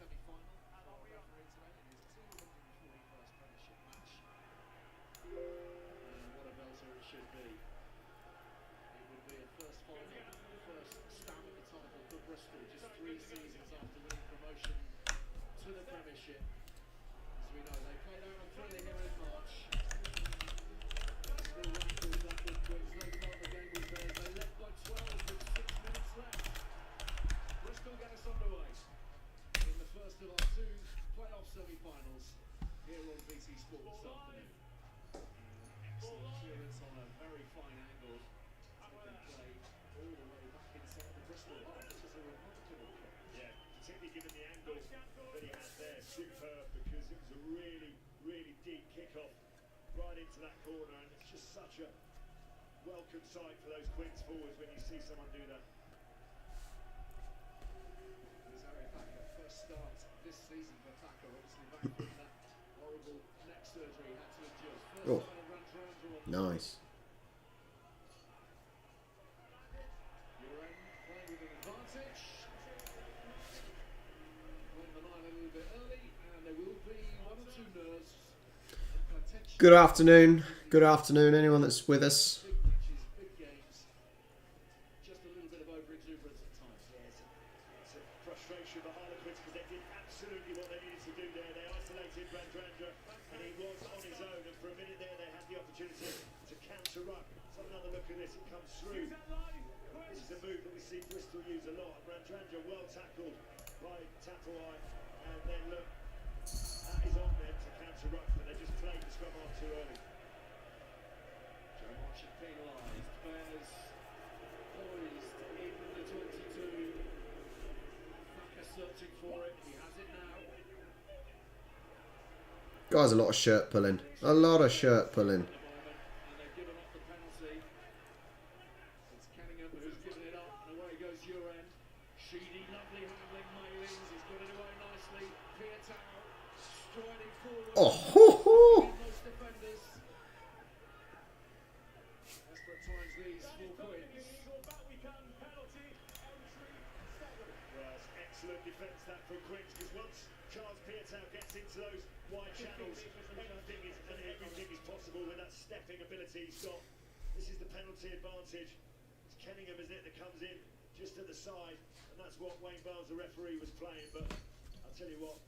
semi-final for our referee today in his 241st Premiership match. And what a belter it should be. It would be a first final, first stab at the title for Bristol, just 3 seasons after winning promotion to the Premiership. As we know, they played out on Friday here in March. Still rankles that with Quins. They felt the game was theirs. They led by 12 with 6 minutes left. Bristol get us underway in the first of our 2 playoff semi-finals here on BT Sport this afternoon. Excellent clearance on a very fine angle. Taking play all the way back inside the Bristol half. This is a remarkable kick. Yeah, particularly given the angle that he had there. Superb, because it was a really, really deep kick-off right into that corner, and it's just such a welcome sight for those Quins forwards when you see someone do that. There's Harry Thacker, first start this season for Thacker, obviously back from that horrible neck surgery he had to endure. First Oh. time around Toronto on Nice. Uren playing with an advantage. Won the line a little bit early, and there will be 1 or 2 nerves. Good afternoon. Good afternoon, anyone that's with us. Big matches, big games. Just a little bit of over-exuberance at times. Yes, it's a frustration for Harlequins because they did absolutely what they needed to do there. They isolated Randrandra, and he was on his own, and for a minute there they had the opportunity to counter-ruck. Let's have another look at this. It comes through. This is a move that we see Bristol use a lot. Randrandra well tackled by Tapuai, and then look, that is on them to counter-ruck, but they just played the scrum off too early. Joe Marchant penalised. Bears poised in the 22. Thacker searching for it. He has it now. Guys, a lot of shirt pulling. A lot of shirt pulling. And they've given up the penalty. It's Cunningham who's given it up, and away goes Uren. Sheedy, lovely handling, Mailings. He's got it away nicely. Pietau striding forward. Oh, ho, ho. Most defenders. Desperate times these for Quins. Well, it's excellent defence that from Quins, because once Charles Pietau gets into those wide channels, everything is possible with that stepping ability he's got. This is the penalty advantage. It's Cunningham, isn't it, that comes in just to the side, and that's what Wayne Barnes, the referee, was playing. But I'll tell you what,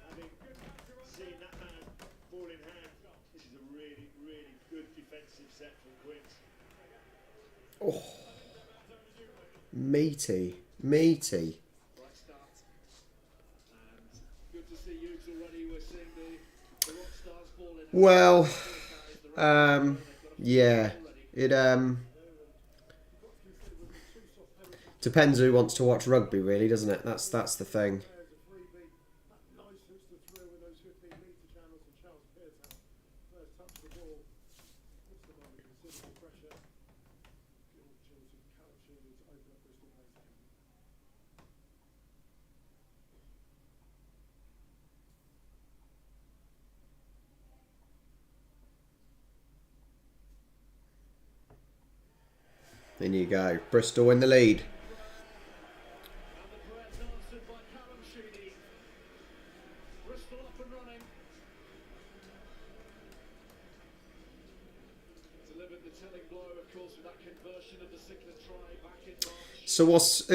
having seen that man ball in hand, this is a really, really good defensive set from Quins. Oh. Meaty. Meaty. Right start. And good to see you already. We're seeing the rock stars ball in. Well, yeah. It depends who wants to watch rugby, really, doesn't it? That's the thing. In you go. Bristol in the lead. And the threat answered by Callum Sheedy. Bristol up and running. Delivered the telling blow, of course, with that conversion of the Sickler try back in March. So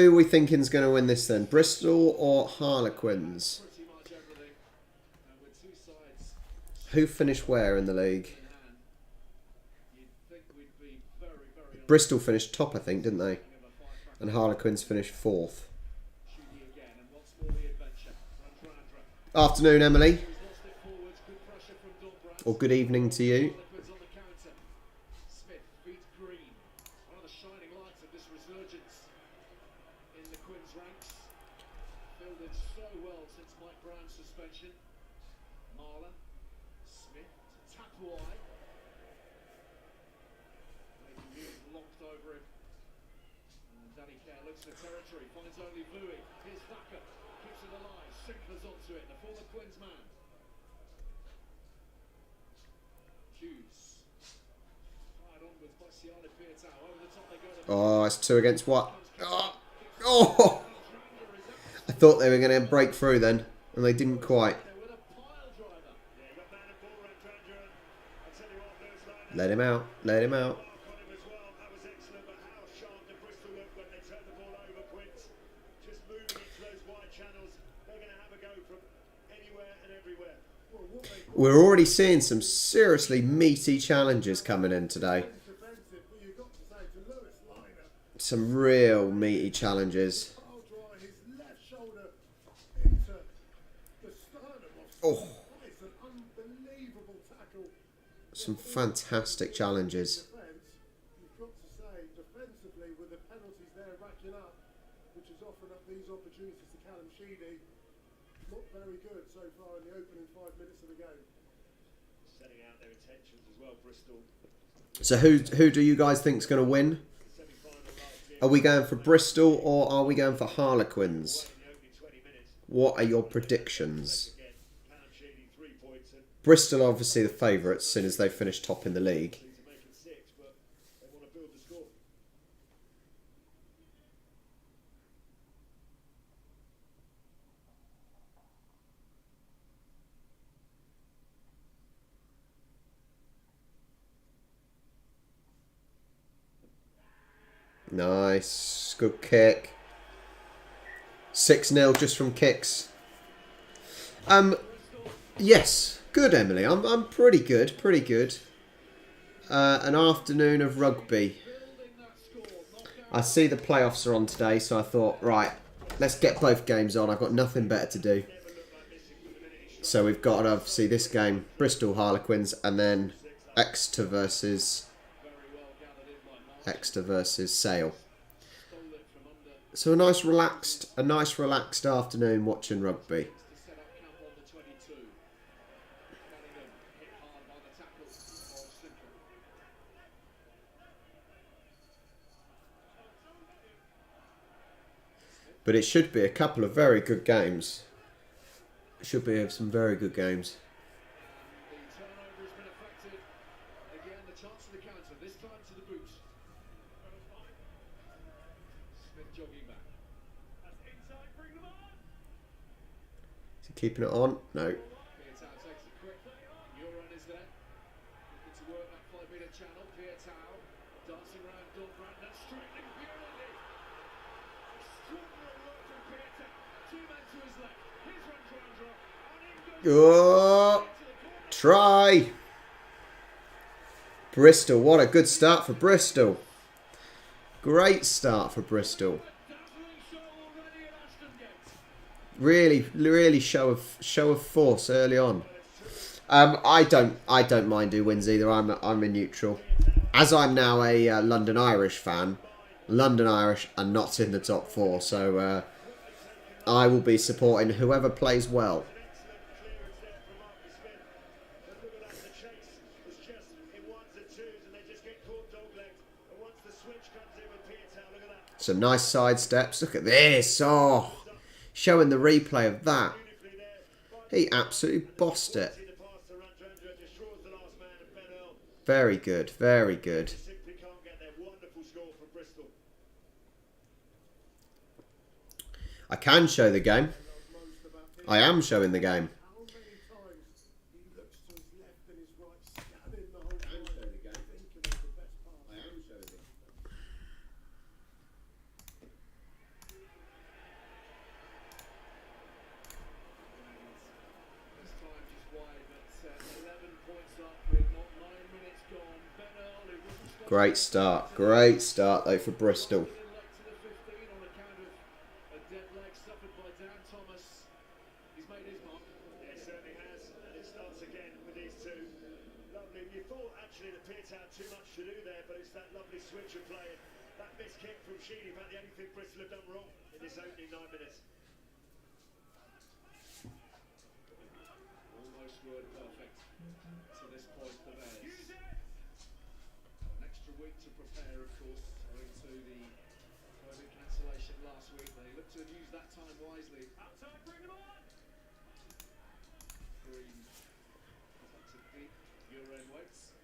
who are we thinking is going to win this then? Bristol or Harlequins? Pretty much everything. And with 2 sides Who finished where in the league? in hand, you'd think we'd be very, very Bristol finished top, I think, didn't they? of a five-back. And Harlequins finished 4th. Sheedy again, and once more the adventure. Randrandra. Afternoon, Emily. He's lost it forwards. Good pressure from Dombrandt. Or good evening to you. Harlequins on the counter. Smith beats Green. One of the shining lights of this resurgence in the Quins ranks. Fielded so well since Mike Brown's suspension. Marlon. Smith. Tapuai. Locked over him. And Danny Kerr looks for territory. Finds only Vui. Here's Thacker. Keeps it alive. Sinclair's onto it. The former Quins man. Hughes. Fired onwards by Siani Pietau. Over the top they go to Oh, it's 2 against what? Oh. I thought they were going to break through then. And they didn't quite. Let him out. Let him out. We're already seeing some seriously meaty challenges coming in today. Some real meaty challenges. Oh. Some fantastic challenges. You've got to say, defensively, with the penalties there racking up, which has offered up these opportunities to Callum Sheedy, not very good so far in the opening 5 minutes of the game. Setting out their intentions as well, Bristol. So who do you guys think is going to win? Are we going for Bristol or are we going for Harlequins? What are your predictions? Bristol obviously the favourites, as soon as they finish top in the league. Nice. Good kick. 6-0 just from kicks. Yes. Good, Emily. I'm pretty good. Pretty good. An afternoon of rugby. I see the playoffs are on today, so I thought, right, let's get both games on. I've got nothing better to do. So we've got, obviously, this game, Bristol Harlequins, and then Exeter versus Sale. So a nice relaxed afternoon watching rugby. But it should be a couple of very good games. It should be some very good games. The turnover has been affected. Again, the chance for the counter, this time to the boot. Smith jogging back. That's inside, bring them on. Is he keeping it on? No. Pietau takes it quick. Euron is there. Looking to work that 5-metre channel. Pietau dancing around Don Brandon. Straightening beautifully. Extraordinary work from Pietau. 2 men to his left. Here's Randrandra. And in goes Oh, try. Bristol, what a good start for Bristol. Great start for Bristol. Really show of force early on. I don't mind who wins either. I'm a neutral. As I'm now a London Irish fan, London Irish are not in the top 4, so I will be supporting whoever plays well. Some nice side steps. Look at this. Oh, showing the replay of that. He absolutely bossed it. Very good. Very good. I can show the game. I am showing the game. How many times he looks to his left and his right, scanning the whole time, thinking of the best pass. This time just wide, but 11 points up with not 9 minutes gone. Ben Earl, who wasn't supposed Great start. Great start though for Bristol. to elect to the 15 on account of a dead leg suffered by Dan Thomas. He's made his mark. It certainly has, and it starts again with these two. Lovely. You thought actually that Pietau had too much to do there, but it's that lovely switch of play. That missed kick from Sheedy, about the only thing Bristol have done wrong in this opening 9 minutes. Almost word perfect to this point for theirs. An extra week to prepare, of course, owing to the COVID cancellation last week. They look to have used that time wisely. Outside, bring them on! Green tucks it deep. Euron waits.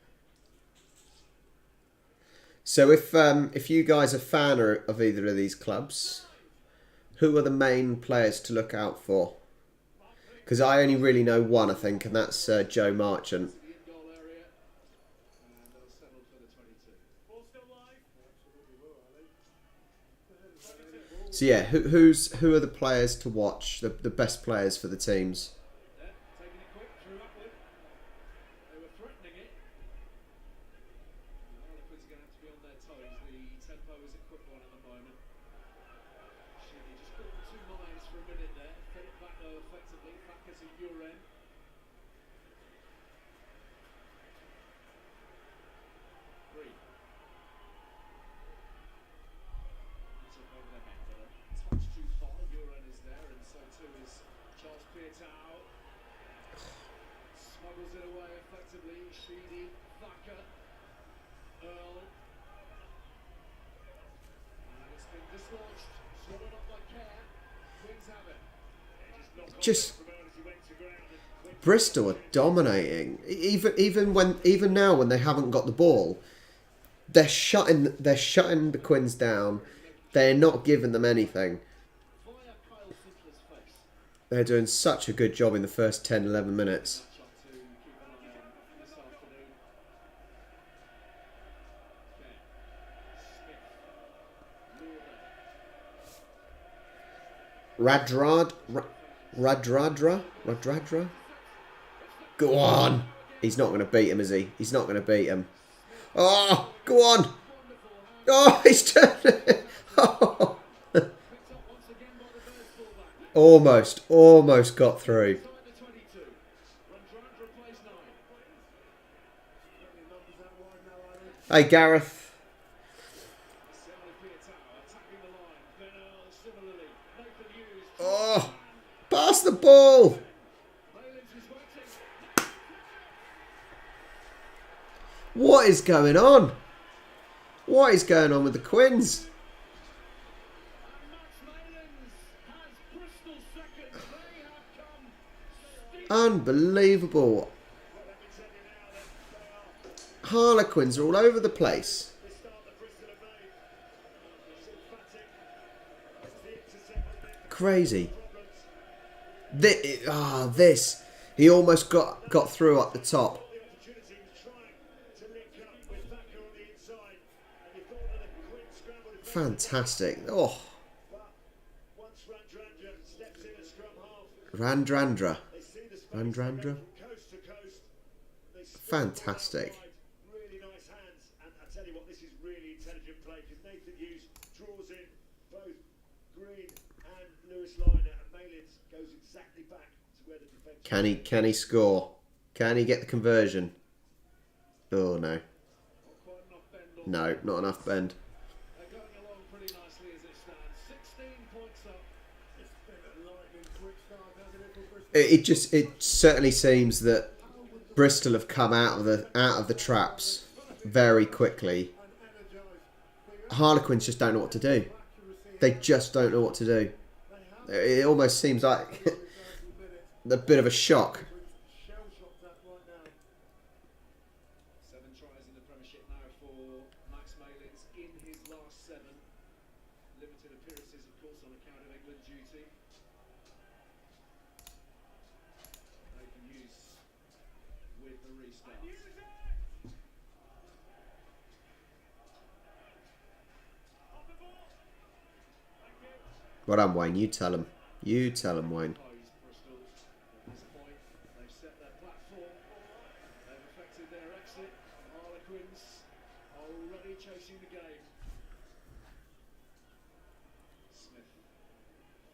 So if you guys are fan of either of these clubs, who are the main players to look out for? Because I only really know one, I think, and that's Joe Marchant. The in-goal area. And they'll settle for the 22. Ball still live. So yeah, who are the players to watch? The best players for the teams. There, taking it quick, through upward. They were threatening it. The Harlequins are going to have to be on their toes. The tempo is a quick one at the moment. Shitty just caught them two minds for a minute there. Fed it back though effectively. Back as a Uren. Green. Took over the head there. Touch too far. Uren is there, and so too is Charles Pietau. Smuggles it away effectively. Sheedy, Thacker, Earl. And it's been dislodged. Swallowed up by Care. Queens have it. Just Bristol are dominating. Even now when they haven't got the ball, they're shutting the Quins down. They're not giving them anything. Via Kyle Simpler's face. They're doing such a good job in the first 10, 11 minutes. Matchup to keep an eye on this afternoon. Care. Smith. Lurden. Radradra? Go on! He's not going to beat him, is he? He's not going to beat him. Oh, go on! Oh, he's turned it! Oh. Almost got through. Inside the 22. Rundradra plays 9. Hey, Gareth. Sally Pietau attacking the line. Ben Earl similarly. Nathan Hughes. Oh, pass the ball! Malins is waiting. What is going on? What is going on with the Quins? And Max Malins has Bristol second. They have come. Unbelievable. Harlequins are all over the place. The start that Bristol have made. Sympathetic. The intercept was there. Crazy. Problems. This. He almost got through up the top. The opportunity was trying to link up with Thacker on the inside. And you thought that the quick scramble had been- Fantastic. Oh, But once Rundradra steps in at scrum half, Randrandra. they see the space. Randrandra. From coast to coast. They split Fantastic. wide, really nice hands. And I tell you what, this is really intelligent play because Nathan Hughes draws in both Green and Lewis Liner, and Malins goes exactly back to where the defence. Can he score? Can he get the conversion? Oh no. Not quite enough bend on. No, not enough bend. They're going along pretty nicely as it stands. 16 points up. It's been a lightning quick start, hasn't it, for Bristol? It certainly seems that Bristol have come out of the traps very quickly. And energised. Harlequins just don't know what to do. They just don't know what to do. It almost seems like a bit of a shock. Shell-shocked at right now. 7 tries in the Premiership now for Max Malins in his last 7. Limited appearances, of course, on account of England duty. Nathan Hughes with the restart. Well done, Wayne. You tell him. You tell him, Wayne. Opposed Bristol at this point. They've set their platform. They've effected their exit. Harlequins are already chasing the game. Smith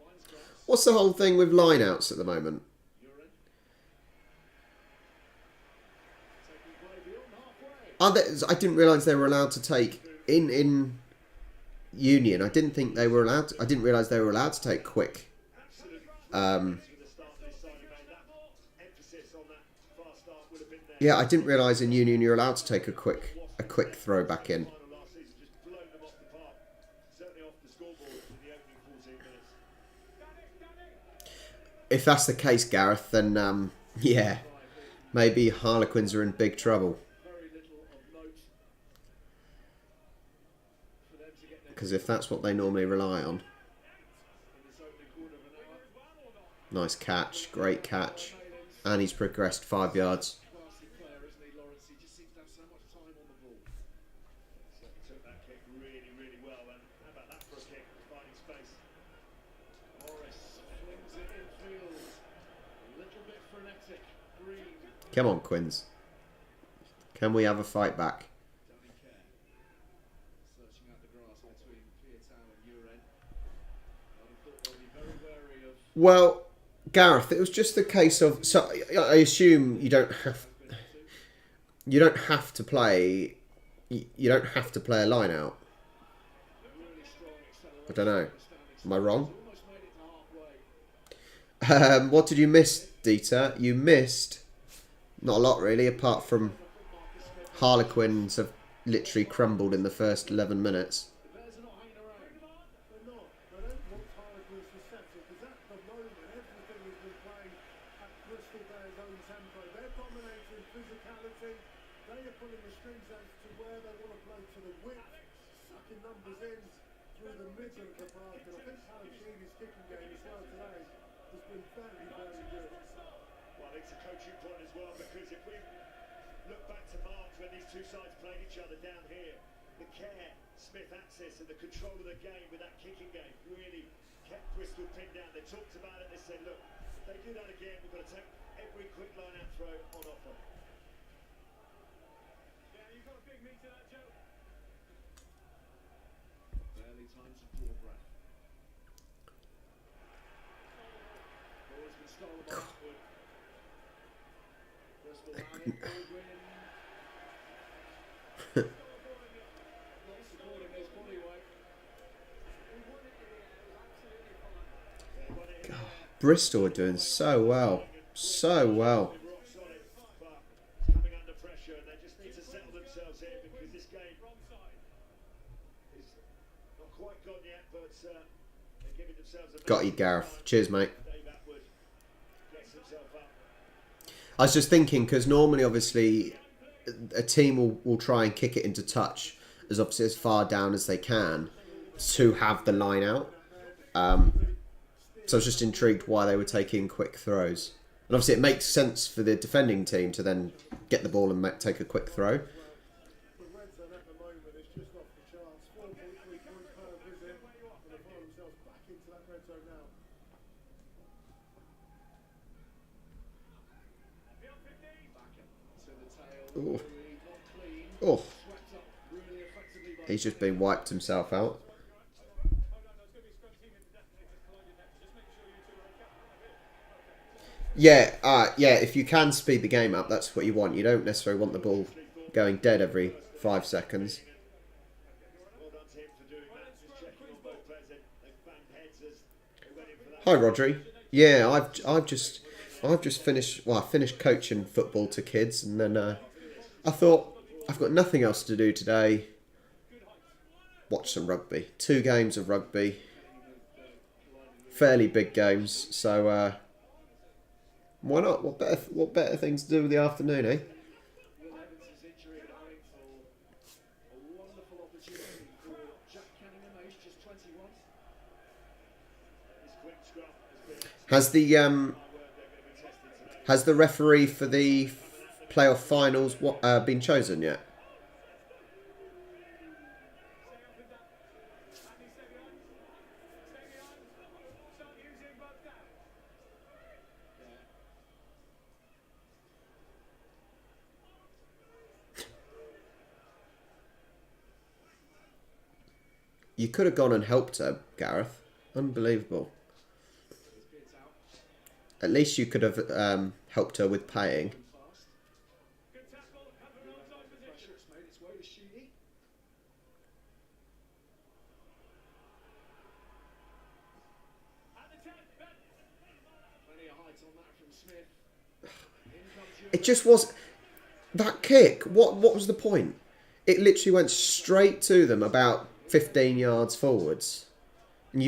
finds Grant. What's the whole thing with lineouts at the moment? Uren. Taking play beyond halfway. I didn't realise they were allowed to take in Union. I didn't think they were allowed. I didn't realise they were allowed to take quick. With the start that this side have made, that emphasis on that fast start would have been there. Yeah, I didn't realise in Union you're allowed to take a quick throw back in. Final last season just blown them off the park. Certainly off the scoreboard in the opening 14 minutes. If that's the case, Gareth, then yeah, maybe Harlequins are in big trouble. Very little of note for them to get their Because if that's what they normally rely on, in this opening quarter of an hour. Nice catch. Great catch. And he's progressed 5 yards. Classy player, isn't he, Lawrence? He just seems to have so much time on the ball. So he took that kick really, really well. And how about that for a kick? Finding space. Morris flings it infield. A little bit frenetic. Green. Come on, Quins. Can we have a fight back? Don't care. Searching out the grass between Pietau and Uren. I thought they'll be very wary of. Well, Gareth, it was just the case of. So I assume you don't have. You don't have to play. You don't have to play a line out. Really strong acceleration. I don't know. Am I wrong? Almost made it to halfway. What did you miss, Dieter? You missed not a lot really, apart from Harlequins have literally crumbled in the first 11 minutes. The Bears are not hanging around. They're not. They don't want Harlequins to settle because at the moment everything has been playing at Bristol Bears' own tempo. They're dominating physicality. They are pulling the strings as to where they want to play to the width, sucking numbers in through the middle of the park. And I think Callum Sheedy's kicking game as well today has been very, very good. Well, it's a coaching point as well, because if we look back to March when these two sides played each other down here, the care, Smith axis and the control of the game with that kicking game really kept Bristol pinned down. They talked about it, they said, look, if they do that again, we've got to take every quick line out throw on offer. Yeah, you've got a big meter that, Joe. Barely time to draw breath. Ball has been stolen by Atwood. Bristol have it, will win. Not supporting his body weight. Bristol are doing so well. So well. They're rock solid, but it's coming under pressure and they just need to settle themselves here, because this game is not quite gone yet, but they're giving themselves a Got you, Gareth. Cheers, mate. Dave Atwood gets himself up. I was just thinking, because normally, obviously, a team will try and kick it into touch as obviously as far down as they can to have the line out. So I was just intrigued why they were taking quick throws. And obviously it makes sense for the defending team to then get the ball and take a quick throw. The red zone at the moment is just off the charts. 4.3 points per visit, and they find themselves back into that red zone now. Oh, Not clean. oh. Swept up really effectively by He's just been wiped himself out. Yeah, if you can speed the game up, that's what you want. You don't necessarily want the ball going dead every 5 seconds. Well done to him for doing that. Just checking on both players. They've banged heads as they went in for that. Hi, Rodri. Yeah, I've just finished. Well, I finished coaching football to kids, and then I thought I've got nothing else to do today. Watch some rugby. 2 games of rugby. Fairly big games, so why not? What better things to do with the afternoon, eh? Will Evans' injury allowing for a wonderful opportunity for Jack Cunningham, aged just 21. This quick scrum has been Has the referee for the playoff finals been chosen yet? You could have gone and helped her, Gareth. Unbelievable. At least you could have helped her with paying. Fast. Good tackle, have an onside position. It's made its way to Sheedy. Plenty of height on that from Smith. In comes It just was that kick. What was the point? It literally went straight to them about 15 yards forwards, and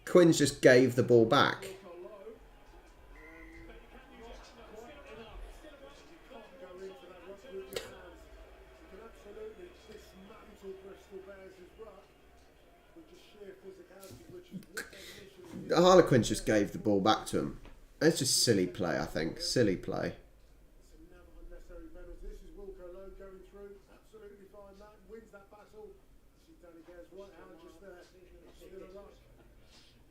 Quinn's just gave the ball back. with just sheer physicality, which is what they initially The Harlequins just gave the ball back to him. It's just silly play, I think. Silly play. It's another unnecessary penalty. This is Wilco alone going through. Absolutely fine, man. Wins that battle. See Danny Gare's right hand just there. Still a rush.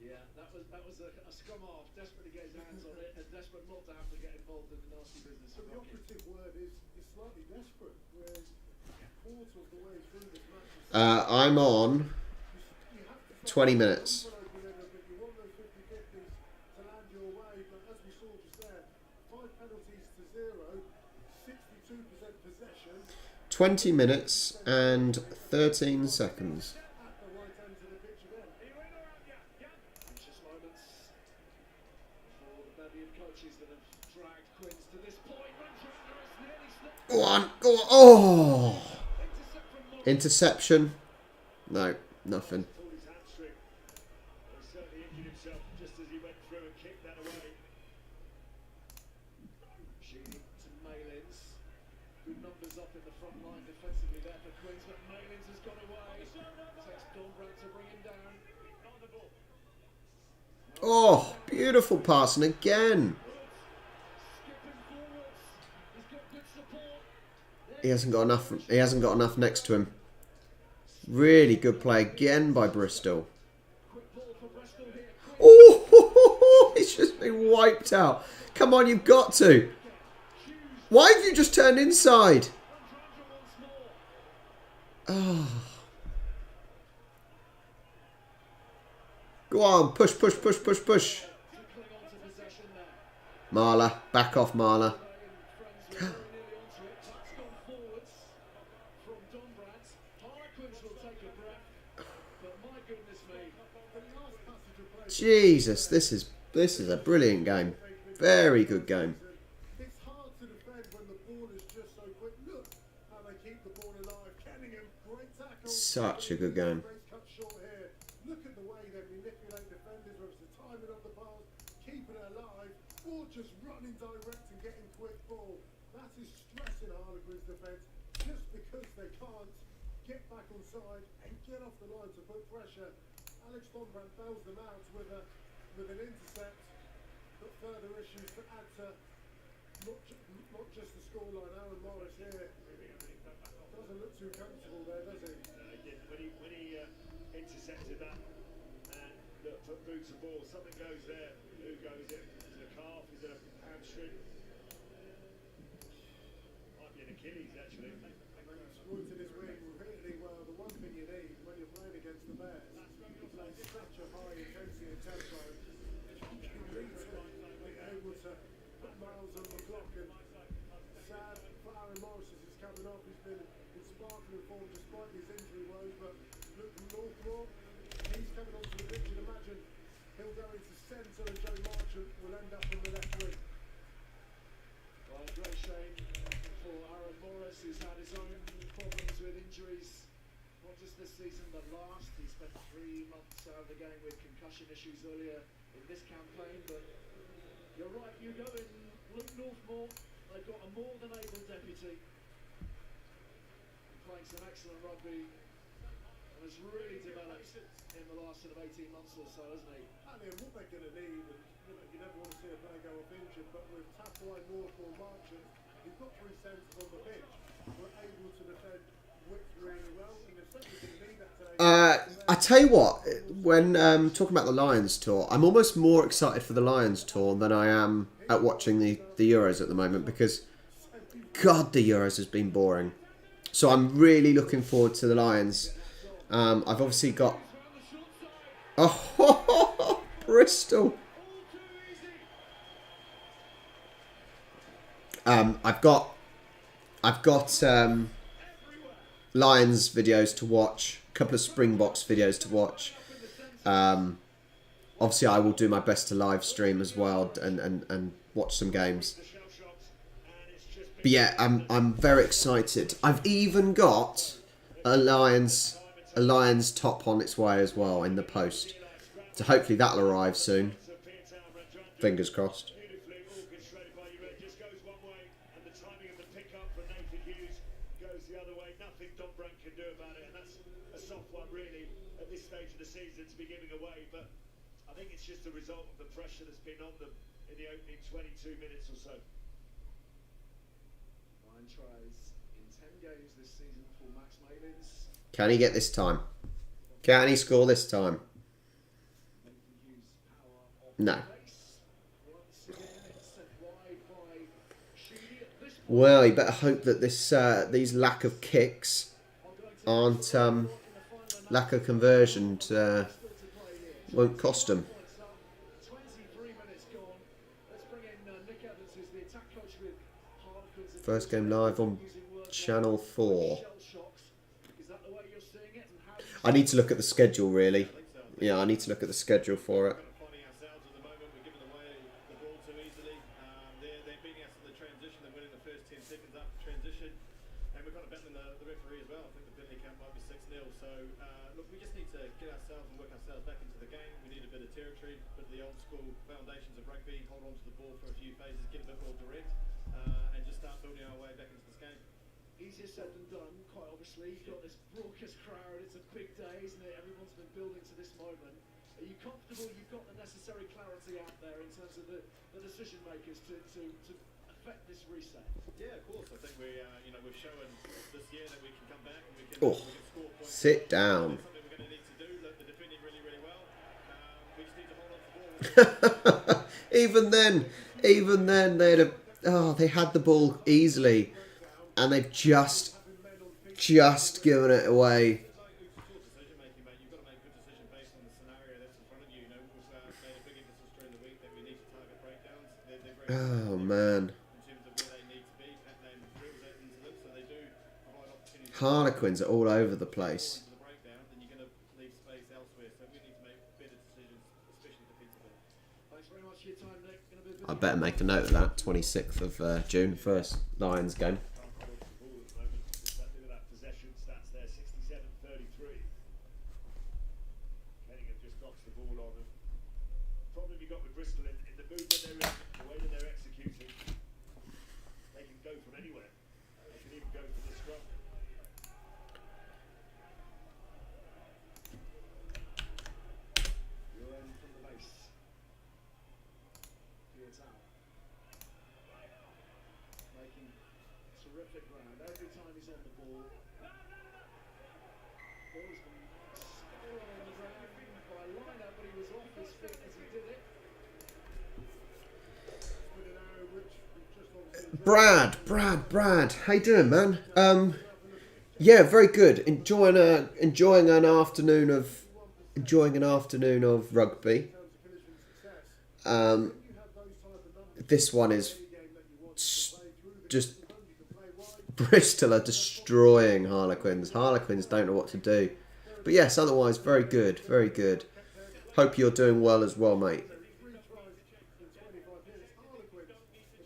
Yeah, that was a scrum half, desperate to get his hands on it and desperate not to have to get involved in the nasty business. So the operative word is slightly desperate. Whereas quarter of the way through this match, I'm on you have to 20 minutes. but you want those 50-50s to land your way. But as we saw just there, 5 penalties to 0, 62% possession 20 minutes and 13 seconds. at the right end of the pitch again. Anxious moments for the bevy of coaches that have dragged Quins to this point. Nearly slipped. Go on, go on. Oh! Intercept from Moore. Interception. No, nothing. Pulled his hamstring. He certainly injured himself just as he went through and kicked that away. Sheedy to Malins. Good numbers up in the front line defensively there for Quins, but Malins has gone away. Takes Dombrand to bring him down. Oh, beautiful passing again. Skipping forwards. He's got good support. He hasn't got enough. He hasn't got enough next to him. Really good play again by Bristol. Quick ball for Bristol here. Oh, he's just been wiped out. Come on, you've got to. Why have you just turned inside? Oh. Go on, push, push, push, push, push. To cling on to possession there. Marla, back off, Marla. Friends were very nearly onto it. That's gone forwards from Dombrand. Harlequins will take a breath, but my goodness me. The last passage of play. Jesus, this is a brilliant game. Very good game. It's hard to defend when the ball is just so quick. Look how they keep the ball alive. Kenningham, great tackle. Such a good game. Race cut short here. Look at the way they manipulate defenders, whether it's the timing of the pass, keeping it alive, or just running direct and getting quick ball. That is stressing Harlequins' defence just because they can't get back on side and get off the line to put pressure. Alex Dombrand bails them out with an intercept, but further issues to add to not just the scoreline. Aaron Morris here doesn't look too comfortable there, does he? When he intercepted that and put boots of ball, something goes there. Who goes it? Is it a calf? Is it a hamstring? Might be an Achilles actually. Exploited his wing really well. The one thing you need when you're playing against the Bears, you play such a high intensity and tempo. You need to be able to put miles on the clock. And sad for Aaron Morris as he's coming off. He's been in sparkling form despite his injury woes. But look, Northmore, he's coming onto the pitch. You'd imagine he'll go into centre and Joe Marchant will end up on the left wing. Well, great shame for Aaron Morris, who's had his own problems with injuries, not just this season, but last. He spent 3 months out of the game with concussion issues earlier in this campaign. But you're right, you go in Luke Northmore. They've got a more than able deputy, playing some excellent rugby, and has really developed in the last sort of 18 months or so, hasn't he? And what they're going to need, and you never want to see a player go off injured, but with Tapuai, Northmore, Marchant, you've got 3 centres on the pitch who are able to defend width really well, and they're certainly going to need that today. I tell you what, when talking about the Lions tour, I'm almost more excited for the Lions tour than I am at watching the Euros at the moment, because God, the Euros has been boring. So I'm really looking forward to the Lions. I've obviously got Bristol. I've got Lions videos to watch, a couple of Springboks videos to watch. Obviously, I will do my best to live stream as well and watch some games. But yeah, I'm very excited. I've even got a Lions top on its way as well in the post. So hopefully that'll arrive soon. Fingers crossed. Beautifully orchestrated by you. It just goes one way, and the timing of the pickup from Nathan Hughes goes the other way. Nothing Dombrand can do about it, and that's a soft one really at this stage of the season to be giving away, but I think it's just a result of the pressure that's been on them in the opening 22 minutes or so. 9 tries in 10 games this season for Max Malins. Can he get this time? Can he score this time? No. Well, you better hope that this these lack of kicks aren't lack of conversion won't cost them. First game live on Channel 4. I need to look at the schedule, really. Yeah, I need to look at the schedule for it. Finding ourselves at the moment, we're giving away the ball too easily. They're beating us in the transition. They're winning the first 10 seconds after transition, and we're kind of battling the referee as well. I think the penalty count might be 6-0. So look, we just need to get ourselves and work ourselves back into the game. We need a bit of territory, but the old school foundations of rugby. Hold on to the ball for a few phases, get a bit more direct, and just start building our way back into this game. Easier said than done, quite obviously. You've got this raucous crowd, it's a big day, isn't it? Everyone's been building to this moment. Are you comfortable you've got the necessary clarity out there in terms of the decision makers to affect this reset? Yeah, of course. I think we've shown this year that we can come back and we can score points. Sit down. That's something we're going to need to do. Look, they're defending really, really well. We just need to hold on to the ball. even then, they had the ball easily, and they've just given it away. Decision making, mate. You've got to make good decision based on the scenario that's in front of you. We've made a big emphasis during the week that we need to target breakdowns. They're very Oh man, in terms of where they need to be, and drills that into them, so they do provide opportunities. Harlequins are all over the place. Into the breakdown, then you're going to leave space elsewhere. So we need to make better decisions, especially defensively. Thanks very much for your time, Nick. Gonna be a I better make a note of that. 26th of June, first Lions game. Possession stats there, 67-33. Kenningham just knocks the ball on them. Problem you got with Bristol in the mood that they're in, the way that they're executing, they can go from anywhere. They can even go from the scrum. You're in from the base. Pietau. Making terrific ground every time he's on the ball. Ball's been stolen on the ground by Liner, but he was off his feet as he did it. With an arrow which we just obviously Brad, how you doing, man? Yeah, very good. Enjoying an afternoon of rugby. This one is just Bristol are destroying Harlequins. Harlequins don't know what to do. But yes, otherwise very good, very good. Hope you're doing well as well, mate. 3 tries in 25 minutes. Harlequins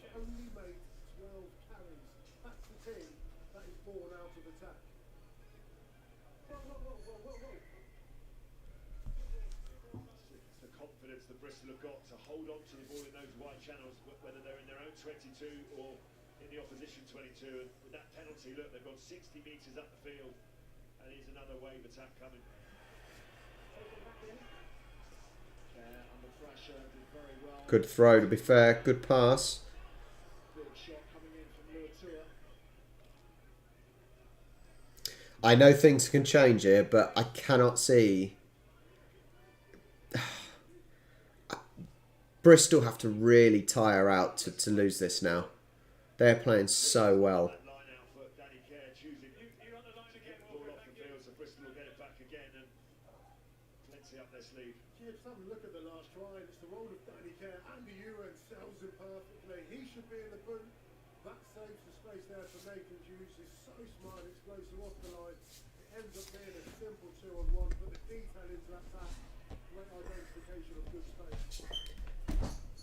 have only made 12 carries. That's the team that is born out of attack. It's the confidence that Bristol have got to hold on to the ball in those wide channels, whether they're in their own 22 or in the opposition 22. And with that penalty, look, they've gone 60 metres up the field, and here's another wave attack coming. Under pressure, did very well. Good throw, to be fair. Good pass. Big shot coming in from Luatua. I know things can change here, but I cannot see. Bristol have to really tire out to lose this now. They're playing so well. That line out for Danny Kerr, choosing ball off the field, so Bristol will get it back again, and plenty up their sleeve. Just have a look at the last try. It's the role of Danny Kerr. Andy Ewan sells him perfectly. He should be in the boot. That saves the space there for Nathan Hughes. He's so smart, explosive off the line. It ends up being a simple 2-on-1, but the detail into that pass, great identification of good space.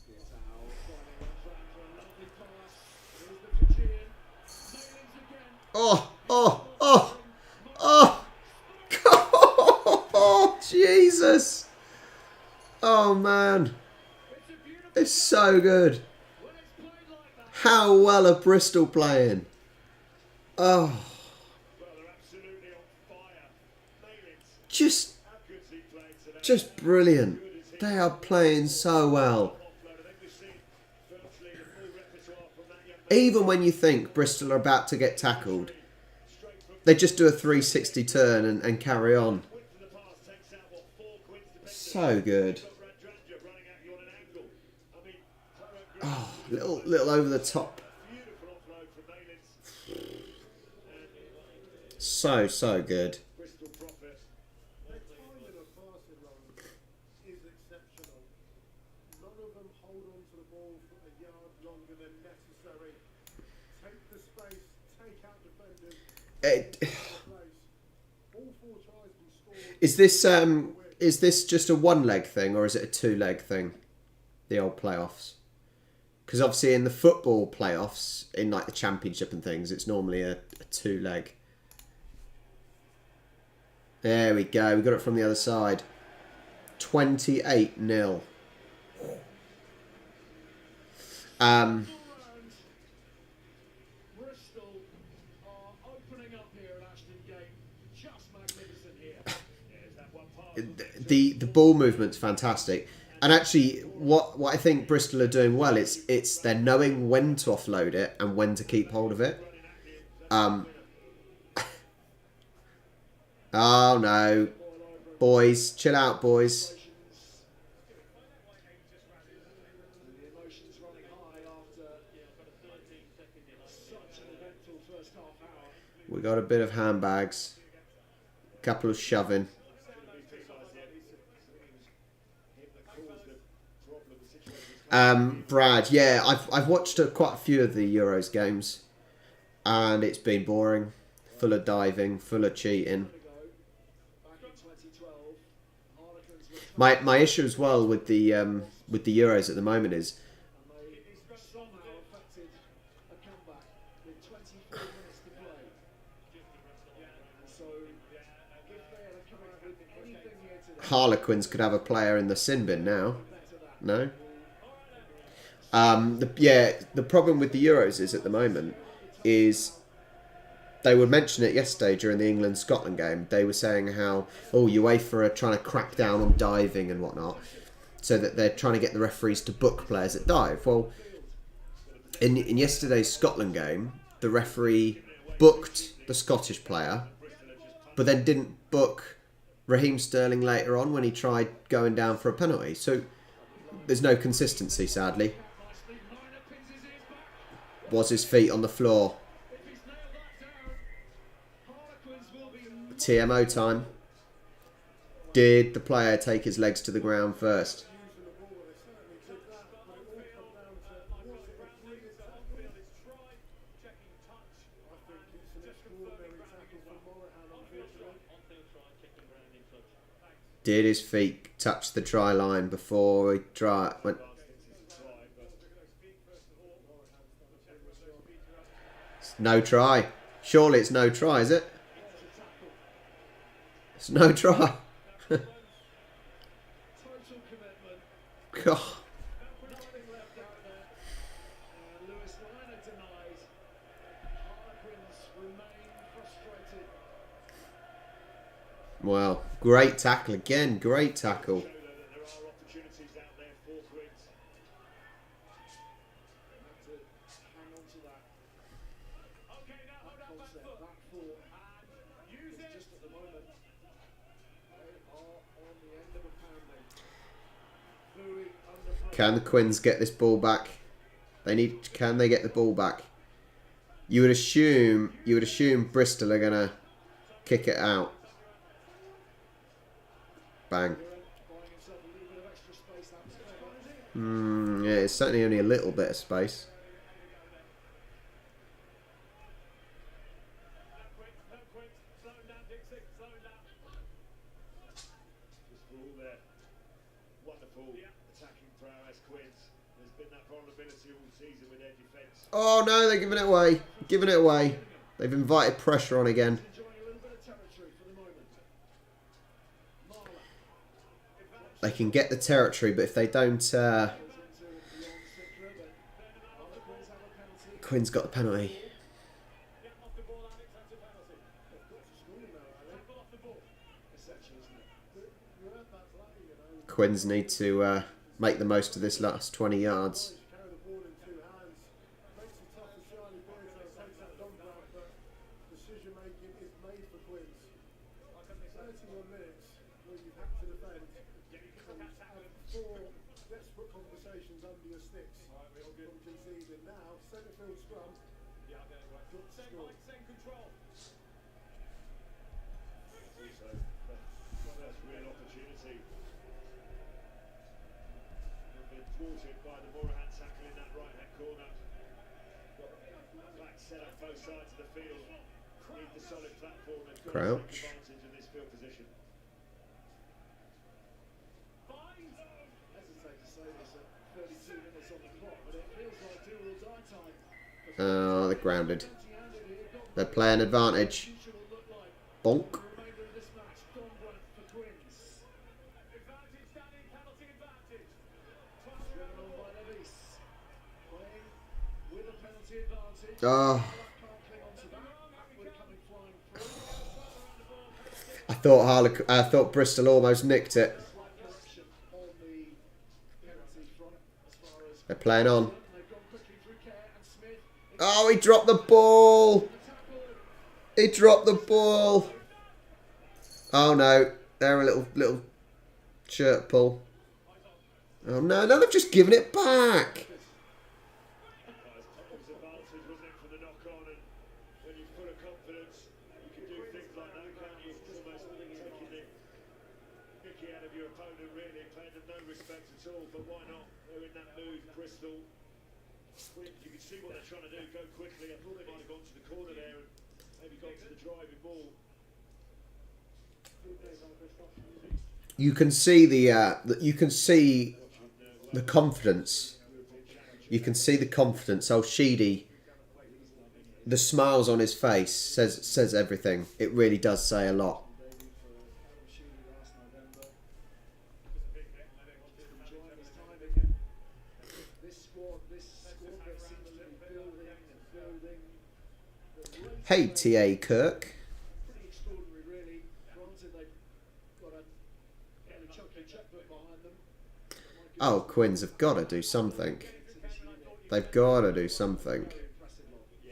Pietau finding that ground for a lovely pass. Here's the Fijian. Malins again. Oh, Jesus. Oh, man. It's so good. When it's played like that, How well are Bristol playing? Oh, Well, they're absolutely on fire. Malins, just how good's Just brilliant. They are playing so well. Even when you think Bristol are about to get tackled, they just do a 360 turn and carry on. So good. Oh, little over the top. So good. Their timing of passing runs is exceptional. None of them hold on to the ball for a yard longer than necessary. Take the space, take out defenders. All 4 tries have been scored. Is this just a 1-leg thing or is it a 2-leg thing? The old playoffs. Because obviously in the football playoffs, in like the championship and things, it's normally a 2-leg. There we go. We got it from the other side. 28-0. Bristol are opening up here at Ashton Gate. Just magnificent here. The ball movement's fantastic. And actually, what I think Bristol are doing well, it's they're knowing when to offload it and when to keep hold of it. Oh no, boys, chill out, boys. The emotions running high after such an eventful first half hour. We got a bit of handbags, a couple of shoving. Brad, yeah, I've watched quite a few of the Euros games, and it's been boring, full of diving, full of cheating. Back in 2012, Harlequins were My issue as well with the Euros at the moment is they somehow affected a comeback with 24 minutes to play. And so, if they had come out with anything here today, Harlequins could have a player in the sin bin now. No. The problem with the Euros is at the moment is they would mention it yesterday during the England-Scotland game. They were saying how, UEFA are trying to crack down on diving and whatnot, so that they're trying to get the referees to book players that dive. Well, in yesterday's Scotland game, the referee booked the Scottish player, but then didn't book Raheem Sterling later on when he tried going down for a penalty. So there's no consistency, sadly. Was his feet on the floor? TMO time. Did the player take his legs to the ground first? Using the ball, they certainly did that, but it all comes down to was it a brilliant tackle? I think it's an extraordinary tackle from Morahan, unfortunately. Did his feet touch the try line before he went? It's no try. Surely it's no try, is it? It's no try. total commitment, God. nothing left out there. Lewis Liner denies. Harlequins remain frustrated. Well, great tackle again. Great tackle. There are opportunities out there for Quins. Have to hang on to that. Okay, now hold up Concept, back foot. back foot. Use it. Just at the moment, they are on the end of a pounding. Louis under pressure. Can the Quins get this ball back? Can they get the ball back? You would assume Bristol are gonna kick it out. Bang. Buying himself a little bit of extra space. That's clever. Yeah, it's certainly only a little bit of space. No Quins. Slow him down, Dixie. Slow him down. Just for all their wonderful attacking prowess, Quins. There's been that vulnerability all season with their defence. Oh no, they're giving it away. Giving it away. They've invited pressure on again. Enjoying a little bit of territory for the moment. Marla. They can get the territory, but if they don't, Goes into beyond Sickler, but Harlequins have a penalty. Quinn's got the penalty. Get him off the ball, Alex. That's a penalty. They've got to score now, Ali. Tackle off the ball. Essential, isn't it? The throughout that play, you know. Quins need to make the most of this last 20 yards. Carry the ball in two hands, makes it tough for Charlie Boyd, takes that long grab, but decision making is made for Quins. 31 minutes where you've had to defend and have 4 desperate conversations under your sticks from conceding. Now, centre field scrum, got to score. Also, first real opportunity. And been thwarted by the Morahan tackle in that right-hand corner. Got back set up both sides of the field. Need the solid platform. They've got to Crouch. take advantage of this field position. Hesitate to say this at 32 minutes on the clock, but it feels like do or die time. Oh, they're grounded. They're playing advantage. Future will look like Bonk. the remainder of this match. Don Brandt for Quins. Advantage, standing penalty advantage. Driven on by Levis. Playing with a penalty advantage. Oh, Can't cling on to that. Backward coming flying through. I thought Bristol almost nicked it. Slight correction on the penalty front as far as They're playing on. they've gone quickly through Kerr and Smith. Oh, he dropped the ball. The tackle. He dropped the ball. Oh no, they're a little shirt pull. Oh no, they've just given it back. It was advantage, wasn't it, for the knock-on, and when you're full of confidence, you can do things like that, can't you? It's almost taking the mickey out of your opponent, really, paying them no respect at all, but why not? They're in that mood, Bristol. You can see what they're trying to do, go quickly. I thought they might have gone to the corner there and maybe gone to the driving ball. You can see the confidence. You can see the confidence. Oh, Sheedy, the smiles on his face says everything. It really does say a lot. Hey, T.A. Kirk. Pretty extraordinary, really. Granted, they've got a fairly chunky checkbook behind them. Oh, Quins have got to do something. They've got to do something.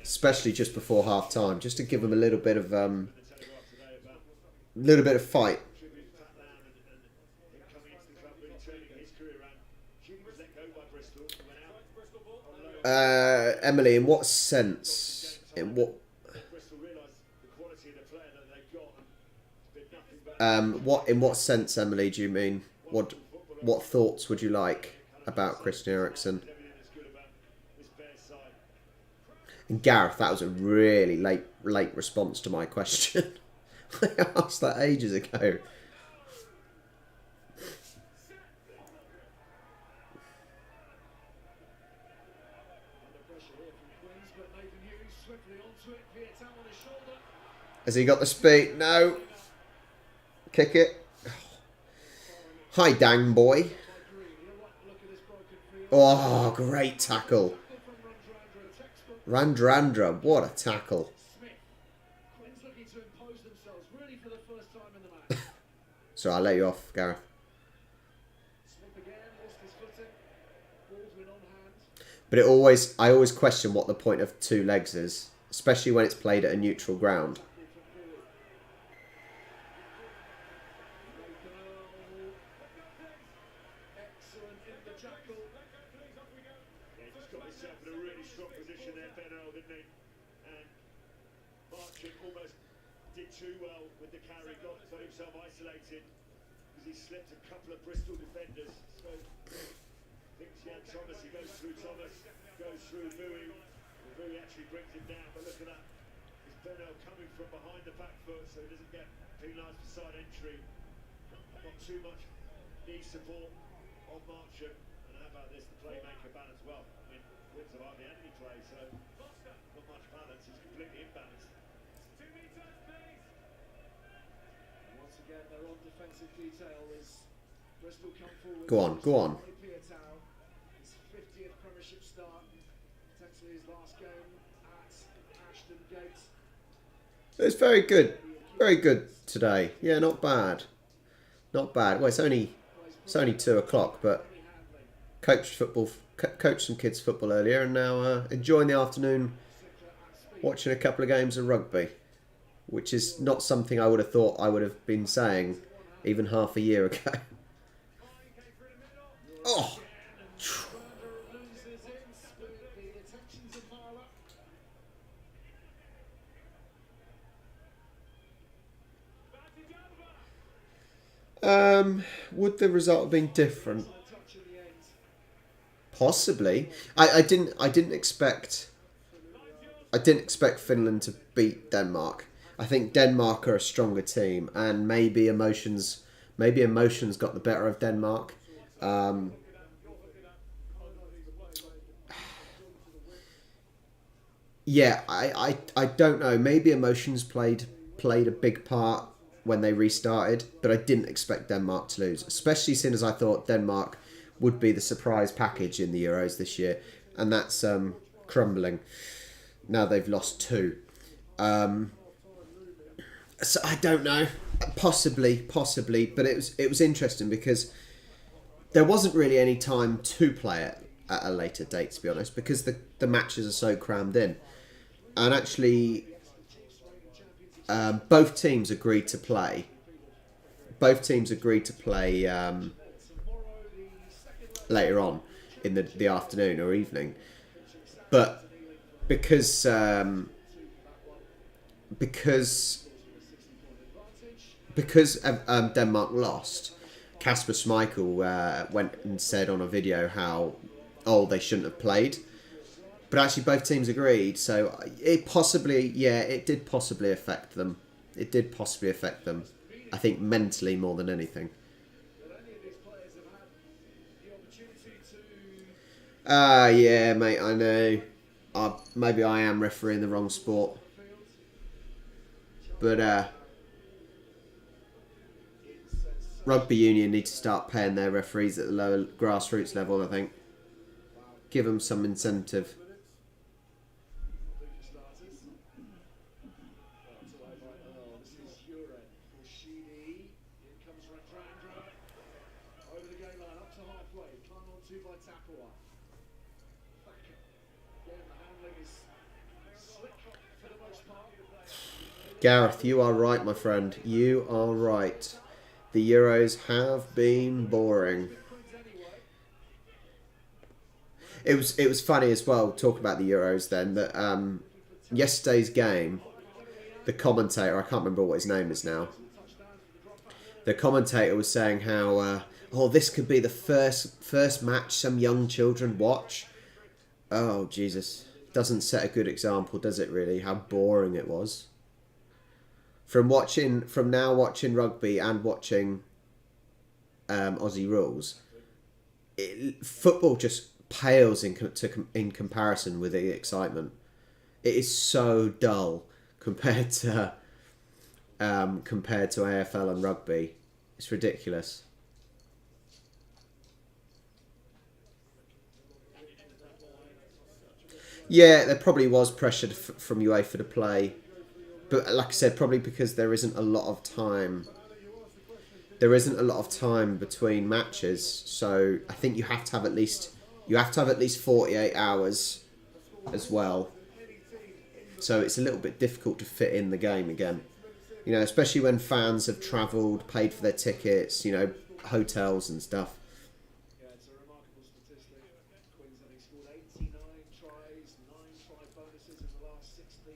Especially just before half time, just to give them a little bit of fight. Tribute Pat Lam and him coming into the club, really turning his career around. She was let go by Bristol, went out. Emily, in what sense? In what? Bristol realised the quality of the player that they've got and been nothing but In what sense, Emily? Do you mean what thoughts would you like about Christian Eriksen? everything that's good about this Bears side. And Gareth, that was a really late response to my question. I asked that ages ago. Under pressure here from Quins, but Nathan Hughes swiftly onto it. Viettel on his shoulder. Has he got the speed? No. Kick it. Hi, dang boy. By Green, he'll look at this broken field. Oh, great tackle. From Randrandra, textbook. Randrandra, what a tackle. Smith. Quins looking to impose themselves really for the first time in the match. So I'll let you off, Gareth. Smith again, lost his footing. Baldwin on hand. But I always question what the point of two legs is, especially when it's played at a neutral ground. Excellent in the jackal. Yeah, he just got himself in a really strong position there, Ben Earl, didn't he? And Marchant almost did too well with the carry, got himself isolated because he slipped a couple of Bristol defenders. So thinks Jan Thomas, he goes through Thomas, goes through Bowie. Bowie actually brings him down, but look at that. It's Ben Earl coming from behind the back foot so he doesn't get penalised for side entry. Not too much knee support on Marchant. And how about this, the playmaker balance? Well, I mean, Quins have hardly had any play, so not much balance. He's completely imbalanced. 2 metres, please. And once again, they're on defensive detail as Bristol come forward. Go on. Pietau, his 50th Premiership start, potentially his last game at Ashton Gate. It was very good. Very good today. Yeah, not bad. Not bad. Well, it's only 2 o'clock, but coached some kids football earlier, and now enjoying the afternoon, watching a couple of games of rugby, which is not something I would have thought I would have been saying even half a year ago. Oh. Would the result have been different? Possibly. I didn't expect Finland to beat Denmark. I think Denmark are a stronger team, and maybe emotions got the better of Denmark. Yeah, I don't know. Maybe emotions played a big part when they restarted, but I didn't expect Denmark to lose, especially since as I thought Denmark would be the surprise package in the Euros this year, and that's crumbling. Now they've lost 2. So I don't know. Possibly, but it was interesting because there wasn't really any time to play it at a later date, to be honest, because the matches are so crammed in. And actually, both teams agreed to play. Later on in the afternoon or evening, but because Denmark lost, Kasper Schmeichel went and said on a video how they shouldn't have played. But actually, both teams agreed, so it did possibly affect them. I think mentally more than anything. Yeah, mate, I know. Maybe I am refereeing the wrong sport. But Rugby Union need to start paying their referees at the lower grassroots level, I think. Give them some incentive. Gareth, you are right, my friend. You are right. The Euros have been boring. It was funny as well, talk about the Euros then, that yesterday's game, the commentator, I can't remember what his name is now, the commentator was saying how, this could be the first match some young children watch. Oh, Jesus. Doesn't set a good example, does it really? How boring it was. From now watching rugby and watching Aussie rules, football just pales in comparison with the excitement. It is so dull compared to AFL and rugby. It's ridiculous. Yeah, there probably was pressure from UEFA to play. But like I said, probably because there isn't a lot of time. There isn't a lot of time between matches, so I think you have to have at least 48 hours as well. So it's a little bit difficult to fit in the game again. You know, especially when fans have travelled, paid for their tickets, you know, hotels and stuff. Yeah, it's a remarkable statistic. Quins having scored 89 tries, 9 try bonuses in the last 16.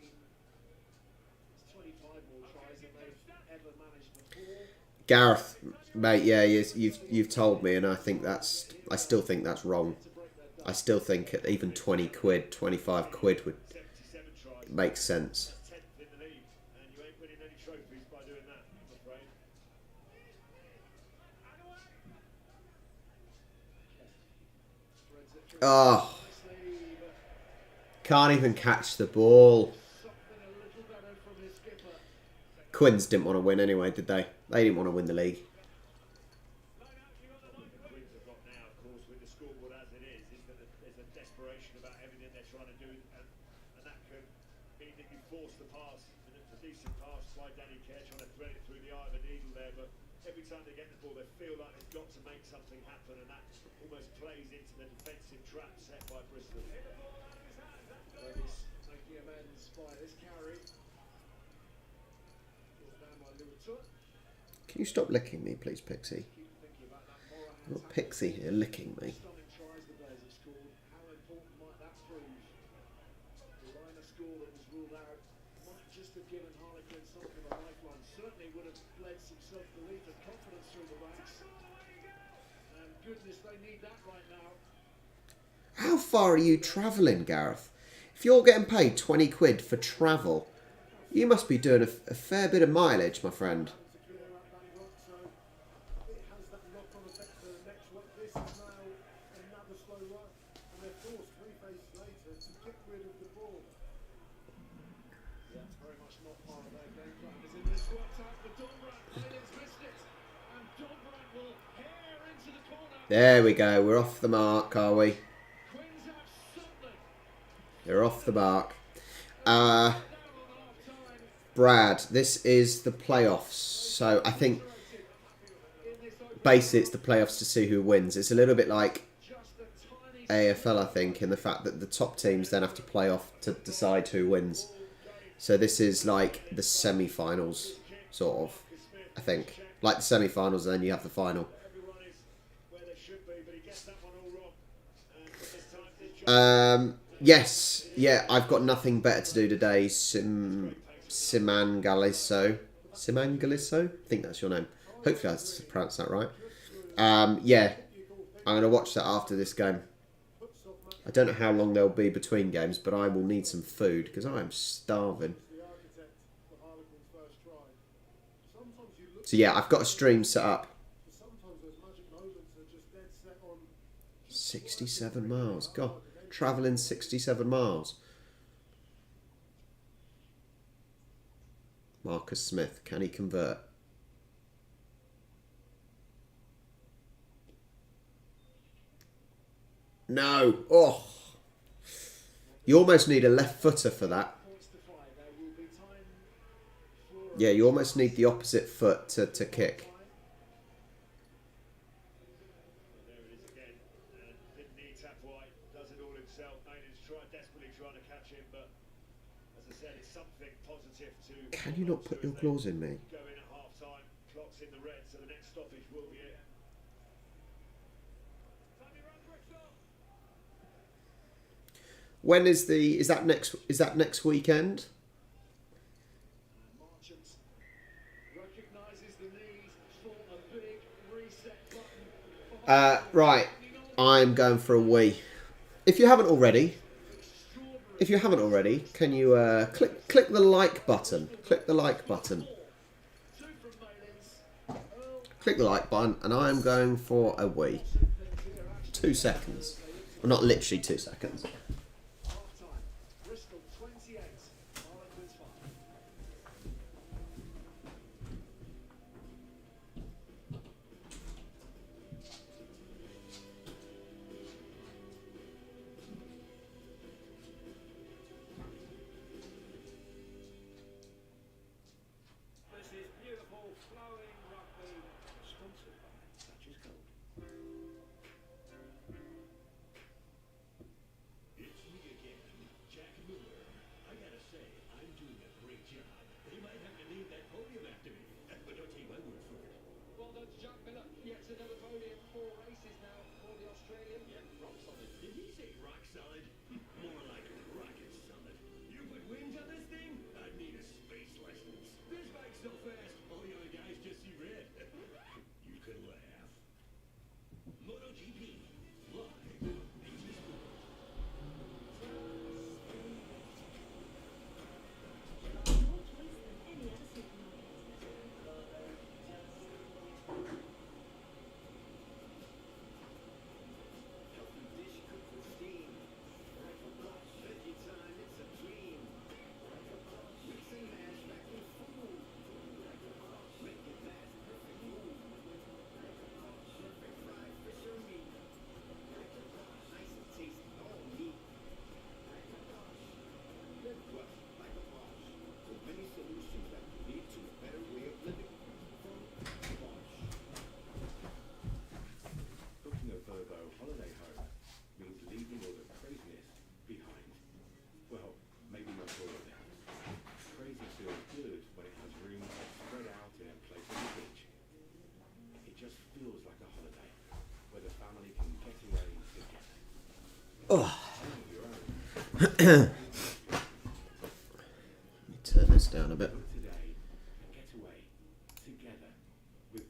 25 more tries than they've ever managed before. Gareth, mate, yeah, you've told me, and I still think that's wrong. I still think at even 20 quid, 25 quid would make sense. Oh, can't even catch the ball. Quins didn't want to win anyway, did they? They didn't want to win the league. every time they get the ball, they feel like they've got to make something happen, and that almost plays into the defensive trap set by Bristol. Davies making amends by this carry. Brought down by Luton. Can you stop licking me, please, Pixie? Keep thinking about that Morahan I've got Pixie here licking me. stunning tries the Bears have scored. How important might that prove? The Liner score that was ruled out might just have given Harlequins something of a lifeline. Certainly would have bled some self-belief and confidence through the ranks. And goodness, they need that right now. How far are you travelling, Gareth? If you're getting paid 20 quid for travel, you must be doing a fair bit of mileage, my friend. To clear out that rock, so it has that knock-on effect to the next one. This is now another slow run, and they're forced 3 phases later to get rid of the ball. Yeah, very much not part of their game plan. As in this worked out for Dombrand. Williams missed it. And Dombrand will hair into the corner. There we go. We're off the mark, are we? Quins have something. We're off the mark. Down on half time. Brad, this is the playoffs. So I think In this open basically it's the playoffs to see who wins. It's a little bit like just a tiny AFL, I think, in the fact that the top teams then have to play off to decide who wins. So this is like the semi-finals, sort of, I think. Like the semi-finals, and then you have the final. Everyone is where they should be, but he gets that one all wrong. And this time did John Yes, yeah, I've got nothing better to do today. Simangaliso. Simangaliso? I think that's your name. Hopefully I pronounced that right. Yeah, I'm going to watch that after this game. I don't know how long there'll be between games, but I will need some food because I am starving. The architect for Harlequins' first try. Sometimes you look, So yeah, I've got a stream set up. sometimes those magic moments are just dead set on 67 miles. God, travelling 67 miles. Marcus Smith, can he convert? No. Oh. You almost need a left footer for that. points to 5. There will be time for Yeah, you almost need the opposite foot to kick. There it is again, and didn't need tap wide, does it all himself. Maynard's desperately trying to catch him, but as I said, it's something positive to. Can you not put your claws in me? Go in at half time, clock's in the red, so the next stoppage will be it. When is the is that next weekend? Marchant recognises the need for a big reset button. Right, I'm going for a wee. If you haven't already, can you click the like button? Click the like button. Two from Malins. Click the like button, and I am going for a wee. 2 seconds. Well, not literally 2 seconds. Half time. Bristol 28. Harlequins 5. This is beautiful flowing rugby. Sponsored by Thatcher's Gold. It's me again, Jack Miller. I gotta say, I'm doing a great job. They might have to name that podium after me, but don't take my word for it. Well done to Jack Miller. Yet another podium. 4 races now for the Australian. Yeah, rock solid. Did he say rock solid? More like rocket solid. You put wings on this thing? I'd need a space license. This bike's so fast, all the other guys just see red. You can laugh. MotoGP, live on BT Sport. More choice than any other supermarket. Healthy dish cooked with steam. Let me turn this down a bit. Today and get away together with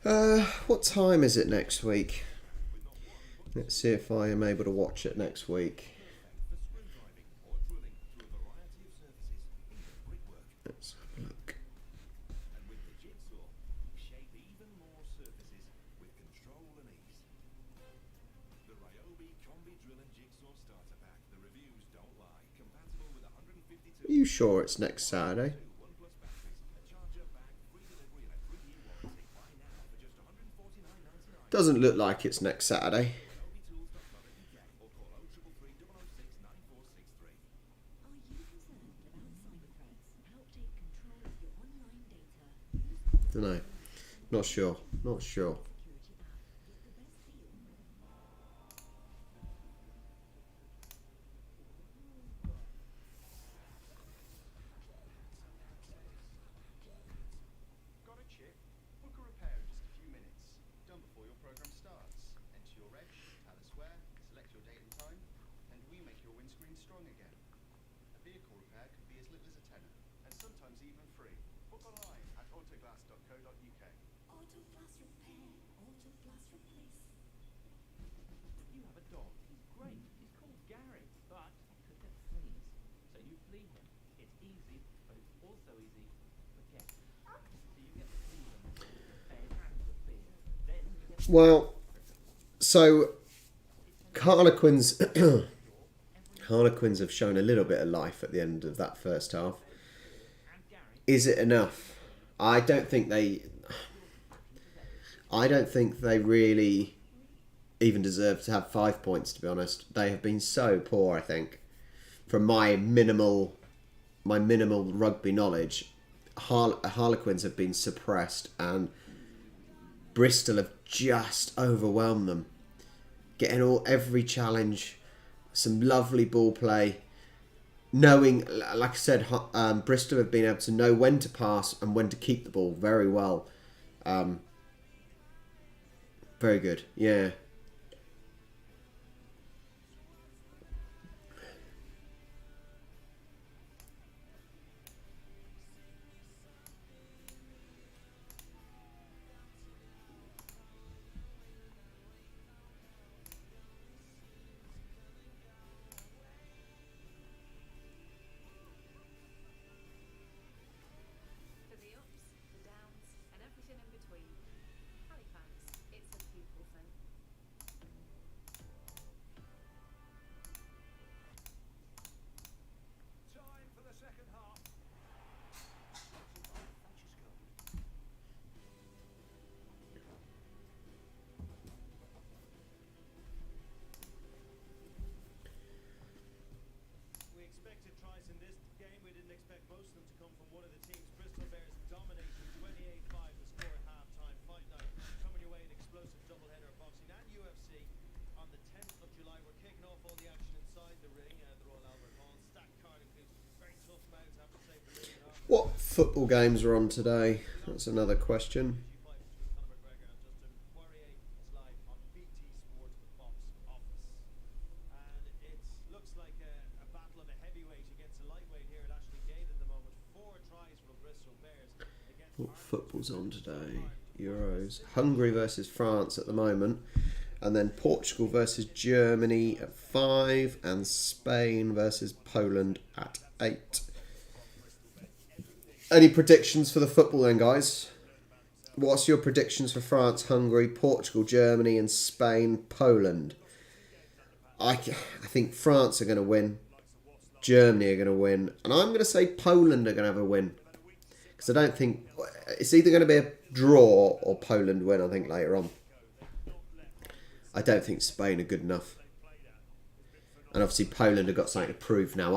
Verbo. What time is it next week? Let's see if I am able to watch it next week. Let's have a look. And with the jigsaw, shape even more surfaces with control and ease. The Ryobi Combi Drill and Jigsaw Starter Pack. The reviews don't lie. Compatible with 152. Are you sure it's next Saturday? 1+ batteries, a charger bag, free delivery, and a 3-year warranty. Buy now for just $149.99. Doesn't look like it's next Saturday. RyobiTools.co.uk or call 0333 006 9463. Are you concerned about cyber threats? Help take control of your online data. Don't know. Not sure. Not sure. Security app with the best deal. Got a chip? Book a repair in just a few minutes. Done before your program starts. Enter your reg, tell us where, select your date and time, and we make your windscreen strong again. A vehicle repair could be as little as a tenner, and sometimes even free. Book online at autoglass.co.uk. Autoglass repair, autoglass replace. You have a dog. He's great. He's called Gary, but he could get fleas. So you flea him. It's easy, but it's also easy to forget. So you get the flea remover, and the beer. Then you get Well, so Harlequins Harlequins have shown a little bit of life at the end of that first half. Is it enough? I don't think they really even deserve to have 5 points, to be honest. They have been so poor, I think. From my minimal rugby knowledge, Harlequins have been suppressed and Bristol have just overwhelmed them. Getting every challenge, some lovely ball play. Knowing, like I said, Bristol have been able to know when to pass and when to keep the ball very well. Very good, yeah. For the ups, the downs, and everything in between. Harlequins, it's a people thing. Time for the second half. We expected tries in this game. We didn't expect most of them to come from one of the teams. Bristol Bears dominated 28-5 the score at half-time. Fight night coming your way, an explosive doubleheader of boxing and UFC on the 10th of July. We're kicking off all the action inside the ring at the Royal Albert Hall. Stacked card includes very tough bouts, I have to say, for Lily Harper. What football games are on today? That's another question. Fight between Conor McGregor and Justin Poirier is live on BT Sports box office. And it looks like a battle of a heavyweight against a lightweight here at Ashley Gate at the moment. 4 tries for the Bristol Bears against What football's on today? Euros. Hungary versus France at the moment. And then Portugal versus Germany at 5. And Spain versus Poland at 8. Any predictions for the football then, guys? What's your predictions for France, Hungary, Portugal, Germany and Spain, Poland? I think France are going to win. Germany are going to win. And I'm going to say Poland are going to have a win. Because I don't think... It's either going to be a draw or Poland win, I think, later on. I don't think Spain are good enough. And obviously Poland have got something to prove now.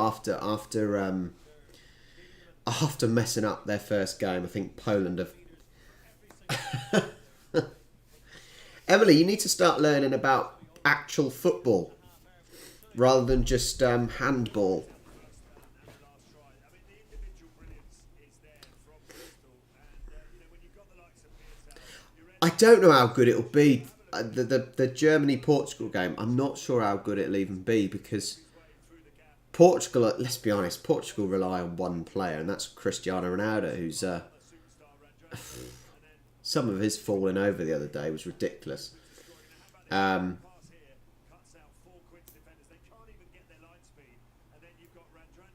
After messing up their first game, I think Poland have... Emily, you need to start learning about actual football rather than just handball. I don't know how good it'll be. the Germany-Portugal game, I'm not sure how good it'll even be, because Portugal, let's be honest, Portugal rely on one player, and that's Cristiano Ronaldo, who's some of his falling over the other day was ridiculous.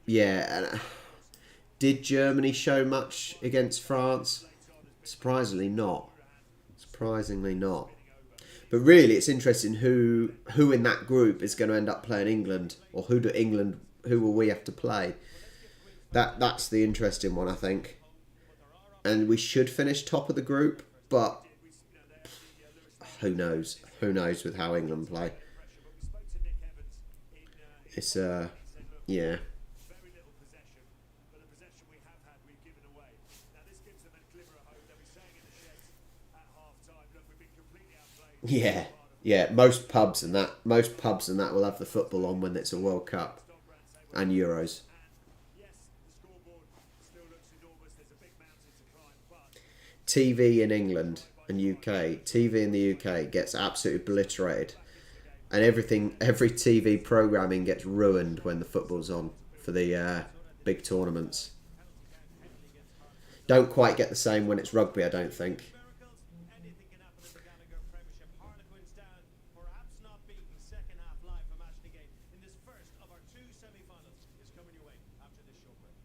Yeah, and did Germany show much against France? Surprisingly not. Surprisingly not. But really, it's interesting who in that group is going to end up playing England, or who will we have to play? That's the interesting one, I think. And we should finish top of the group, but who knows? Who knows with how England play? It's yeah. Yeah, yeah. Most pubs and that will have the football on when it's a World Cup and Euros. TV in England and UK, TV in the UK gets absolutely obliterated, and every TV programming gets ruined when the football's on for the big tournaments. Don't quite get the same when it's rugby, I don't think. Anything can happen in the Gallagher Premiership. Harlequins down, perhaps not beaten. Second half live from Match the Game in this first of our two semi-finals is coming your way after this short break.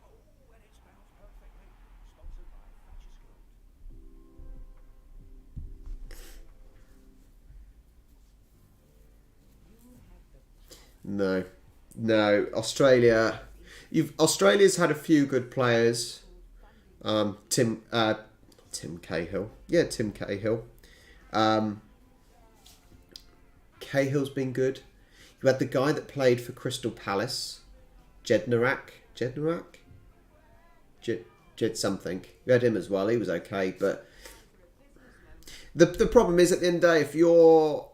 Oh, and it's bounced perfectly. Sponsored by Thatcher's Gold. No. Australia's had a few good players. Tim Cahill. Yeah, Tim Cahill. Cahill's been good. You had the guy that played for Crystal Palace, Jednarak. Jed something. You had him as well. He was okay, but the problem is, at the end of the day, if you're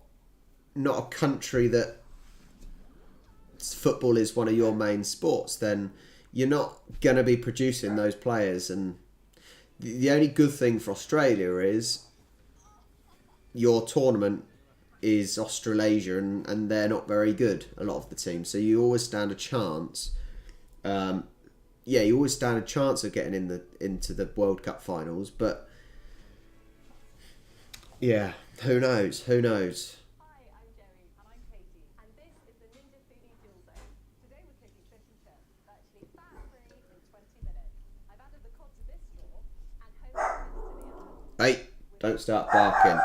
not a country that football is one of your main sports, then you're not going to be producing those players. And the only good thing for Australia is your tournament is Australasia, and they're not very good, a lot of the teams. So you always stand a chance. You always stand a chance of getting into the World Cup finals. But yeah, who knows? Hi, I'm Jerry, and I'm Katie, and this is the Ninja Foodie Dual Zone. Today we're cooking fish and chips, virtually fat-free in 20 minutes. I've added the cod to this straw and home to the oven. Hey, don't start barking.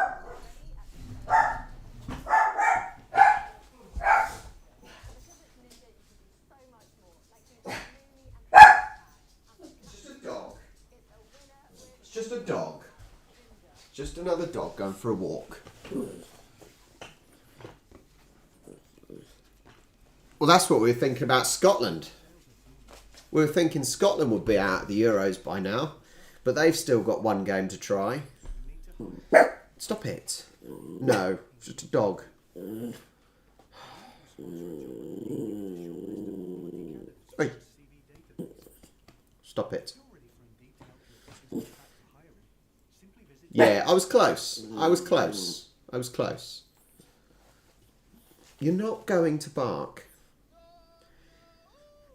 It's just a dog. It's just a dog. Just another dog going for a walk. Well, that's what we were thinking about Scotland. We were thinking Scotland would be out of the Euros by now, but they've still got one game to try. Stop it. No, it's just a dog. Hey. Stop it. Yeah, I was close. You're not going to bark.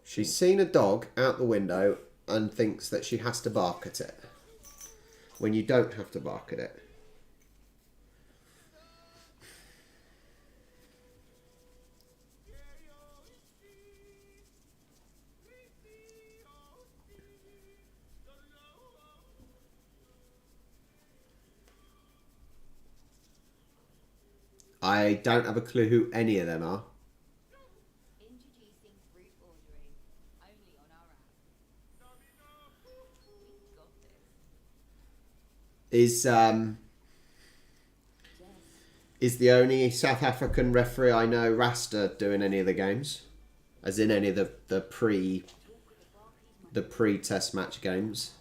She's seen a dog out the window and thinks that she has to bark at it, when you don't have to bark at it. I don't have a clue who any of them are. Introducing group ordering, only on our app. We got this. Is the only South African referee I know, Rasta, doing any of the games? As in any of the pre-test match games?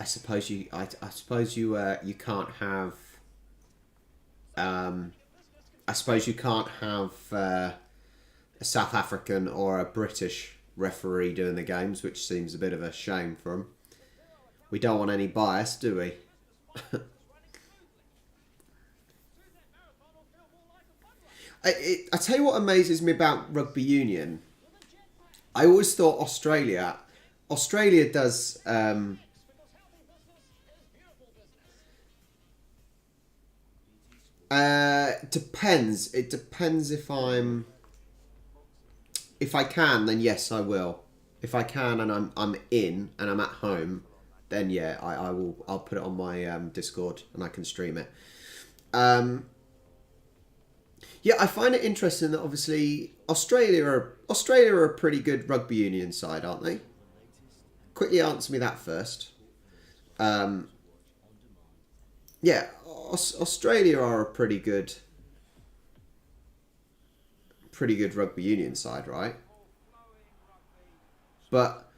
I suppose you you can't have. I suppose you can't have a South African or a British referee doing the games, which seems a bit of a shame for them. We don't want any bias, do we? I tell you what amazes me about rugby union. I always thought Australia does. Depends. It depends if I'm. If I can, then yes, I will. If I can and I'm in and I'm at home, then yeah, I will. I'll put it on my Discord and I can stream it. Yeah, I find it interesting that obviously Australia are a pretty good rugby union side, aren't they? Quickly answer me that first. Yeah, Australia are a pretty good rugby union side, right? But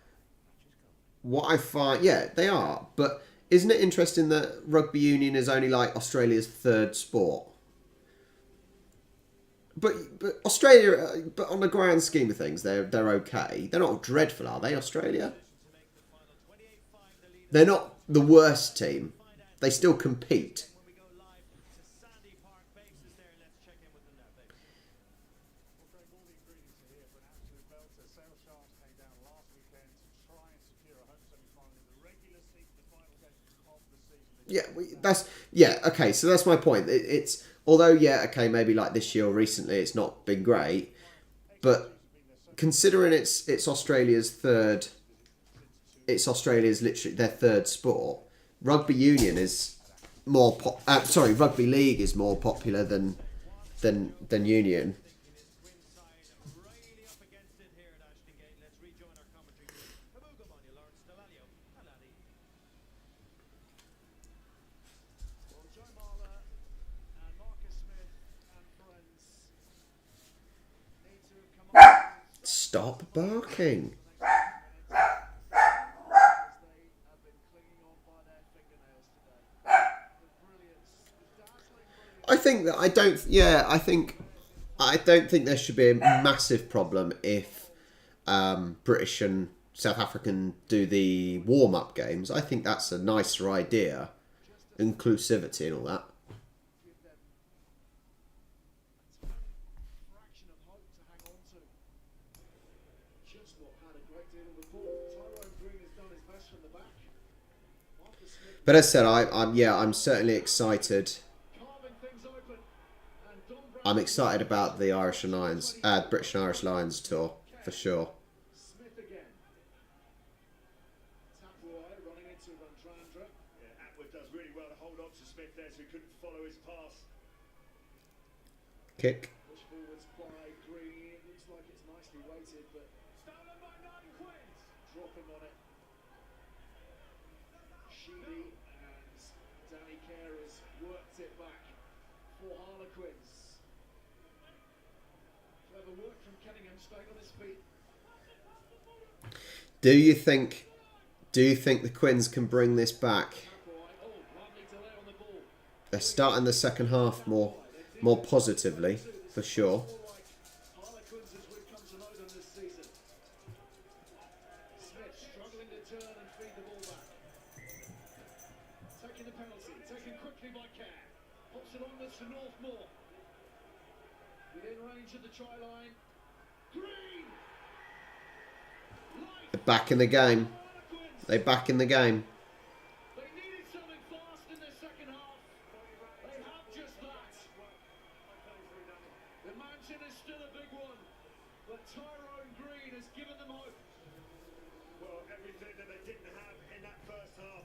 what I find, yeah, they are. But isn't it interesting that rugby union is only like Australia's third sport? But Australia, but on the grand scheme of things, they're okay. They're not dreadful, are they? Australia? They're not the worst team. They still compete. Yeah, okay, so that's my point. It's although yeah, okay, maybe like this year or recently it's not been great, but considering it's Australia's literally their third sport. Rugby union is more rugby league is more popular than union. Stop barking. I don't think there should be a massive problem if British and South African do the warm-up games. I think that's a nicer idea. Inclusivity and all that. But as I said, I'm certainly excited. I'm excited about the Irish and Lions, British and Irish Lions tour for sure. Kick. Worked it back for Harlequins. Clever work from Kenningham, staying on his feet. Do you think the Quins can bring this back? They're starting the second half more positively, for sure. Harlequins as we've come to know them this season. Smith struggling to turn and feed the ball back. Taking the penalty, taken quickly by Kerr. Pops it onwards to Northmore. Within range of the try line. Green! They're back in the game. They're back in the game. They needed something fast in their second half. They have just that. The mansion is still a big one, but Tyrone Green has given them hope. Well, everything that they didn't have in that first half,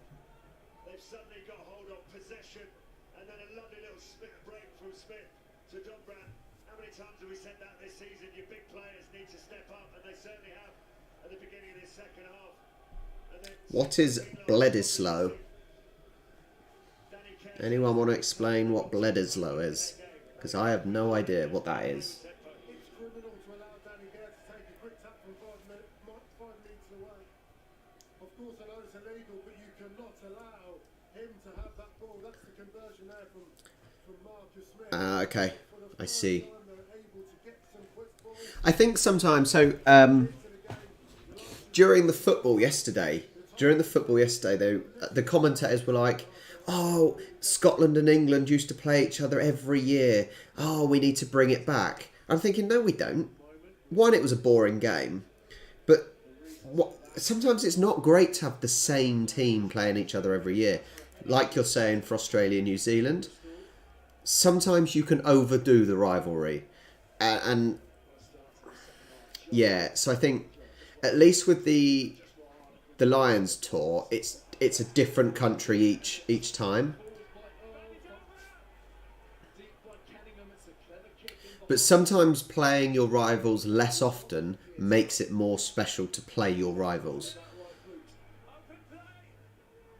they've suddenly got hold of possession, and then a lovely little break from Smith to Dombrandt. How many times have we said that this season? Your big players need to step up, and they certainly have at the beginning of this second half. What is Bledisloe? Anyone want to explain what Bledisloe is? Because I have no idea what that is. It's criminal to allow Danny Kerr to take a quick tap from 5 metres away. Of course, I know this it's illegal, but you cannot allow him to have that ball. That's the conversion there from Marcus Smith. Okay, For the I first see. time, they're able to get some quick balls I think sometimes, so into the game. during the football yesterday, the commentators were like, "Oh, Scotland and England used to play each other every year. Oh, we need to bring it back." I'm thinking, no, we don't. One, it was a boring game, but sometimes it's not great to have the same team playing each other every year, like you're saying for Australia and New Zealand. Sometimes you can overdo the rivalry, and yeah, so I think at least with the Lions tour, it's a different country each time. But sometimes playing your rivals less often makes it more special to play your rivals.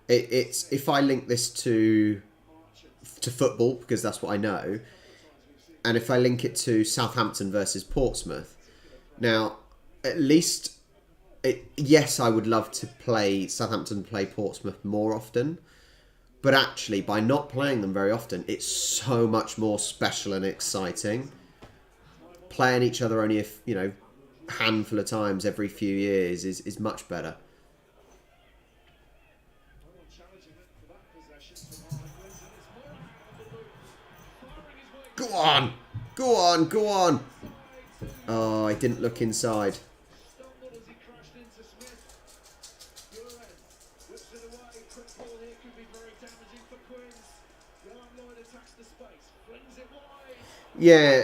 It's if I link this to football, because that's what I know, and if I link it to Southampton versus Portsmouth. Now, at least, yes, I would love to play Southampton play Portsmouth more often, but actually, by not playing them very often, it's so much more special and exciting. Playing each other only a handful of times every few years is much better. Go on! Go on! Go on! Oh, I didn't look inside. Stumbled as he crashed into Smith. Guren whips it away. Quick ball here could be very damaging for Quins. Johan Lloyd attacks the space. Flings it wide. Yeah,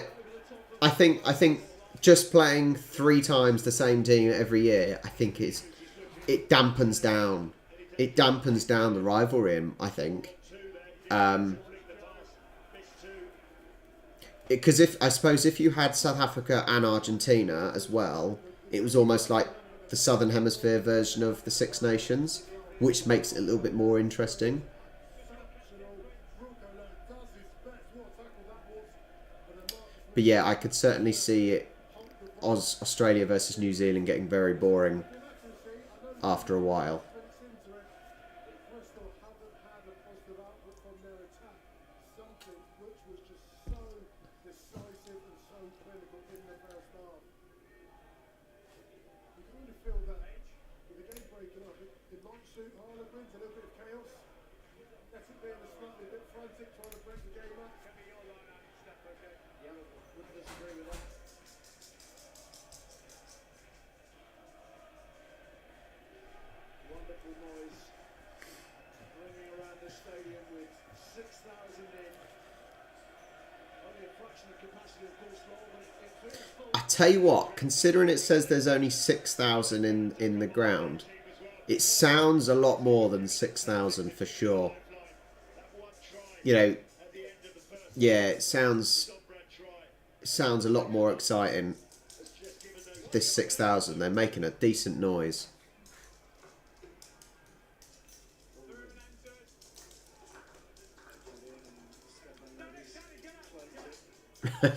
I think just playing 3 times the same team every year, I think it dampens down the rivalry. I think, because if you had South Africa and Argentina as well, it was almost like the Southern Hemisphere version of the Six Nations, which makes it a little bit more interesting. But yeah, I could certainly see it, Australia versus New Zealand getting very boring after a while. Bristol haven't had a positive output from their attack. Something which was just so decisive and so clinical in the first half. You kind of feel that with the game breaking up, it might suit Harlequins, a little bit of chaos. Let it be in a slightly bit frantic, trying to break the game up. Can be your line out, Steph, okay? Yeah, wouldn't disagree with that. Wonderful noise ringing around the stadium with 6,000 in. Only a fraction of capacity, of course, Lowell, but it feels full. I tell you what, considering it says there's only 6,000 in the ground, it sounds a lot more than 6,000 for sure. Yeah, it sounds a lot more exciting. This 6,000, they're making a decent noise.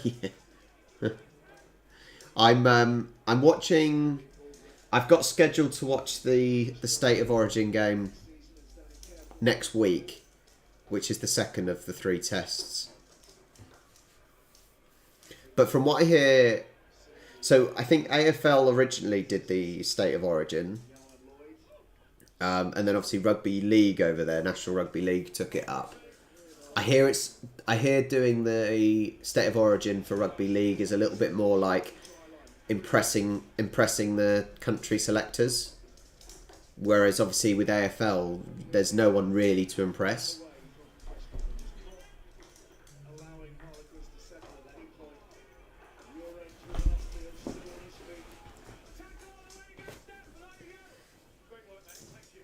Yeah. I'm watching. I've got scheduled to watch the State of Origin game next week, which is the second of the 3 tests. But from what I hear, so I think AFL originally did the State of Origin, and then obviously Rugby League over there, National Rugby League, took it up. I hear doing the State of Origin for Rugby League is a little bit more like impressing the country selectors, whereas obviously with AFL there's no one really to impress. Allowing Harlequins to settle at any point. Your end to Leslie and still on his feet. Tackle on the way to go, Steph. There you go. Great work, mate. Thank you.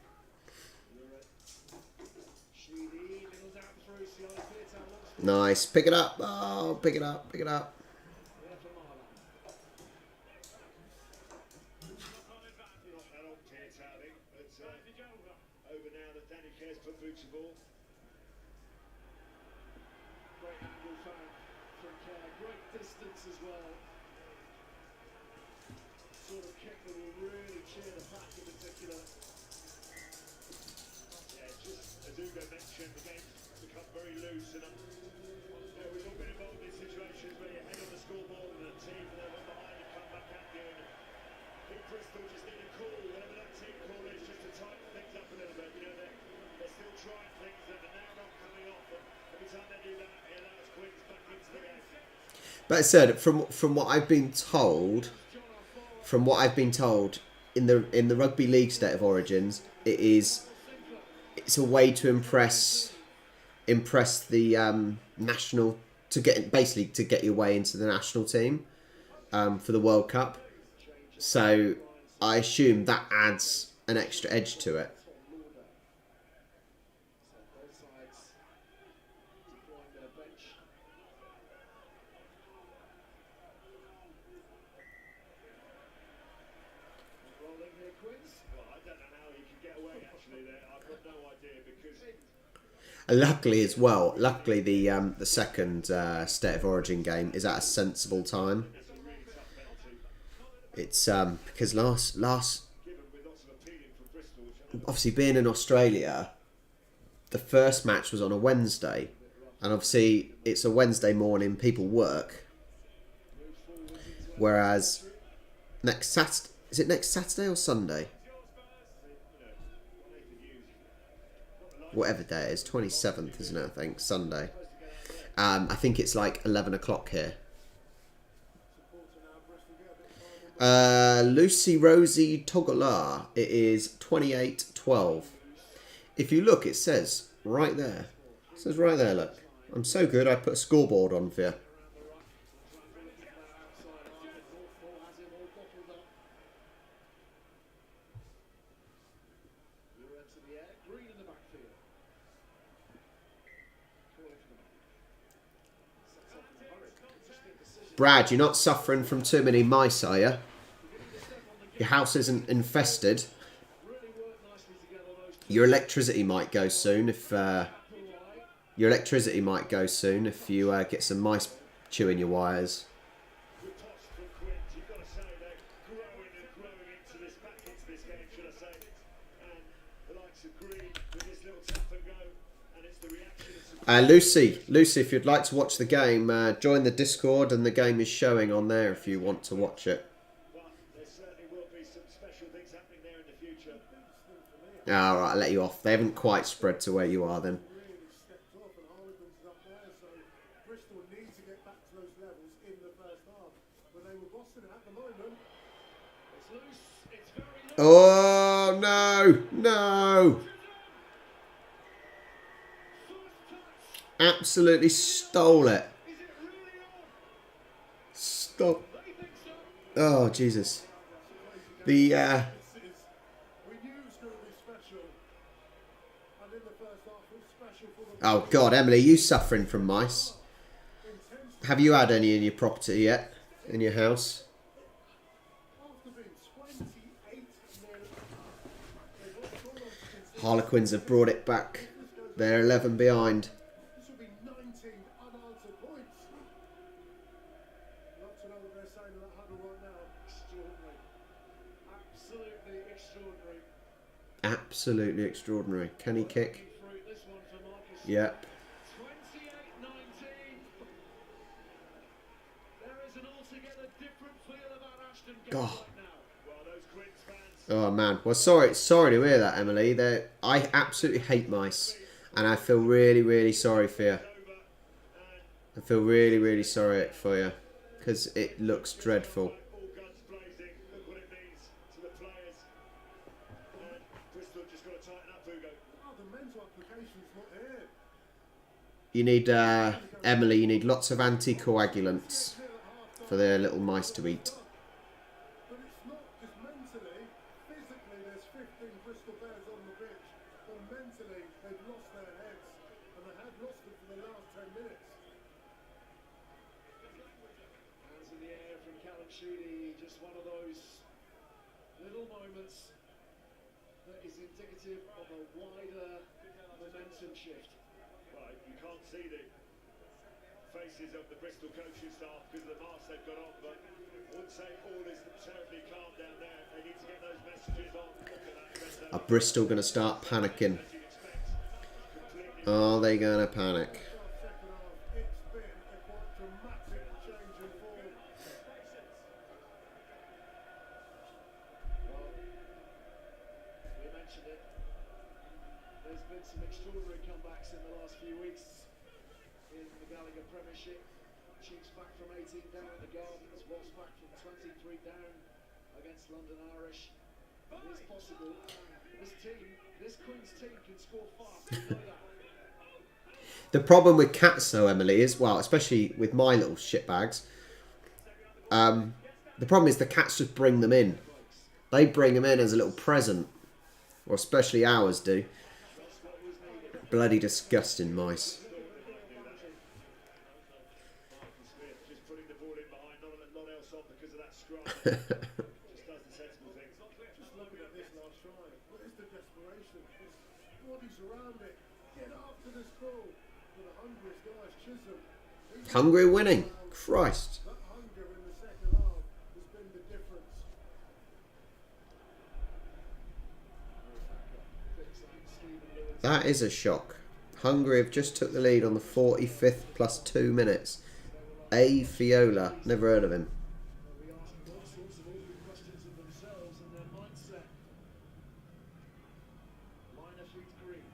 Sheedy niggles out through. Sione Peartown wants to Nice, pick it up. Oh, pick it up. there for Marlon. Not that old Peartown, but over now that Danny Kerr's put boots of ball. Great angle found from Kerr. Great distance as well. Sort of kick that will really cheer the pack in particular. possession, the game's become very loose, and we've all been involved in situations where you're ahead on the scoreboard and a team that went behind and come back at you. And I think Bristol just need a call, whatever that team call is, just to tighten things up a little bit. You know, they're still trying things that are now not coming off, and every time they do that, it allows Quins back into the game. But I said, from what I've been told, in the Rugby League State of Origins, it's a way to impress the national, to get your way into the national team for the World Cup. So I assume that adds an extra edge to it. Both sides deploying their bench. Rolling here, Quins. Well, I don't know how he could get away actually there. I've got no idea because Luckily the second State of Origin game is at a sensible time. It's because last obviously being in Australia, the first match was on a Wednesday, and obviously it's a Wednesday morning, people work, whereas next Saturday or Sunday? Whatever day it is, 27th, isn't it? I think Sunday. I think it's like 11 o'clock here. Lucy Rosie Togola. It is 28-12. If you look, it says right there. It says right there. Look, I'm so good. I put a scoreboard on for you. Brad, you're not suffering from too many mice, are you? Your house isn't infested. Your electricity might go soon if you get some mice chewing your wires. good toss from Quins. You've got to say they're growing into this, back into this game, should I say. And the likes of Green with this little tap and go. And it's the reaction of Lucy, if you'd like to watch the game, join the Discord and the game is showing on there if you want to watch it. But there certainly will be some special things happening there in the future. Alright, I'll let you off. They haven't quite spread to where you are then. Really stepped up, and Harlequins is up there, so Bristol need to get back to those levels in the first half. When they were bossing it at the moment, It's loose. It's very loose. Oh, no. Absolutely stole it. Stop. Oh, Jesus. The, we knew it was going to be special. And in the first half, it was special for the oh, God, Emily, you suffering from mice? Have you had any in your property yet? In your house? after being 28 nil. Harlequins have brought it back. They're 11 behind. This will be 19 unanswered points. Not to know what they're saying in that huddle right now. Extraordinary. Absolutely extraordinary. Absolutely extraordinary. Can he kick? Through this one for Marcus. Yep. 28-19. There is an altogether different feel about Ashton God. right now. Well, those Quins fans. Oh, man. Well, sorry to hear that, Emily. I absolutely hate mice. And I feel really, really sorry for you. I feel really, really sorry for you. Because it looks dreadful. All guns blazing. Look what it means to the players. And Bristol just got to tighten up, Hugo. Oh, the mental application's not here. You need, Emily, you need lots of anticoagulants for their little mice to eat. But it's not just mentally. Physically, there's 15 Bristol Bears on the pitch. But mentally, they've lost their heads. And they have lost it for the last 10 minutes. Hands in the air from Callum Sheedy. Just one of those little moments that is indicative of a wider momentum shift. Right, you can't see the faces of the Bristol coaching staff because of the mask they've got on, but I wouldn't say all is terribly calm down there. They need to get those messages on. Look at that. Are Bristol going to start panicking? As you'd expect, completely Are they going to panic? Second half, it's been a quite dramatic change in form. Well, we mentioned it. There's been some extraordinary comebacks in the last few weeks in the Gallagher Premiership. Chiefs back from 18 down in the Gardens, Wasps back from 23 down against London Irish. It is possible. This Queen's team can score fast. You know that. The problem with cats, though, Emily, is, well, especially with my little shitbags, the problem is the cats just bring them in. They bring them in as a little present. Or especially ours do. Bloody disgusting mice. Just putting the ball in behind, not else on because of that strike. Just does the sensible thing. Just looking at this last try, what is the desperation? There's bodies around it. Get after this ball. For the hungriest guys, Chisholm. Hungry winning. Christ. That hunger in the second half has been the difference. That is a shock. Hungary have just took the lead on the 45th plus 2 minutes. A. Fiola. Never heard of him. We asked all sorts of awkward questions of themselves and their mindset. Liner feeds green.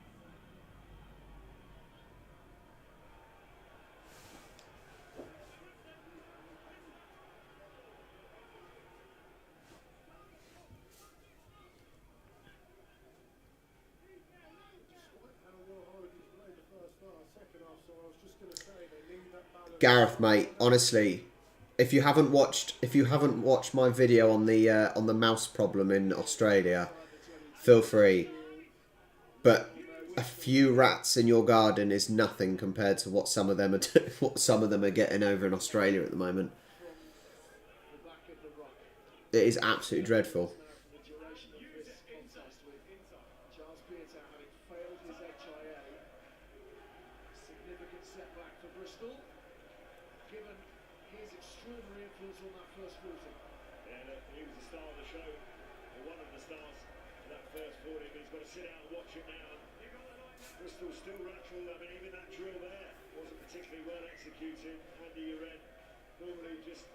Despite how well Harlequins played the first half, second half, so I was just going to say they need that balance. Gareth, mate, honestly, if you haven't watched my video on the mouse problem in Australia, feel free. But a few rats in your garden is nothing compared to what some of them are getting over in Australia at the moment. The back of the rock. It is absolutely dreadful. The duration of this contest with Charles Peter having failed his HIA. Significant setback for Bristol, given his extraordinary influence on that first 40. Yeah, look, he was the star of the show. Or one of the stars for that first 40, but he's got to sit out and watch it now. Bristol's still rattled. I mean, even that drill there wasn't particularly well executed. Andy Uren normally just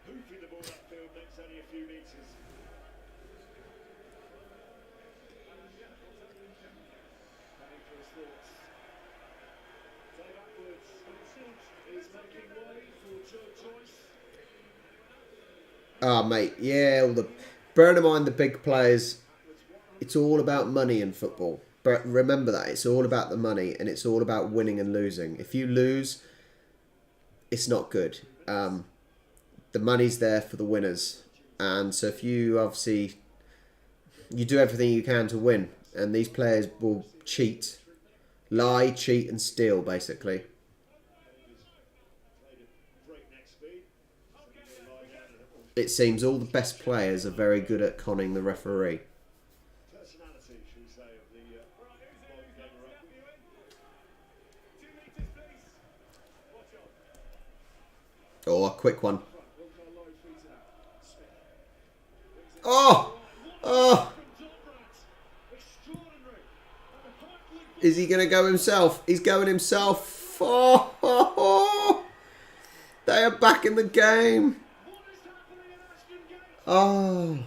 hoofing the ball upfield, next only a few metres. Having for his thoughts. Play backwards. He's making way for Joe Joyce. Ah, mate, yeah. Bear in mind the big players. It's all about money in football. But remember that it's all about the money, and it's all about winning and losing. If you lose, it's not good. The money's there for the winners, and so if you obviously you do everything you can to win, and these players will cheat, lie, cheat, and steal, basically. It seems all the best players are very good at conning the referee. Personality, should we say, of the modern game of rugby. 2 metres, please. Watch on. Oh, a quick one. Oh! Oh! Is he going to go himself? He's going himself. Oh! They are back in the game. Oh.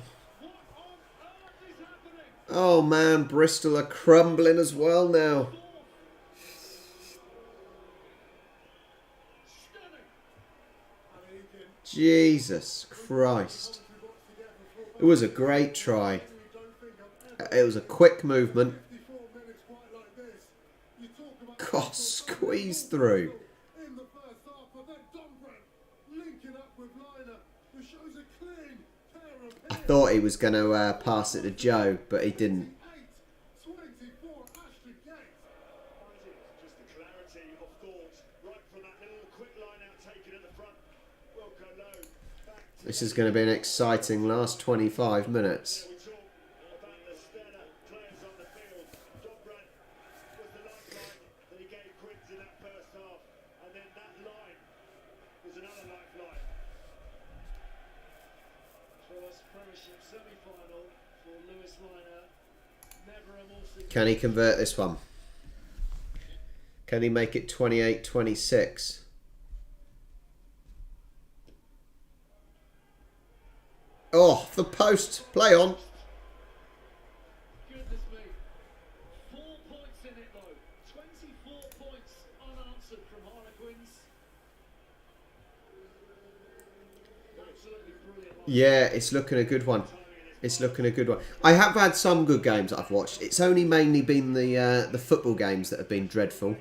Oh, man. Bristol are crumbling as well now. Jesus Christ. It was a great try. It was a quick movement. God, squeeze through. In the first half, but then Dombrand linking up with Liner, who shows a clean pair of I thought he was going to pass it to Joe, but he didn't. 24 Ashton Gate. Just the clarity of thought, right from that little quick line out taken at the front. Wilco Lowe back to This is going to be an exciting last 25 minutes. we talk about the stellar players on the field. Dombrand was the lifeline that he gave Quins in that first half, and then that line was another lifeline. First Premiership semi-final for Lewis Liner. Never a more significant Can he convert this one? Can he make it 28-26? Oh, the post. Play on. Goodness me. 4 points in it though. 24 points unanswered from Harlequins. Absolutely brilliant. Yeah, it's looking a good one. It's looking a good one. I have had some good games that I've watched. It's only mainly been the football games that have been dreadful. And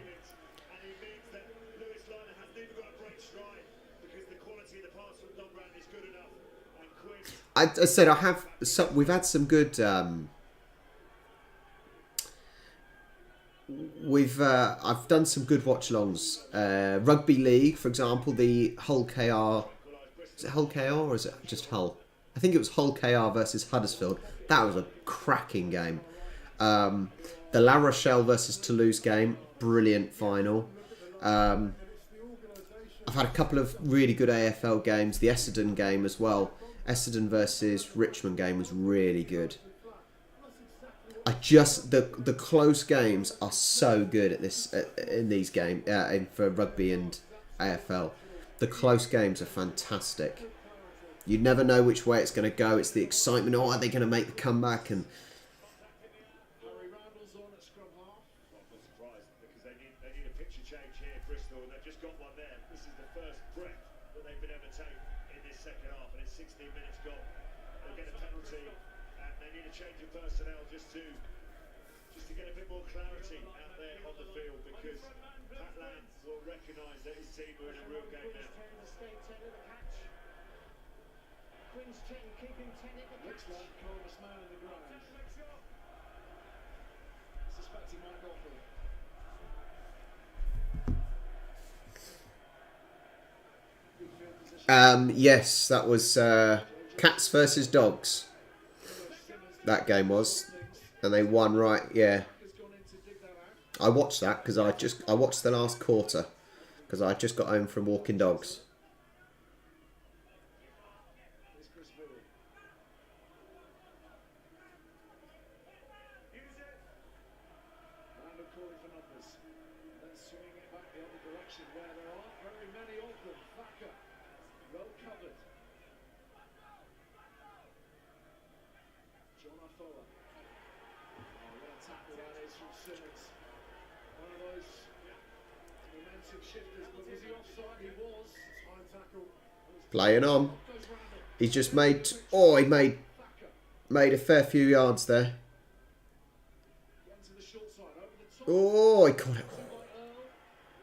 he means that Lewis Liner hasn't even got a break stride because the quality of the pass from Don Brown is good enough. And Quinn I said I have. We've had some good. I've done some good watch-alongs. Rugby League, for example, the Hull KR. Is it Hull KR or is it just Hull? I think it was Hull KR versus Huddersfield. That was a cracking game. The La Rochelle versus Toulouse game, brilliant final. I've had a couple of really good AFL games. The Essendon game as well. Essendon versus Richmond game was really good. The close games are so good at this in these games for rugby and AFL. The close games are fantastic. You never know which way it's going to go. It's the excitement. Oh, are they going to make the comeback? And Harry Randall's on at scrum half. I'm not surprised because they need a picture change here, Bristol, and they've just got one there. This is the first breath that they've been able to take in this second half, and it's 16 minutes gone. They'll get a penalty, and they need a change of personnel just to get a bit more clarity out there on the field because Pat Lam will recognise that his team are in a real game now. Quinn's 10, keeping 10 in the looks like Corvus man in the ground. I suspect he might go for it. yes, that was Cats versus Dogs. That game was, and they won. Right, yeah. I watched that because I watched the last quarter because I just got home from walking dogs. Playing on. He's just made. Oh, he made a fair few yards there. Oh, he caught it.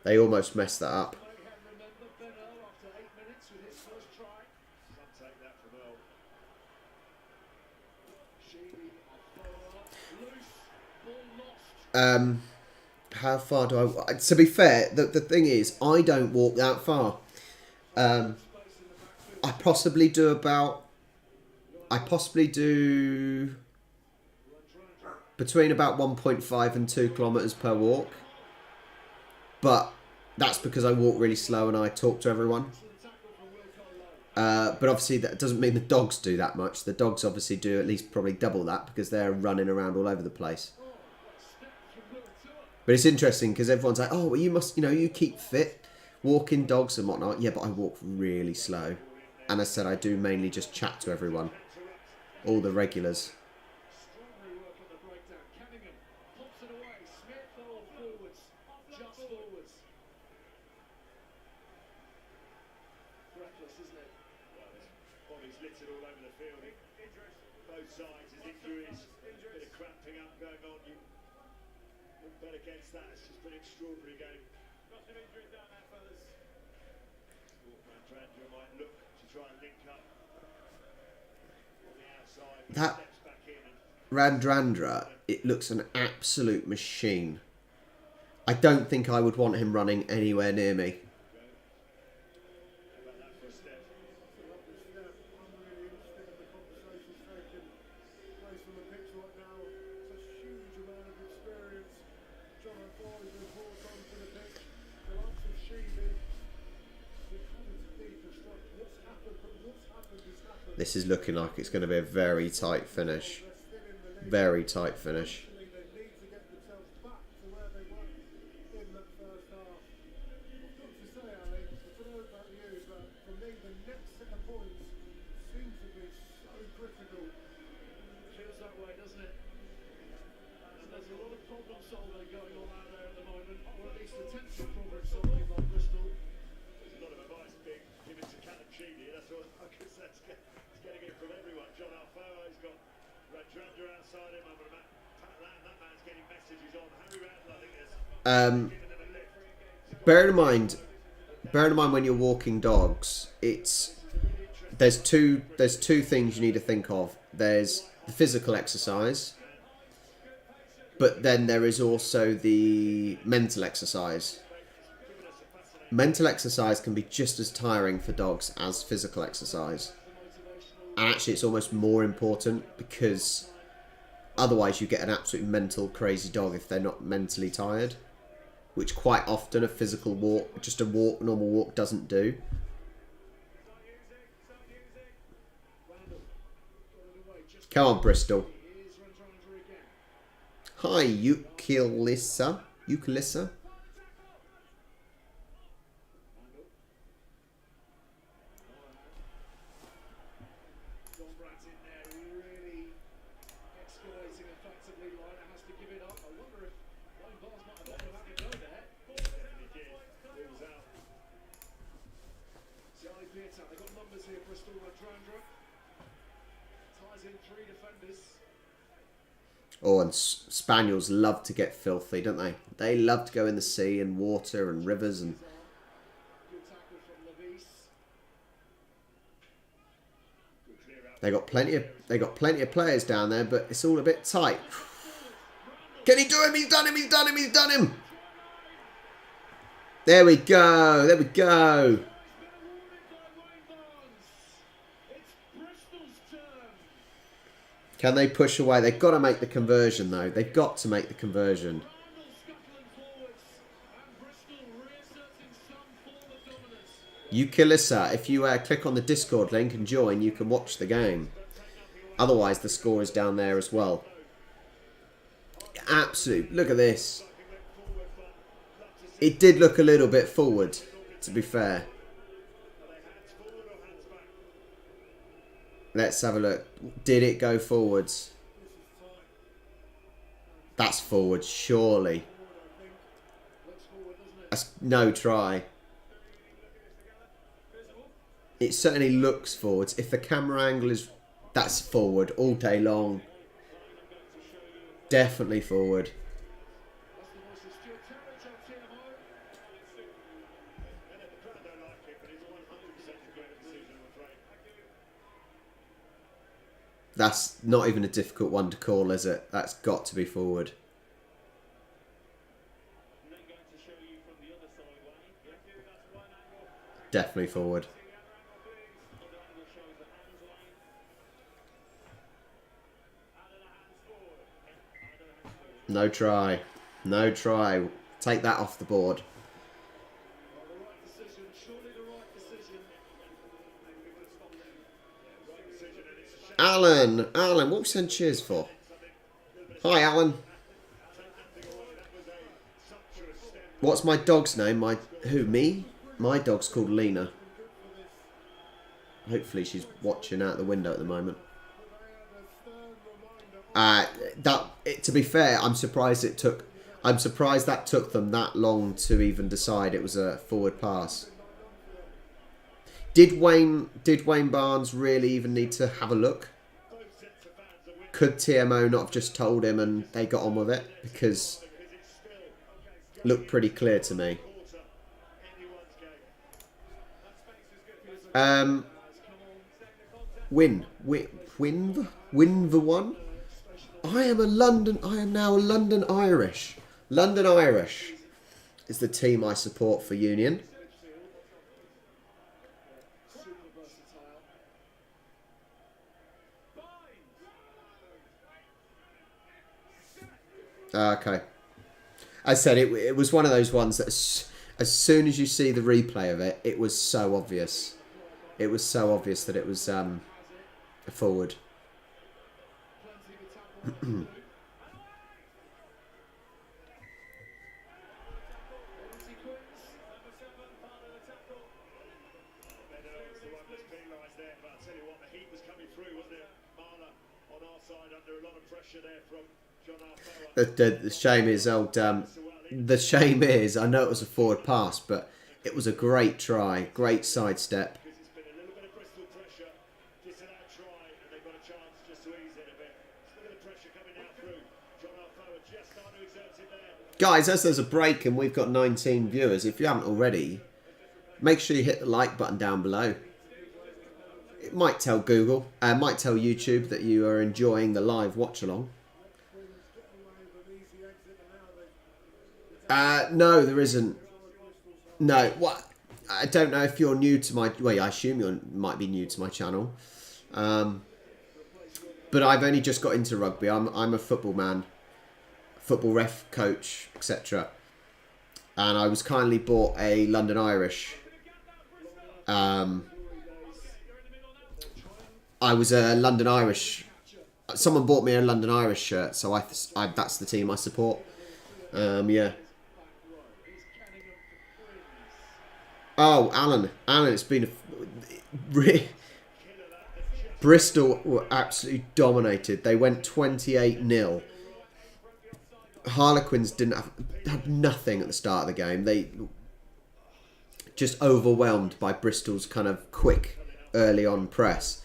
They almost messed that up. How far do I... To be fair, the thing is, I don't walk that far. I possibly do between about 1.5 and 2 kilometres per walk. But that's because I walk really slow and I talk to everyone. But obviously that doesn't mean the dogs do that much. The dogs obviously do at least probably double that because they're running around all over the place. But it's interesting because everyone's like, oh, well, you must, you keep fit, walking dogs and whatnot. Yeah, but I walk really slow. And as I said, I do mainly just chat to everyone. All the regulars. Bodies littered all over the field. Both sides, there's injuries, bit of cramping up going on. You wouldn't bet against that. It's just been an extraordinary game. Got some injuries down there, fellas. Randra might look to try and link up on the outside. That Steps back in and Randrandra, it looks an absolute machine. I don't think I would want him running anywhere near me. about that for a step. I'm really interested in the conversations taking place on the pitch right now. It's a huge amount of experience. John O'Farley's been brought onto the pitch. The likes of Sheedy. They're having to deconstruct what's happened, but what's happened is happened. This is looking like it's going to be a very tight finish. They're still in the lead. Very tight finish. They need to get themselves back to where they were in that first Bear in mind when you're walking dogs, there's two things you need to think of. There's the physical exercise, but then there is also the mental exercise. Mental exercise can be just as tiring for dogs as physical exercise. And actually it's almost more important, because otherwise you get an absolute mental crazy dog if they're not mentally tired, which quite often a physical walk, just a normal walk, doesn't do. Come on, Bristol. Hi, Ukulissa. They've got numbers here, Bristol. Ties in 3 defenders. Oh, and spaniels love to get filthy, don't they? They love to go in the sea and water and rivers, and Good tackle from Levis. they got plenty of players down there, but it's all a bit tight. Can he do him? He's done him. There we go. Can they push away? They've got to make the conversion, though. They've got to make the conversion. Ukulissa, if you click on the Discord link and join, you can watch the game. Otherwise, the score is down there as well. Absolute. Look at this. It did look a little bit forward, to be fair. Let's have a look. Did it go forwards? That's forward, surely. That's no try. It certainly looks forwards. If the camera angle is... That's forward all day long. Definitely forward. That's not even a difficult one to call, is it? That's got to be forward. Definitely forward. No try. No try. Take that off the board. Alan, what we send cheers for? Hi, Alan. What's my dog's name? Me? My dog's called Lena. Hopefully she's watching out the window at the moment. To be fair, I'm surprised that took them that long to even decide it was a forward pass. Did Wayne Barnes really even need to have a look? Could TMO not have just told him and they got on with it? Because it looked pretty clear to me. Win the one. I am now a London Irish. London Irish is the team I support for Union. Okay. I said it was one of those ones that as soon as you see the replay of it, it was so obvious. It was so obvious that it was a forward. The shame is the shame is I know it was a forward pass, but it was a great try, great sidestep. Guys, as there's a break and we've got 19 viewers, if you haven't already, make sure you hit the like button down below. It might tell Google, might tell YouTube that you are enjoying the live watch along. No, there isn't. No, what? I don't know if you're new to my... Well, I assume you might be new to my channel. But I've only just got into rugby. I'm a football man. Football ref, coach, etc. And I was kindly bought a London Irish. I was a London Irish. Someone bought me a London Irish shirt, so I that's the team I support. Yeah. Oh, Alan, it's been Bristol were absolutely dominated. They went 28-0. Harlequins didn't have nothing at the start of the game. They just overwhelmed by Bristol's kind of quick early on press.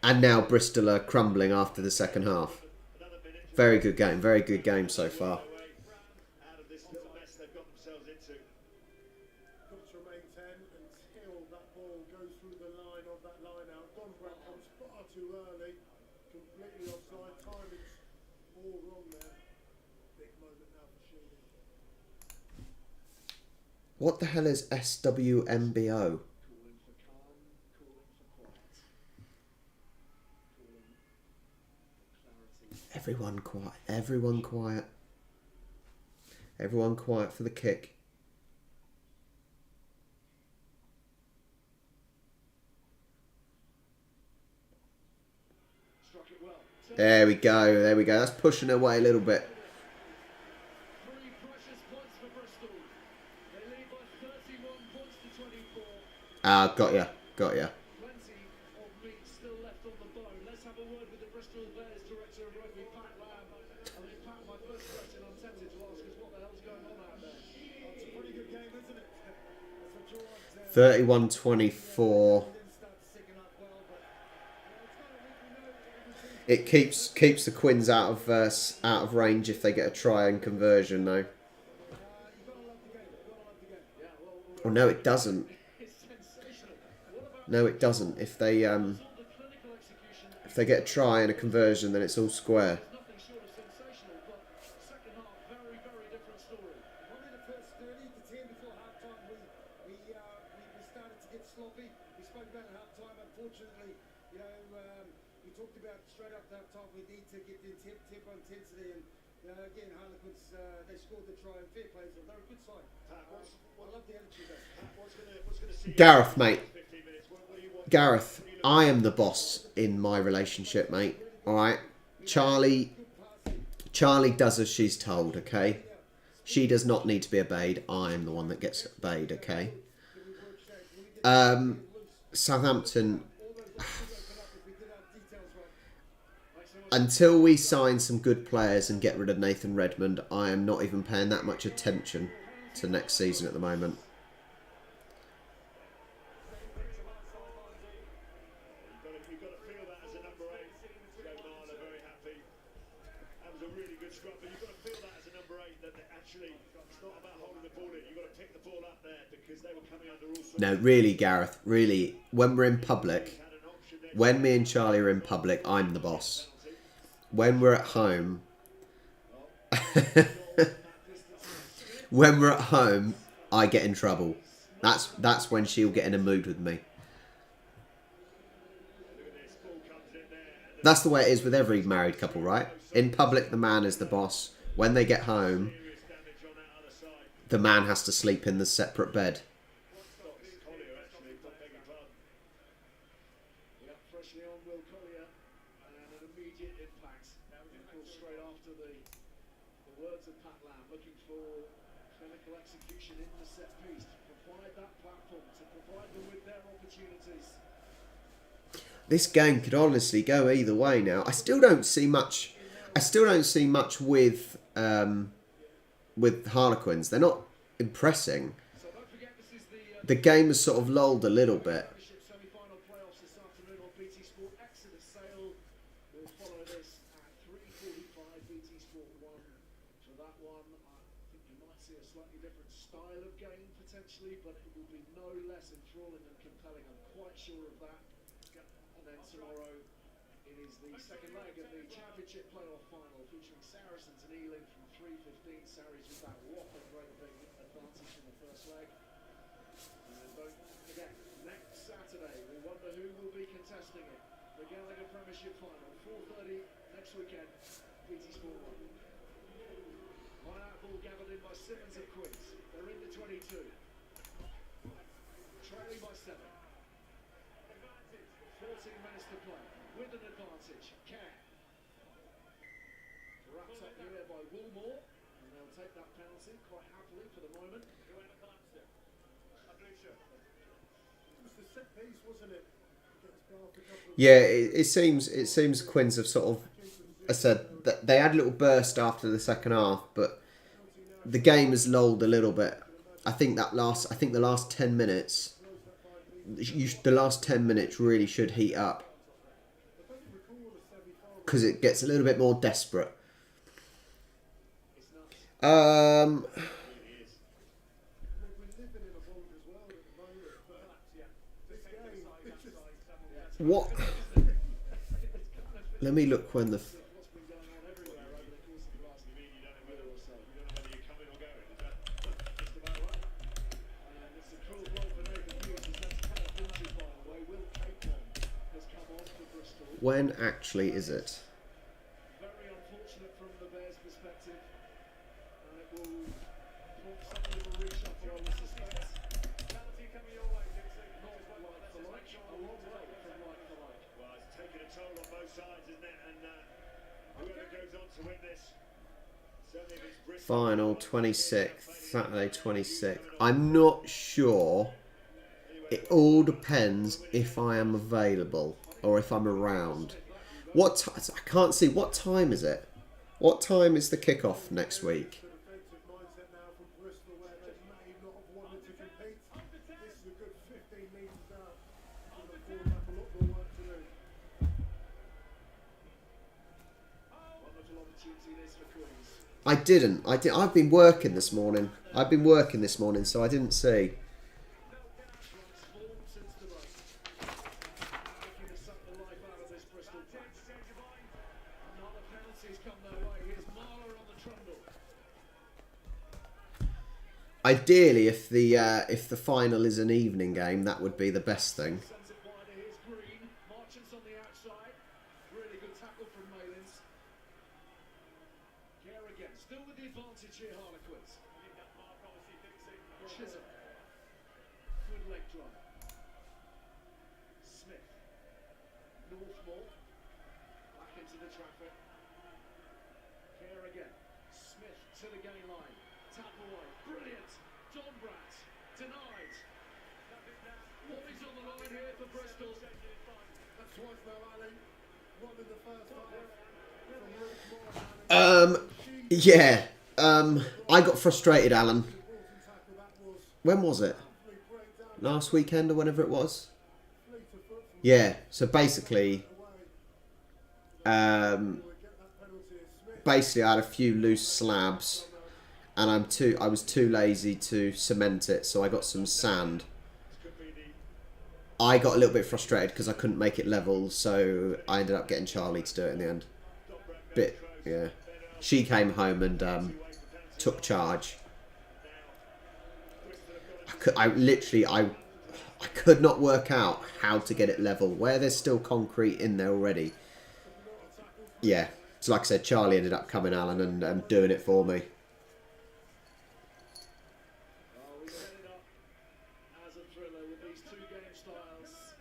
And now Bristol are crumbling after the second half. Very good game so far. What the hell is SWMBO? Everyone quiet. Everyone quiet. Everyone quiet for the kick. There we go. There we go. That's pushing away a little bit. Ah, got ya. Got ya. Plenty of meat still left on the bone. Let's have a word with the Bristol Bears director of rugby, Pat Lamb. I mean, Pat, my first question I'm tempted to ask is what the hell's going on out there? It's a pretty good game, isn't it? That's a draw. 31-24. It keeps the Quins out of range if they get a try and conversion though. Oh no, it doesn't. No, it doesn't. If they get a try and a conversion, then it's all square. Nothing short of sensational, but second half, very, very different story. Probably the first 30 to 10 before half-time, we started to get sloppy. We spoke about half-time, unfortunately. You know, we talked about straight after half-time, we need to get the tempo intensity. And again, Harlequins, they scored the try and fair play. So they're a good side. I love the attitude though. Gareth, mate. Gareth, I am the boss in my relationship, mate. Alright? Charlie does as she's told, okay? She does not need to be obeyed. I am the one that gets obeyed, okay? Southampton... Until we sign some good players and get rid of Nathan Redmond, I am not even paying that much attention to next season at the moment. No, really, Gareth, really, when we're in public, when me and Charlie are in public, I'm the boss. When we're at home, when we're at home, I get in trouble. That's when she'll get in a mood with me. That's the way it is with every married couple, right? In public, the man is the boss. When they get home, the man has to sleep in the separate bed. This game could honestly go either way now. I still don't see much. I still don't see much with Harlequins. They're not impressing. The game has sort of lulled a little bit. for that one. I think you might see a slightly different style of game potentially, but it will be no less enthralling and compelling. I'm quite sure of that. And then tomorrow it is the second leg of the Championship playoff final featuring Saracens and Ealing from 3:15. Sarries with that whopping great big advantage in the first leg. And don't forget, next Saturday we wonder who will be contesting it. The Gallagher Premiership final, 4:30 next weekend, BT Sport 1. Line out ball gathered in by Simmons of Quinns. They're in the 22. Trailing by 7. 14 minutes to play. With an advantage. Care. Wrapped up here by Woolmore. And they'll take that penalty quite happily for the moment. It was the set piece, wasn't it? Against Bath a couple of Yeah, it seems Quinns have sort of, I said that they had a little burst after the second half, but the game has lulled a little bit. I think the last 10 minutes, the last 10 minutes really should heat up because it gets a little bit more desperate. We're living in a bonkers world at the moment, but this game, it's just What? Let me look when the. What's been going on everywhere over the course of the last year or so. You don't know whether you're coming or going, is that just about right? And it's a cruel blow for Nathan Hughes as that's kind of injured, by the way. Will Capon has come on for Bristol. When actually is it? Very unfortunate from the Bears' perspective. And it will prompt something of a reshuffle, I would suspect. Penalty coming your way, Dixie. Not like for like, a long way from like for like. Well, it's taken a toll on both sides, isn't it? And whoever goes on to win this, certainly if it's Bristol. Final 26th, Saturday 26th. I'm not sure. It all depends if I am available or if I'm around. I can't see. What time is it? What time is the kickoff next week? the defensive mindset now from Bristol where they may not have wanted to compete. This is a good 15 metres out. And the full-back a lot more work to do. Wonderful opportunity this for Queens. I've been working this morning. So I didn't see. Transformed since the break. Looking to suck the life out of this Bristol pack. Another penalty's come their way. Here's Marler on the trundle. Ideally, if the final is an evening game, that would be the best thing. Sends it wider. Here's Green. Marchants on the outside. Really good tackle from Malins. Care again. Still with the advantage here, Harlequins. Chisholm. Good leg drive. Smith. Northmore. Back into the traffic. Care again. Smith to the gain line. Tap away. Brilliant. John Bratt. Denied. What is on the line here for Bristol? That's twice now, Ali. One in the first half. From Ruth Moore. Yeah. I got frustrated, Alan. Important tackle that was. When was it? Complete breakdown. Last weekend or whenever it was? Fleet of foot from Yeah. So basically, away. We'll get that penalty as Smith. I had a few loose slabs, and I was too lazy to cement it, so I got some sand. I got a little bit frustrated because I couldn't make it level, so I ended up getting Charlie to do it in the end. Yeah. She came home and took charge. I could not work out how to get it level where there's still concrete in there already. Yeah. So like I said, Charlie ended up coming, Alan, and doing it for me. Oh, we set it up as a thriller with these two game styles.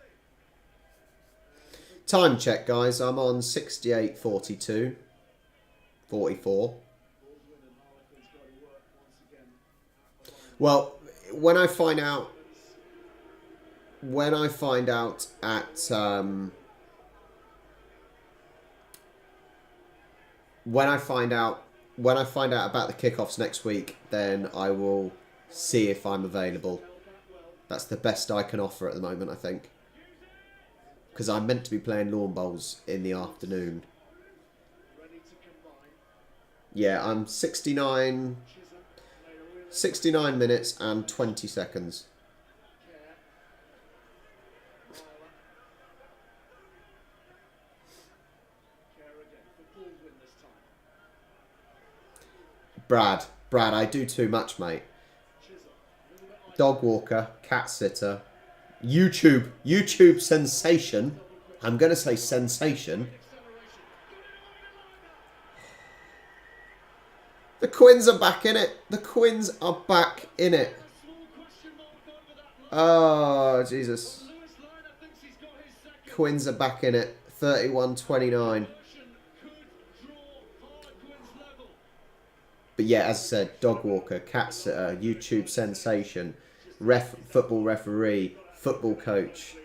Time check, guys. I'm on 68:42. 44. Baldwin and Harlequins got to work once again at the line. Well, when I find out about the kickoffs next week, then I will see if I'm available. That's the best I can offer at the moment, I think. Because I'm meant to be playing lawn bowls in the afternoon. Ready to combine. Yeah, I'm 69 minutes and 20 seconds. Brad, I do too much, mate. Dog walker, cat sitter, YouTube sensation. I'm going to say sensation. The Quins are back in it. The Quins are back in it. Oh, Jesus. Quins are back in it. 31-29. But yeah, as I said, dog walker, cat sitter, YouTube sensation, football referee, football coach.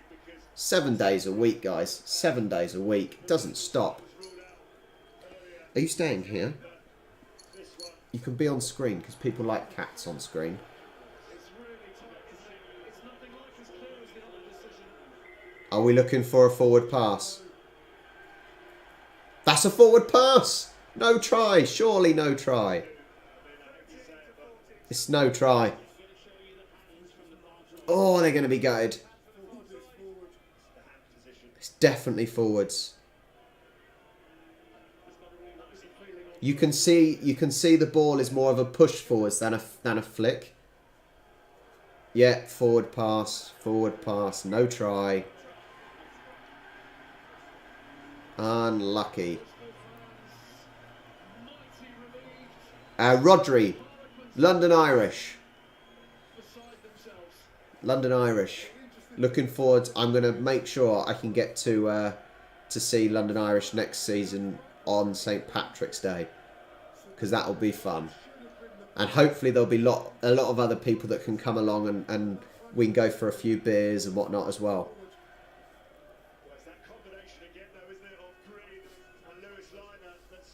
7 days a week, guys. 7 days a week. Doesn't stop. Are you staying here? You can be on screen because people like cats on screen. Are we looking for a forward pass? That's a forward pass! No try. Surely no try. It's no try. Oh, they're going to be gutted. It's definitely forwards. You can see the ball is more of a push forwards than a flick. Yeah, forward pass, no try. Unlucky. Rodri, London Irish. Looking forward. I'm going to make sure I can get to see London Irish next season on St. Patrick's Day, because that'll be fun, and hopefully there'll be a lot of other people that can come along and we can go for a few beers and whatnot as well. Well, it's that combination again, though, isn't it, of Green and Lewis Liner that's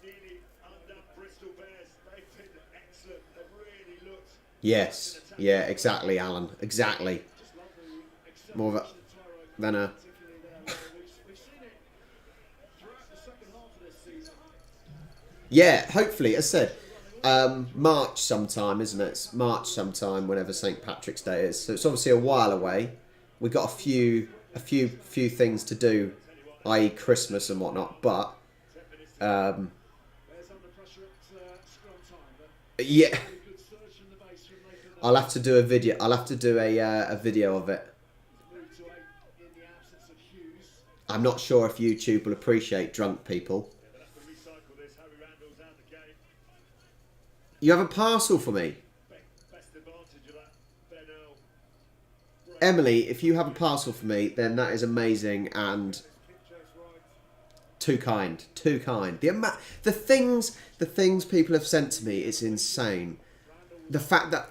nearly undone Bristol Bears. They've been excellent. They've really looked. Yes, yeah, exactly, Alan, exactly. More of a than a. Yeah, hopefully, as I said, March sometime, isn't it? It's March sometime, whenever St. Patrick's Day is. So it's obviously a while away. We've got a few things to do, i.e. Christmas and whatnot. But yeah, I'll have to do a video. I'll have to do a video of it. I'm not sure if YouTube will appreciate drunk people. You have a parcel for me. Emily, if you have a parcel for me, then that is amazing and too kind. Too kind. The things people have sent to me, it's insane. The fact that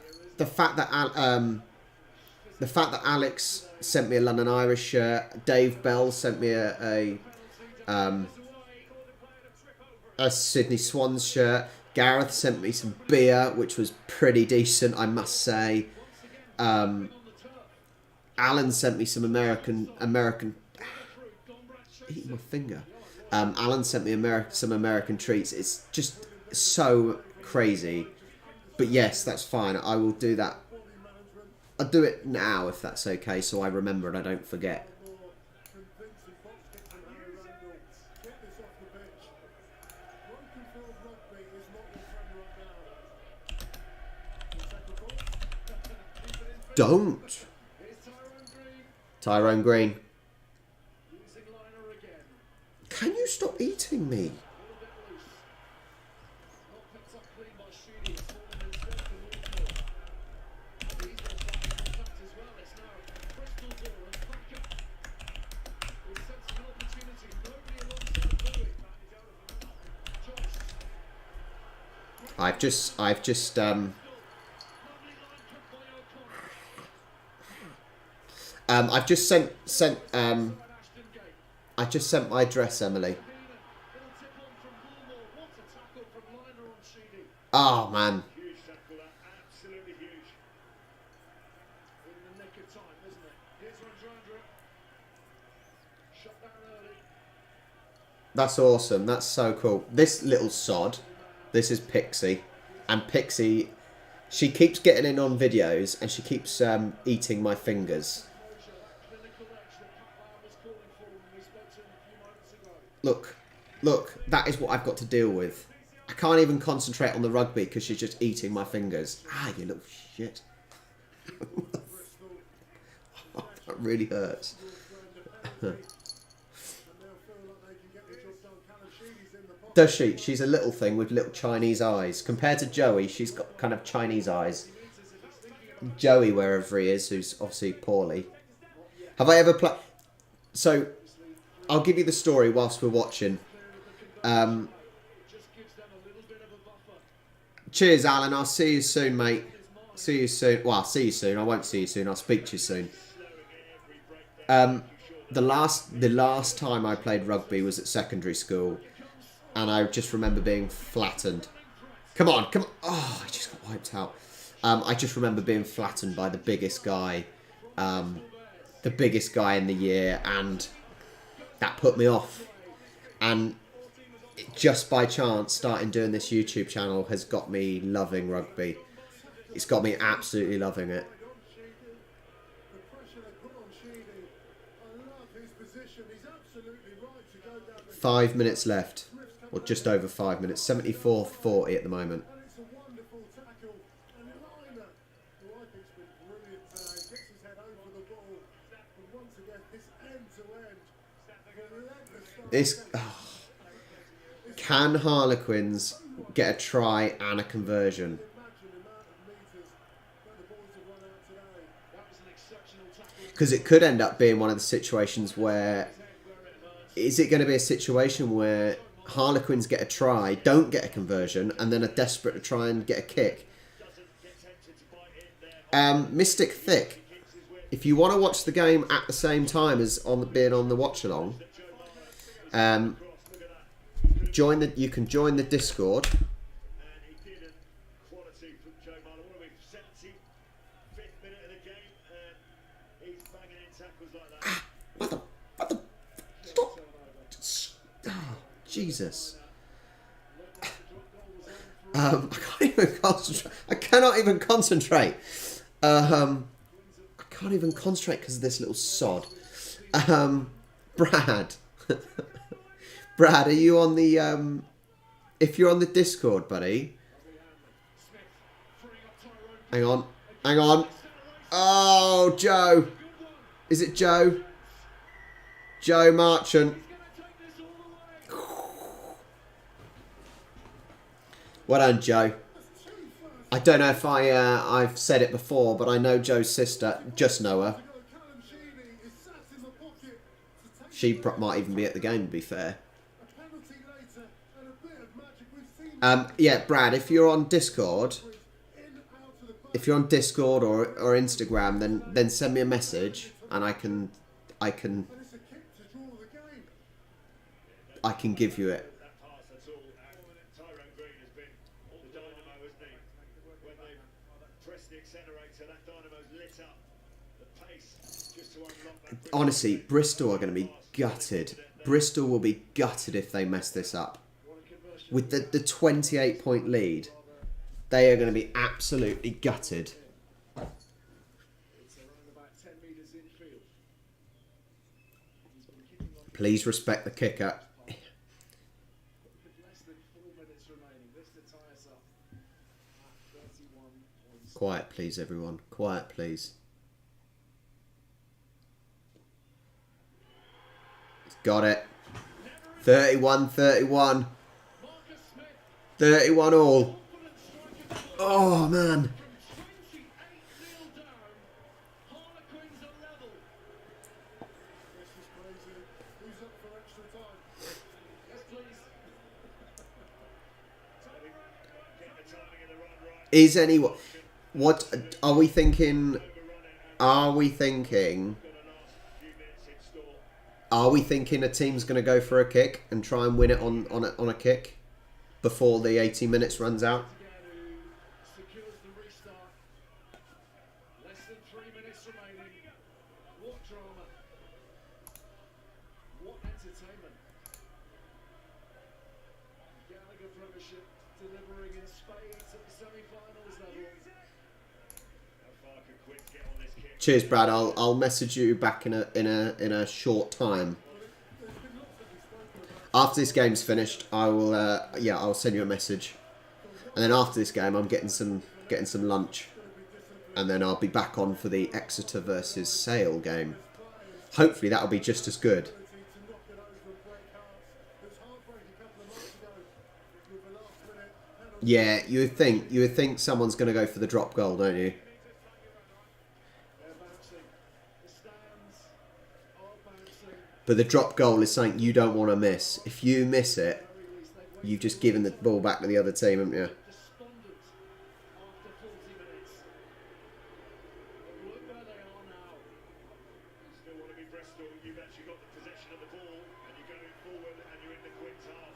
Alex sent me a London Irish shirt. Dave Bell sent me a Sydney Swans shirt. Gareth sent me some beer, which was pretty decent, I must say. Alan sent me some American. Eating my finger. Alan sent me some American treats. It's just so crazy. But yes, that's fine. I will do that. I'll do it now if that's okay, so I remember and I don't forget. Don't. Tyrone Green. Can you stop eating me? I've just sent my address, Emily. Oh man. Huge tackle, that. Absolutely huge. In the nick of time, isn't it? Here's Randra. Shut down early. That's awesome. That's so cool. This little sod. This is Pixie. And Pixie, she keeps getting in on videos and she keeps eating my fingers. Look, that is what I've got to deal with. I can't even concentrate on the rugby because she's just eating my fingers. Ah, you little shit. Oh, that really hurts. Does she? She's a little thing with little Chinese eyes. Compared to Joey, she's got kind of Chinese eyes. Joey, wherever he is, who's obviously poorly. Have I ever played... So, I'll give you the story whilst we're watching. Cheers, Alan. I'll see you soon, mate. See you soon. Well, I'll see you soon. I won't see you soon. I'll speak to you soon. The last time I played rugby was at secondary school. And I just remember being flattened. Come on. Oh, I just got wiped out. I just remember being flattened by the biggest guy. The biggest guy in the year. And that put me off. And just by chance, starting doing this YouTube channel has got me loving rugby. It's got me absolutely loving it. 5 minutes left. Or just over 5 minutes. 74-40 at the moment. This... Oh. Can Harlequins get a try and a conversion? Because it could end up being one of the situations where... Is it going to be a situation where Harlequins get a try, don't get a conversion, and then are desperate to try and get a kick? Mystic Thick, if you want to watch the game at the same time as being on the watch-along, you can join the Discord. Jesus. I can't even concentrate. I cannot even concentrate. I can't even concentrate because of this little sod. Brad. Brad, are you on the... if you're on the Discord, buddy. Hang on. Hang on. Oh, Joe. Is it Joe? Joe Marchant. Well done, Joe. I don't know if I've said it before, but I know Joe's sister. Just know her. She might even be at the game, to be fair. Yeah, Brad, if you're on Discord... If you're on Discord or Instagram, then send me a message, and I can give you it. Honestly, Bristol are going to be gutted. Bristol will be gutted if they mess this up. With the 28-point lead, they are going to be absolutely gutted. Please respect the kicker. Quiet, please, everyone. Quiet, please. Got it. 31-31. 31 all. Oh, man. Is anyone... What are we thinking? Are we thinking a team's going to go for a kick and try and win it on a kick before the 80 minutes runs out? Less than 3 minutes remaining. What drama. What entertainment. Gallagher Premiership delivering delivering in spades at the semi-finals level. How far can Quinns get on this kick? Cheers, Brad. I'll message you back in a short time. After this game's finished, I will I'll send you a message. And then after this game, I'm getting some lunch, and then I'll be back on for the Exeter versus Sale game. Hopefully, that'll be just as good. Yeah, you would think someone's going to go for the drop goal, don't you? They're bouncing. The stands are bouncing. But the drop goal is something you don't want to miss. If you miss it, you've just given the ball back to the other team, haven't you? Despondent after 40 minutes. But look where they are now. Still want to be Bristol. You've actually got the possession of the ball, and you're going forward, and you're in the Quinns half.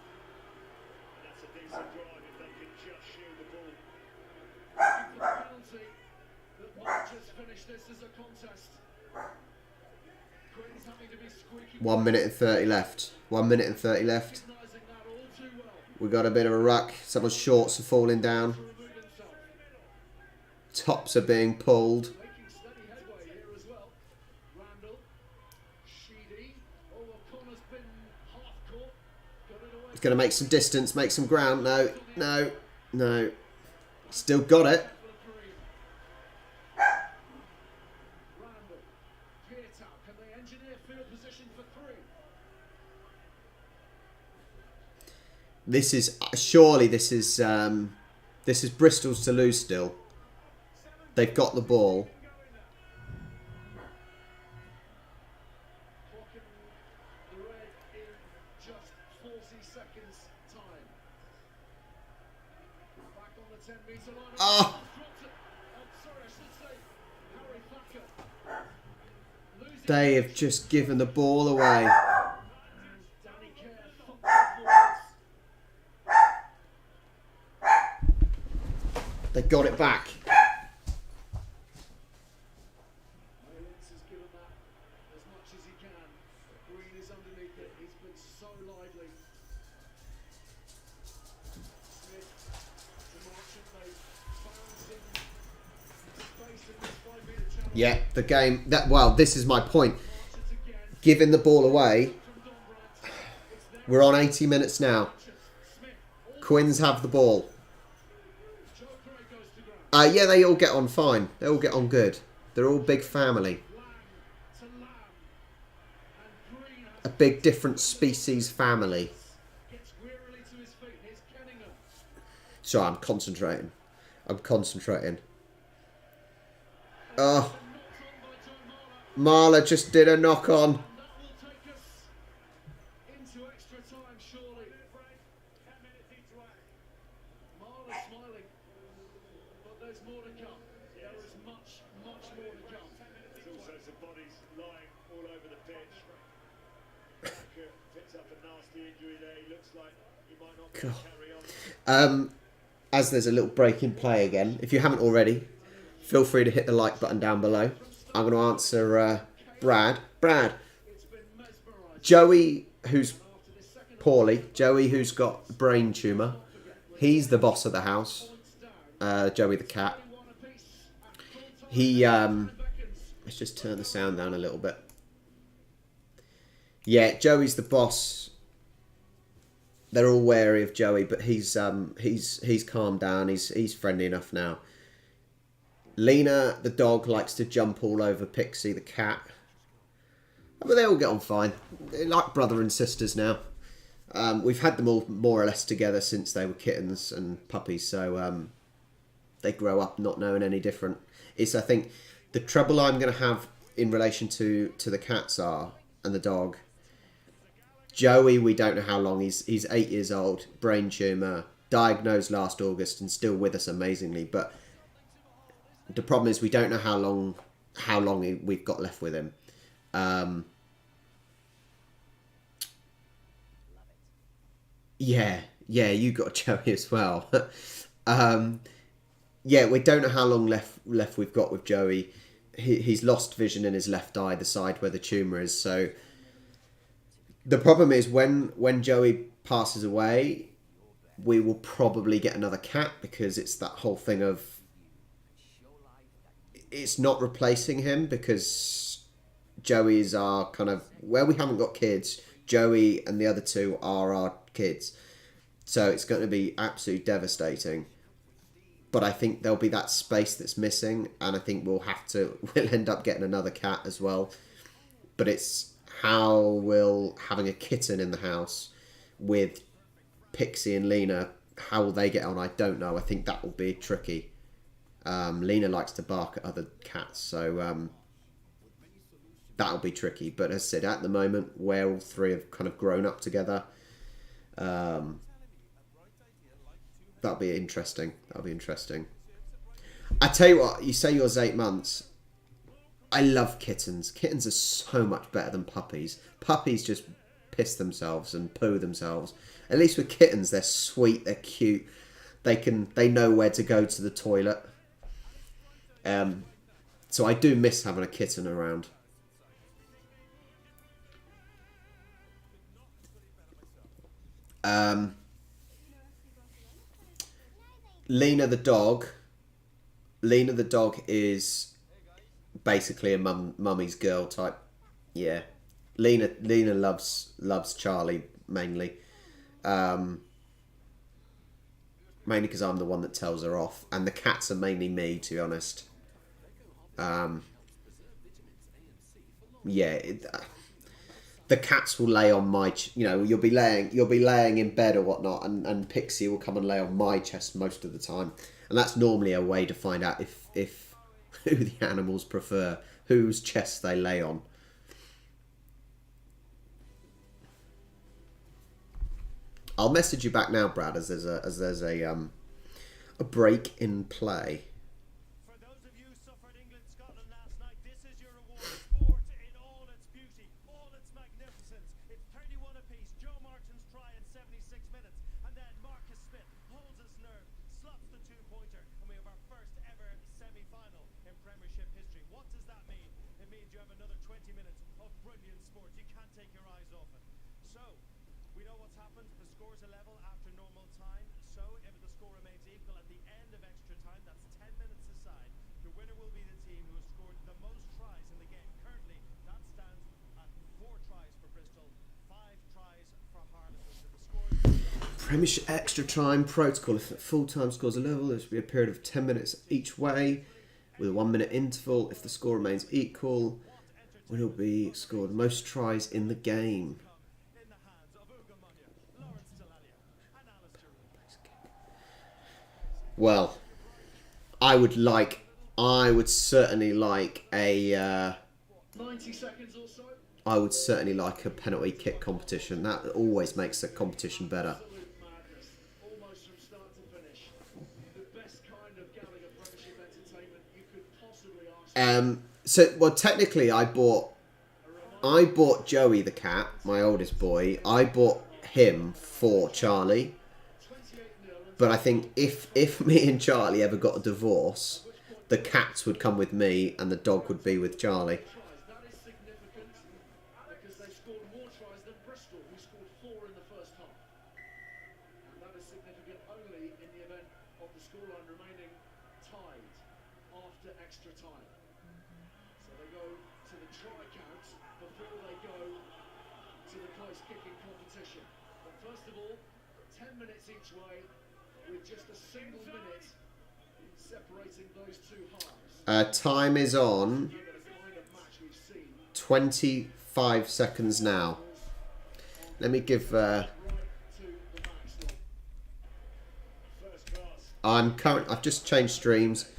And that's a decent drive if they can just shield the ball. Looking for the penalty that might just finish this as a contest. Quinns having to be squeaky. 1 minute and 30 left. 1 minute and 30 left. Recognising that all too well We got a bit of a ruck. Someone's shorts are falling down. to remove himself. Tops are being pulled. Making steady headway here as well. Randall, Sheedy. Oh, O'Connor's been half caught. Got it away. He's going to make some distance, make some ground. No, no, no. Still got it. Randall, Pietau, can they engineer field position for three? This is surely this is Bristol's to lose still. They've got the ball. Clocking the red in just 40 seconds time. Back on the 10-metre line. Oh. Dropped it. Sorry, I should say Harry Thacker. Losing They have just given the ball away. Danny Kerr thumped forwards. They got it back. Highlands has given that as much as he can. Green is underneath it. He's been so lively. Smith to Marchant. They found some space in this 5-metre channel. Yeah, the game. This is my point. Marchant again Giving the ball away. from Don Brandt. It's there. We're on 80 minutes now. Smith. All Quinns have the ball. Joe Craig goes to ground. Yeah, they all get on fine. They all get on good. They're all big family. Lamb to Lamb. And Green has A big different species family. gets wearily to his feet. Here's Kenningham. Sorry, I'm concentrating. Oh, Knocked on by Joe Marler. Marla just did a knock on. And that will take us into extra time, surely. 10 minutes each way. Marler smiling, but there's more to come. There is much, much more to come. There's also some bodies lying all over the pitch. Thacker picks up a nasty injury there. He looks like he might not be able to carry on. As there's a little break in play again, if you haven't already, feel free to hit the like button down below. I'm going to answer Brad. Brad, It's been mesmerising. Joey, who's poorly, Joey, who's got a brain tumour, he's the boss of the house. Joey the cat. One apiece. He, let's just turn the sound down a little bit. Yeah, Joey's the boss. They're all wary of Joey, but he's calmed down. He's friendly enough now. Lena, the dog, likes to jump all over Pixie, the cat. But they all get on fine. They're like brother and sisters now. We've had them all more or less together since they were kittens and puppies, so they grow up not knowing any different. It's, I think, the trouble I'm going to have in relation to the cats and the dog. Joey, we don't know how long. He's 8 years old, brain tumour, diagnosed last August and still with us amazingly. But the problem is we don't know how long we've got left with him. Yeah, you got Joey as well. Yeah, we don't know how long left we've got with Joey. He's lost vision in his left eye, the side where the tumour is. So the problem is when Joey passes away, we will probably get another cat because it's that whole thing of it's not replacing him because Joey's our kind of where we haven't got kids. Joey and the other two are our kids, so it's going to be absolutely devastating. But I think there'll be that space that's missing, and I think we'll end up getting another cat as well. But it's how will having a kitten in the house with Pixie and Lena, how will they get on? I don't know. I think that will be tricky. Lena likes to bark at other cats, so that'll be tricky. But as I said, at the moment, where all three have kind of grown up together, that'll be interesting. That'll be interesting. I tell you what, you say yours 8 months. I love kittens. Kittens are so much better than puppies. Puppies just piss themselves and poo themselves. At least with kittens, they're sweet, they're cute. They know where to go to the toilet. So I do miss having a kitten around. Lena the dog is basically a mummy's girl type. Yeah, Lena loves Charlie mainly. Mainly because I'm the one that tells her off, and the cats are mainly me, to be honest. Yeah, the cats will lay on my, you'll be laying in bed or whatnot, and Pixie will come and lay on my chest most of the time, and that's normally a way to find out if who the animals prefer, whose chest they lay on. I'll message you back now, Brad, as there's a break in play. For those of you who suffered England-Scotland last night, this is your reward. Sport in all its beauty, all its magnificence. It's 31 apiece. Joe Martin's try in 76 minutes. And then Marcus Smith holds his nerve, slots the two-pointer, and we have our first ever semi-final in Premiership history. What does that mean? It means you have another 20 minutes of brilliant sport. You can't take your eyes off it. So, we know what's happened. The score's a level after normal time. So, if the score remains equal at the end of extra time, that's 10 minutes aside, the winner will be the team who has scored the most tries in the game. Currently, that stands at 4 tries for Bristol, 5 tries for Harlequins. If the score Premiership extra time protocol. If full-time scores a level, there should be a period of 10 minutes each way with a 1 minute interval. If the score remains equal, winner will be scored most tries in the game. in the hands of Ugamunya, Lawrence Delalia, and Alistair Root. Well, I would certainly like a 90 seconds or so. penalty kick competition. That always makes the competition better. Absolute madness. Almost from start to finish. The best kind of Gallagher Premiership entertainment you could possibly ask. Well, technically, I bought Joey the cat, my oldest boy. I bought him for Charlie. 28-0. But I think if me and Charlie ever got a divorce, the cats would come with me and the dog would be with Charlie. That is significant because they scored more tries than Bristol, who scored 4 in the first half. And that is significant only in the event of the scoreline remaining tied after extra time. So they go to the try count before they go to the close kicking competition. But first of all, 10 minutes each way with just a single minute separating those two halves. Time is on The kind of match we've seen 25 seconds now. Let me give... right to the max. First class. I've just changed streams. Red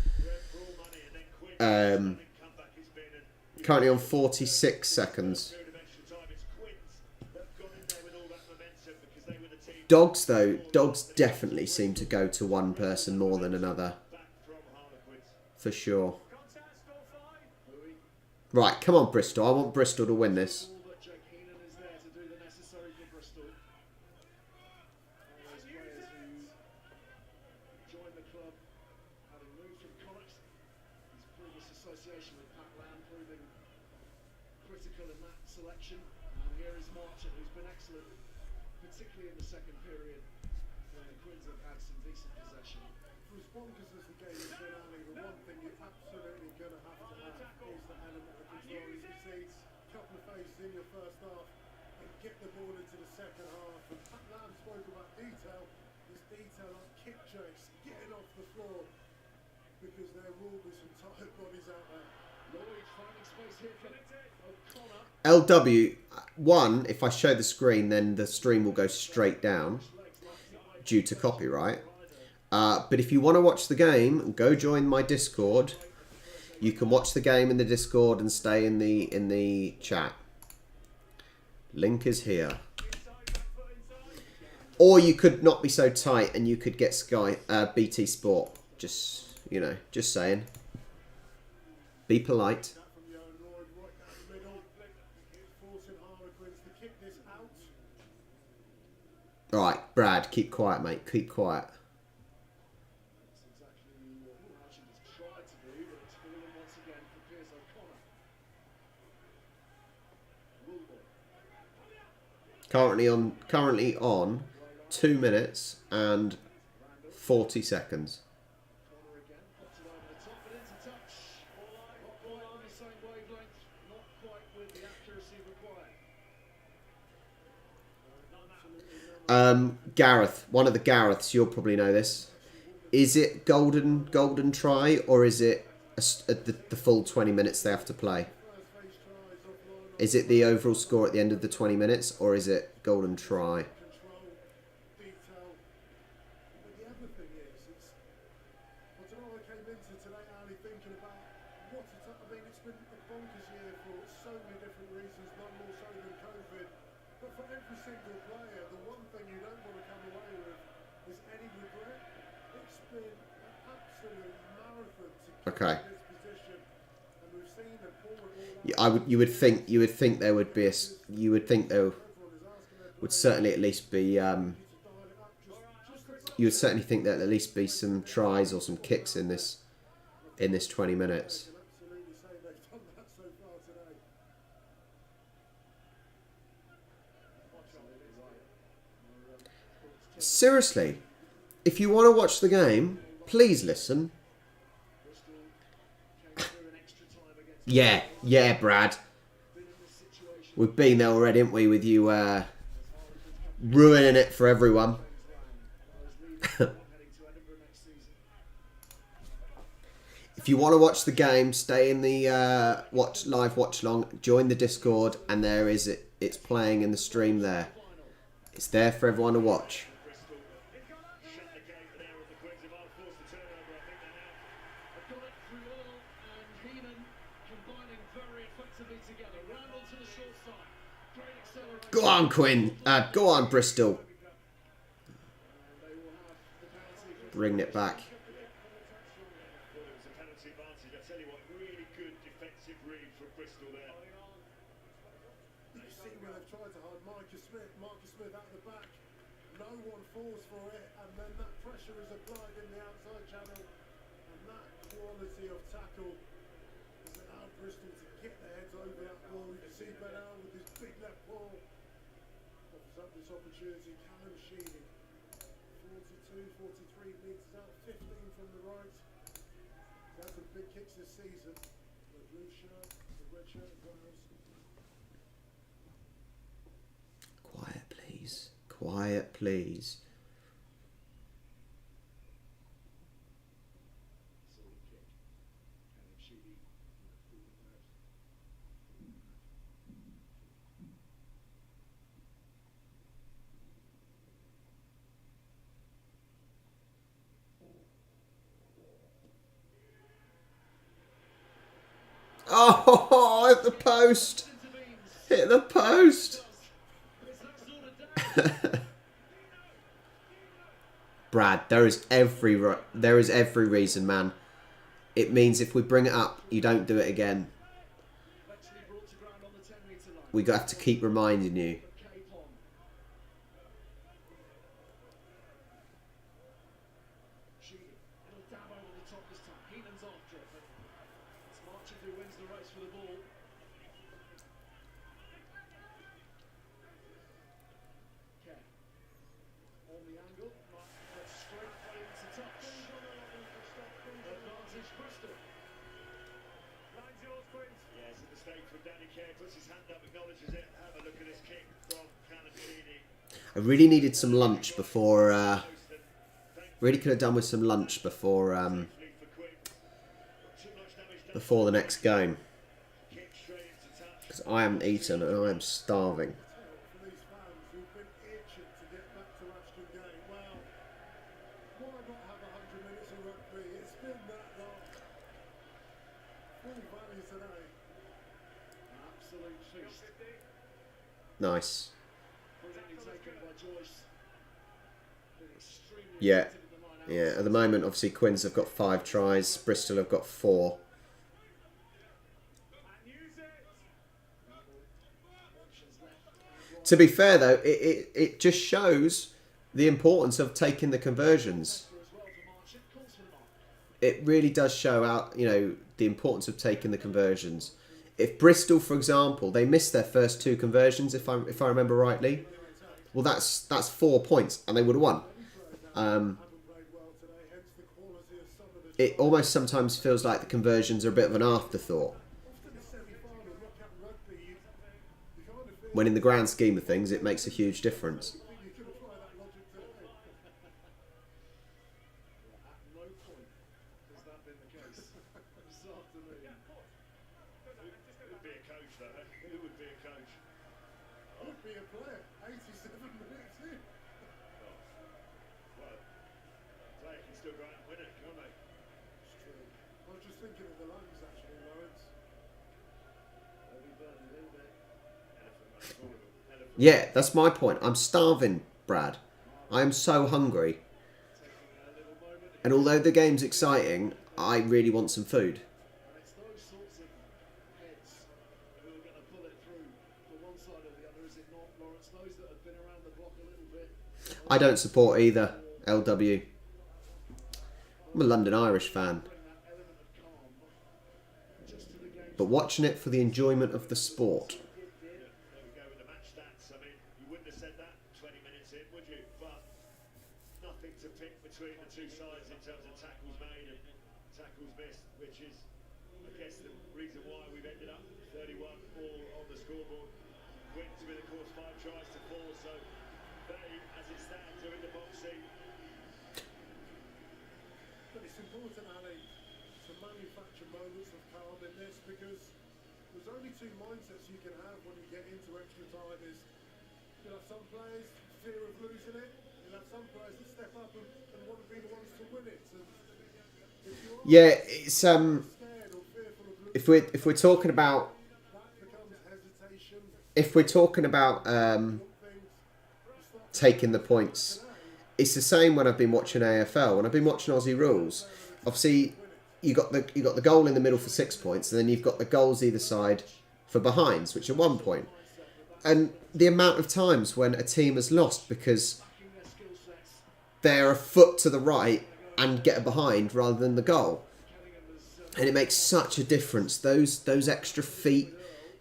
for all money, and then Quinn. Comeback has been Currently on 46 seconds. period of extra time. It's Quins that got in there with all that momentum because they were the team Dogs definitely seem to go to one person more than another. back from Harlequins. For sure. Contest or fine? Right, come on Bristol. I want Bristol to win this. All but Jake Heenan is there to do the necessary for Bristol. All those players who joined the club having moved from Connacht. His previous association with Pat Lamb proving critical in that selection. And here is Marchant, who's been excellent, particularly in the second period for Quins have had some decent possession. For as bonkers as the game has been, Ali, the one thing you're absolutely going to have is the element of control. You see a couple of phases in your first half and get the ball into the second half. And Pat Lam spoke about detail. This detail on kick checks, getting off the floor, because there will be some tired bodies out there. Lloyd finding space here for O'Connor. LW1, if I show the screen, then the stream will go straight down due to copyright. But if you want to watch the game, go join my Discord. You can watch the game in the Discord and stay in the chat. Link is here. Or you could not be so tight and you could get BT Sport. Just, you know, just saying. Be polite. From Johan Lloyd right down the middle, forcing Harlequins to kick this out. Alright, Brad, keep quiet, mate. Keep quiet. That's exactly what Archie has tried to do, but it's fallen once again for Piers O'Connor. Woolboy. Currently on 2 minutes and 40 seconds. Connor again, pops it over the top and into touch. Not quite on the same wavelength, not quite with the accuracy required. Gareth, one of the Gareths, you'll probably know this. Is it golden try, or is it the full 20 minutes they have to play? Is it the overall score at the end of the 20 minutes, or is it golden try? Control, detail. But the other thing is, I don't know, I came into today, Ali, thinking about what I mean, it's been a bonkers year for so many different reasons, none more so than COVID. But for every single player, the one thing you don't want to come away with is any regret. It's been an absolute marathon to get Okay. to this position, and we've seen them pour it all out. You would think there would be you would think there would certainly at least be you would certainly think that at least be some tries or some kicks in this 20 minutes. Absolutely say they've done that so far today. Seriously, if you want to watch the game, please listen. Bristol came through an extra time against Yeah, Brad. been in this situation. We've been there already, haven't we, with you ruining it for everyone. Heading to Edinburgh next season. If you want to watch the game, stay in the live watch along, join the Discord, and there is it. It's playing in the stream there. It's there for everyone to watch. Bristol shut the gate there with the Quins. If I'll force the turnover, I think they have. They've got it through Earl and Heenan combining very effectively together. Randall to the short side. Great acceleration. Go on, Quinn. Go on, Bristol. And they will have the penalty for Bringing it back. Thought it was a penalty advantage. I tell you what, really good defensive read from Bristol there. You see where they've tried to hide Marcus Smith out of the back. No one falls for it, and then that pressure is applied in the outside channel, and that quality of tackle has allowed Bristol to get their heads over that ball. You can see Benal with his big left ball. Offers up this opportunity. Callum Sheedy, 42, 43 metres out, 15 from the right. He's had some big kicks this season. The blue shirt, the red shirt and gloves. Quiet, please. Quiet, please. Solid kick. Callum Sheedy through the third. Oh, hit the post. Hit the post. Brad, there is every reason, man. It means if we bring it up, you don't do it again. Eventually brought to ground on the 10-metre line. We have to keep reminding you. Cape on. Sheedy, little dab over the top this time. Heenan's after it, but it's Marchand who wins the race for the ball. Kerr. On the angle, right from Danny Kerr, puts his hand up, acknowledges it. Have a look at this kick from Callum Sheedy. I really needed some lunch before. Really could have done with some lunch before before the next game, because I haven't eaten and I am starving. For these fans who've been itching to get back to Ashton Gate, well, why not have 100 minutes of rugby? It's been that long. Full value today. An absolute feast. Nice. Brilliantly taken by Joyce. Been extremely Yeah. effective in the 9 hours. Yeah, at the moment, obviously, Quins have got 5 tries. Bristol have got 4. To be fair, though, it just shows the importance of taking the conversions. It really does show out, the importance of taking the conversions. If Bristol, for example, they missed their first 2 conversions, if I remember rightly, well, that's 4 points, and they would have won. It almost sometimes feels like the conversions are a bit of an afterthought, when in the grand scheme of things, it makes a huge difference. You can apply that logic today. At no point has that been the case this afternoon. It would be a coach, though. Who would be a coach? Would be a player. 87 minutes in. Well, a player can still go out and win it, can't they? It's true. I was just thinking of the lungs, actually, Lawrence. They'll be burning a little bit. Yeah, that's my point. I'm starving, Brad. I am so hungry. And although the game's exciting, I really want some food. And it's those sorts of heads who are going to pull it through for one side or the other, is it not, Lawrence? Those that have been around the block a little bit. I don't support either, LW. I'm a London Irish fan. Bring that element of calm just to the game. But watching it for the enjoyment of the sport. There we go with the match stats. I mean, you wouldn't have said that 20 minutes in, would you? But nothing to pick between the two sides in terms of tackles made and tackles missed, which is, I guess, the reason why we've ended up 31 all on the scoreboard. Quins with, of course, 5 tries to 4, so they, as it stands, are in the box seat. But it's important, Ali, to manufacture moments of calm in this, because there's only 2 mindsets you can have when you get into extra time. Is you'll have some players fear of losing it, you'll have some players that step up and want to be the ones to win it. And if you are Yeah, it's scared or fearful of losing, if we're talking about that becomes hesitation. if we're talking about Things taking the points, it's the same when I've been watching AFL. When I've been watching Aussie rules, obviously you got the goal in the middle for 6 points, and then you've got the goals either side for behinds, which are 1 point. And the amount of times when a team has lost because they're a foot to the right and get a behind rather than the goal, and it makes such a difference. Those extra feet,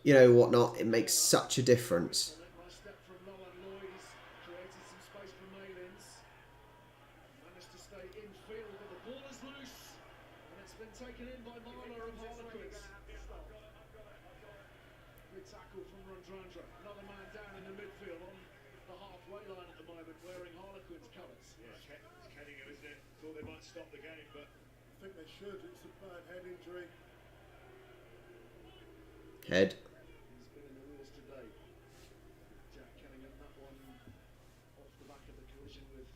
whatnot, it makes such a difference. Nice step from Nolan Loyes, created some space for Malins. Managed to stay in field, but the ball is loose. And it's been taken in by Marler of Harlequins. Good tackle from Rundrandra. Another man down in the midfield on the halfway line at the moment, wearing Harlequins colours. Yeah, it's Kenningham, isn't it? Thought they might stop the game, but I think they should. It's a bad head injury. Head. He's been in the rules today. Jack Kenningham, that one off the back of the collision with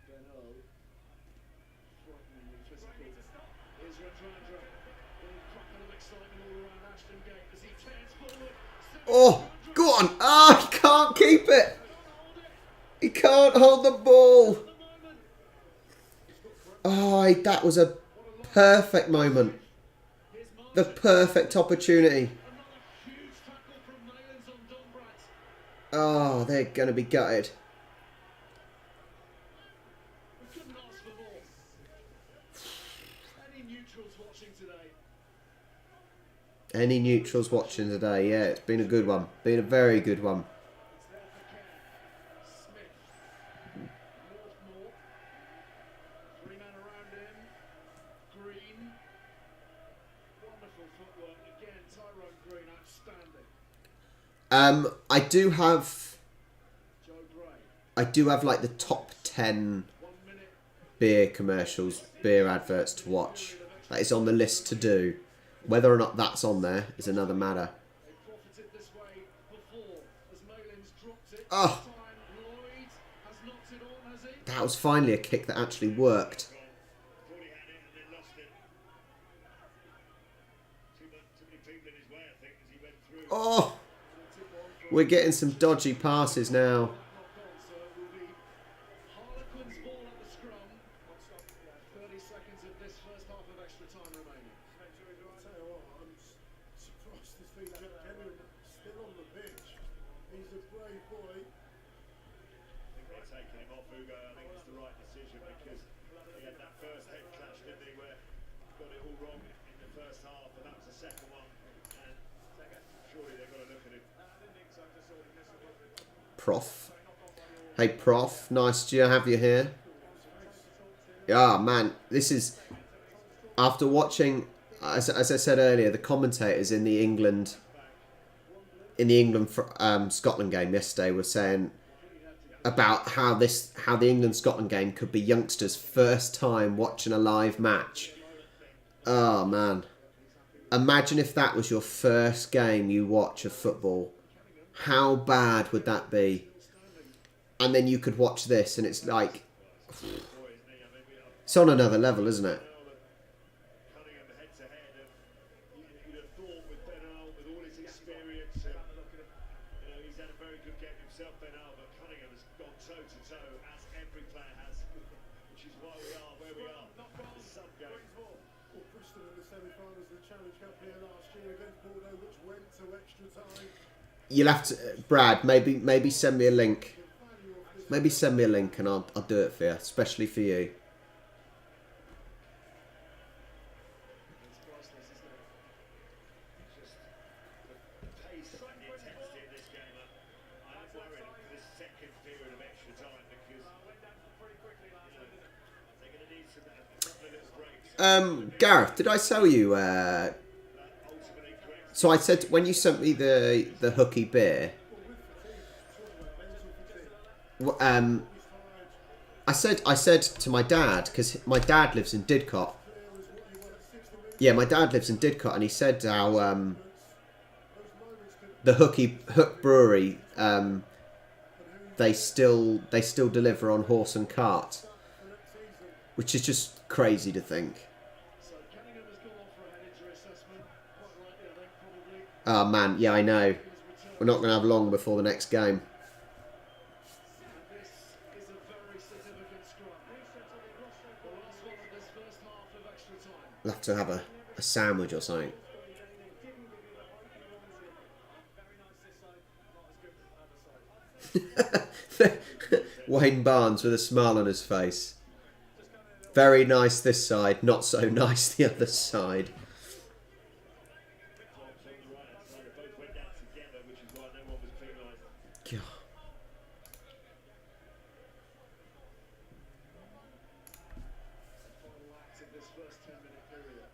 Ben Earl. Frighteningly physical. Here's Rundrandra. Little crackle of excitement all around Ashton Gate as he tears forward. Oh, go on! Ah, he can't keep it. He can't hold the ball. Oh, that was a perfect moment. The perfect opportunity. Another huge tackle from Malins on Dombrat. Oh, they're going to be gutted. We couldn't ask for more. Any neutrals watching today? Any neutrals watching today? Yeah, it's been a good one. Been a very good one. It's there for Kerr. Smith. Northmore. 3 men around him. Green. Wonderful footwork again. Tyrone Green, outstanding. I do have Joe Gray. I do have like the top 10 beer commercials, beer adverts to watch. That is on the list to do. Whether or not that's on there is another matter. They profited this way before as Mullins dropped it. Oh, This time Lloyd has knocked it on, has he? that was finally a kick that actually worked. Thought he had it and then lost it. Too many people in his way, I think, as he went through. Oh, we're getting some dodgy passes now. Knock on, so it will be Harlequins ball at the scrum. 30 seconds of this first half of extra time remaining. I'll tell you what, I'm surprised to see Jack Kenyon still on the pitch. He's a brave boy. I think they're taking him off, Hugo. I think it's the right decision because he had that first head clash, didn't he, where he got it all wrong in the first half, and that was the second one. And surely they've got to look at him. Prof. Hey, Prof. Nice to have you here. Yeah, man. This is... After watching, as I said earlier, the commentators in the England Scotland game yesterday were saying about how the England Scotland game could be youngsters' first time watching a live match. Oh man, imagine if that was your first game you watch of football. How bad would that be? And then you could watch this, and it's like it's on another level, isn't it? Cunningham head to head, and you'd have thought with Benal, with all his experience, and he's had a very good game himself, Benal, but Cunningham has gone toe to toe, as every player has, which is why we are where we are. Some game. Well, Bristol in the semi-finals of the Challenge Cup here last year against Bordeaux, which went to extra time. You'll have to, Brad. Maybe send me a link. Maybe send me a link, and I'll do it for you, especially for you. It's priceless, isn't it? Just the pace and the intensity in this game. I'm worried for this second period of extra time because they're going to need a couple of little breaks. Gareth, did I tell you? Ultimately correct. So I said when you sent me the hooky beer. I said to my dad, because my dad lives in Didcot. Yeah, my dad lives in Didcot, and he said how the Hook Brewery they still deliver on horse and cart, which is just crazy to think. So Cunningham has gone off for a head injury assessment. Quite rightly, I think, probably. Oh man, yeah, I know. We're not going to have long before the next game. And this is a very significant scrum. The last one of this first half of extra time. We'll have to have a sandwich or something. Wayne Barnes with a smile on his face. Very nice this side, not so nice the other side. Both went down together, which is why no one was penalised. God. Final act of this first 10-minute period.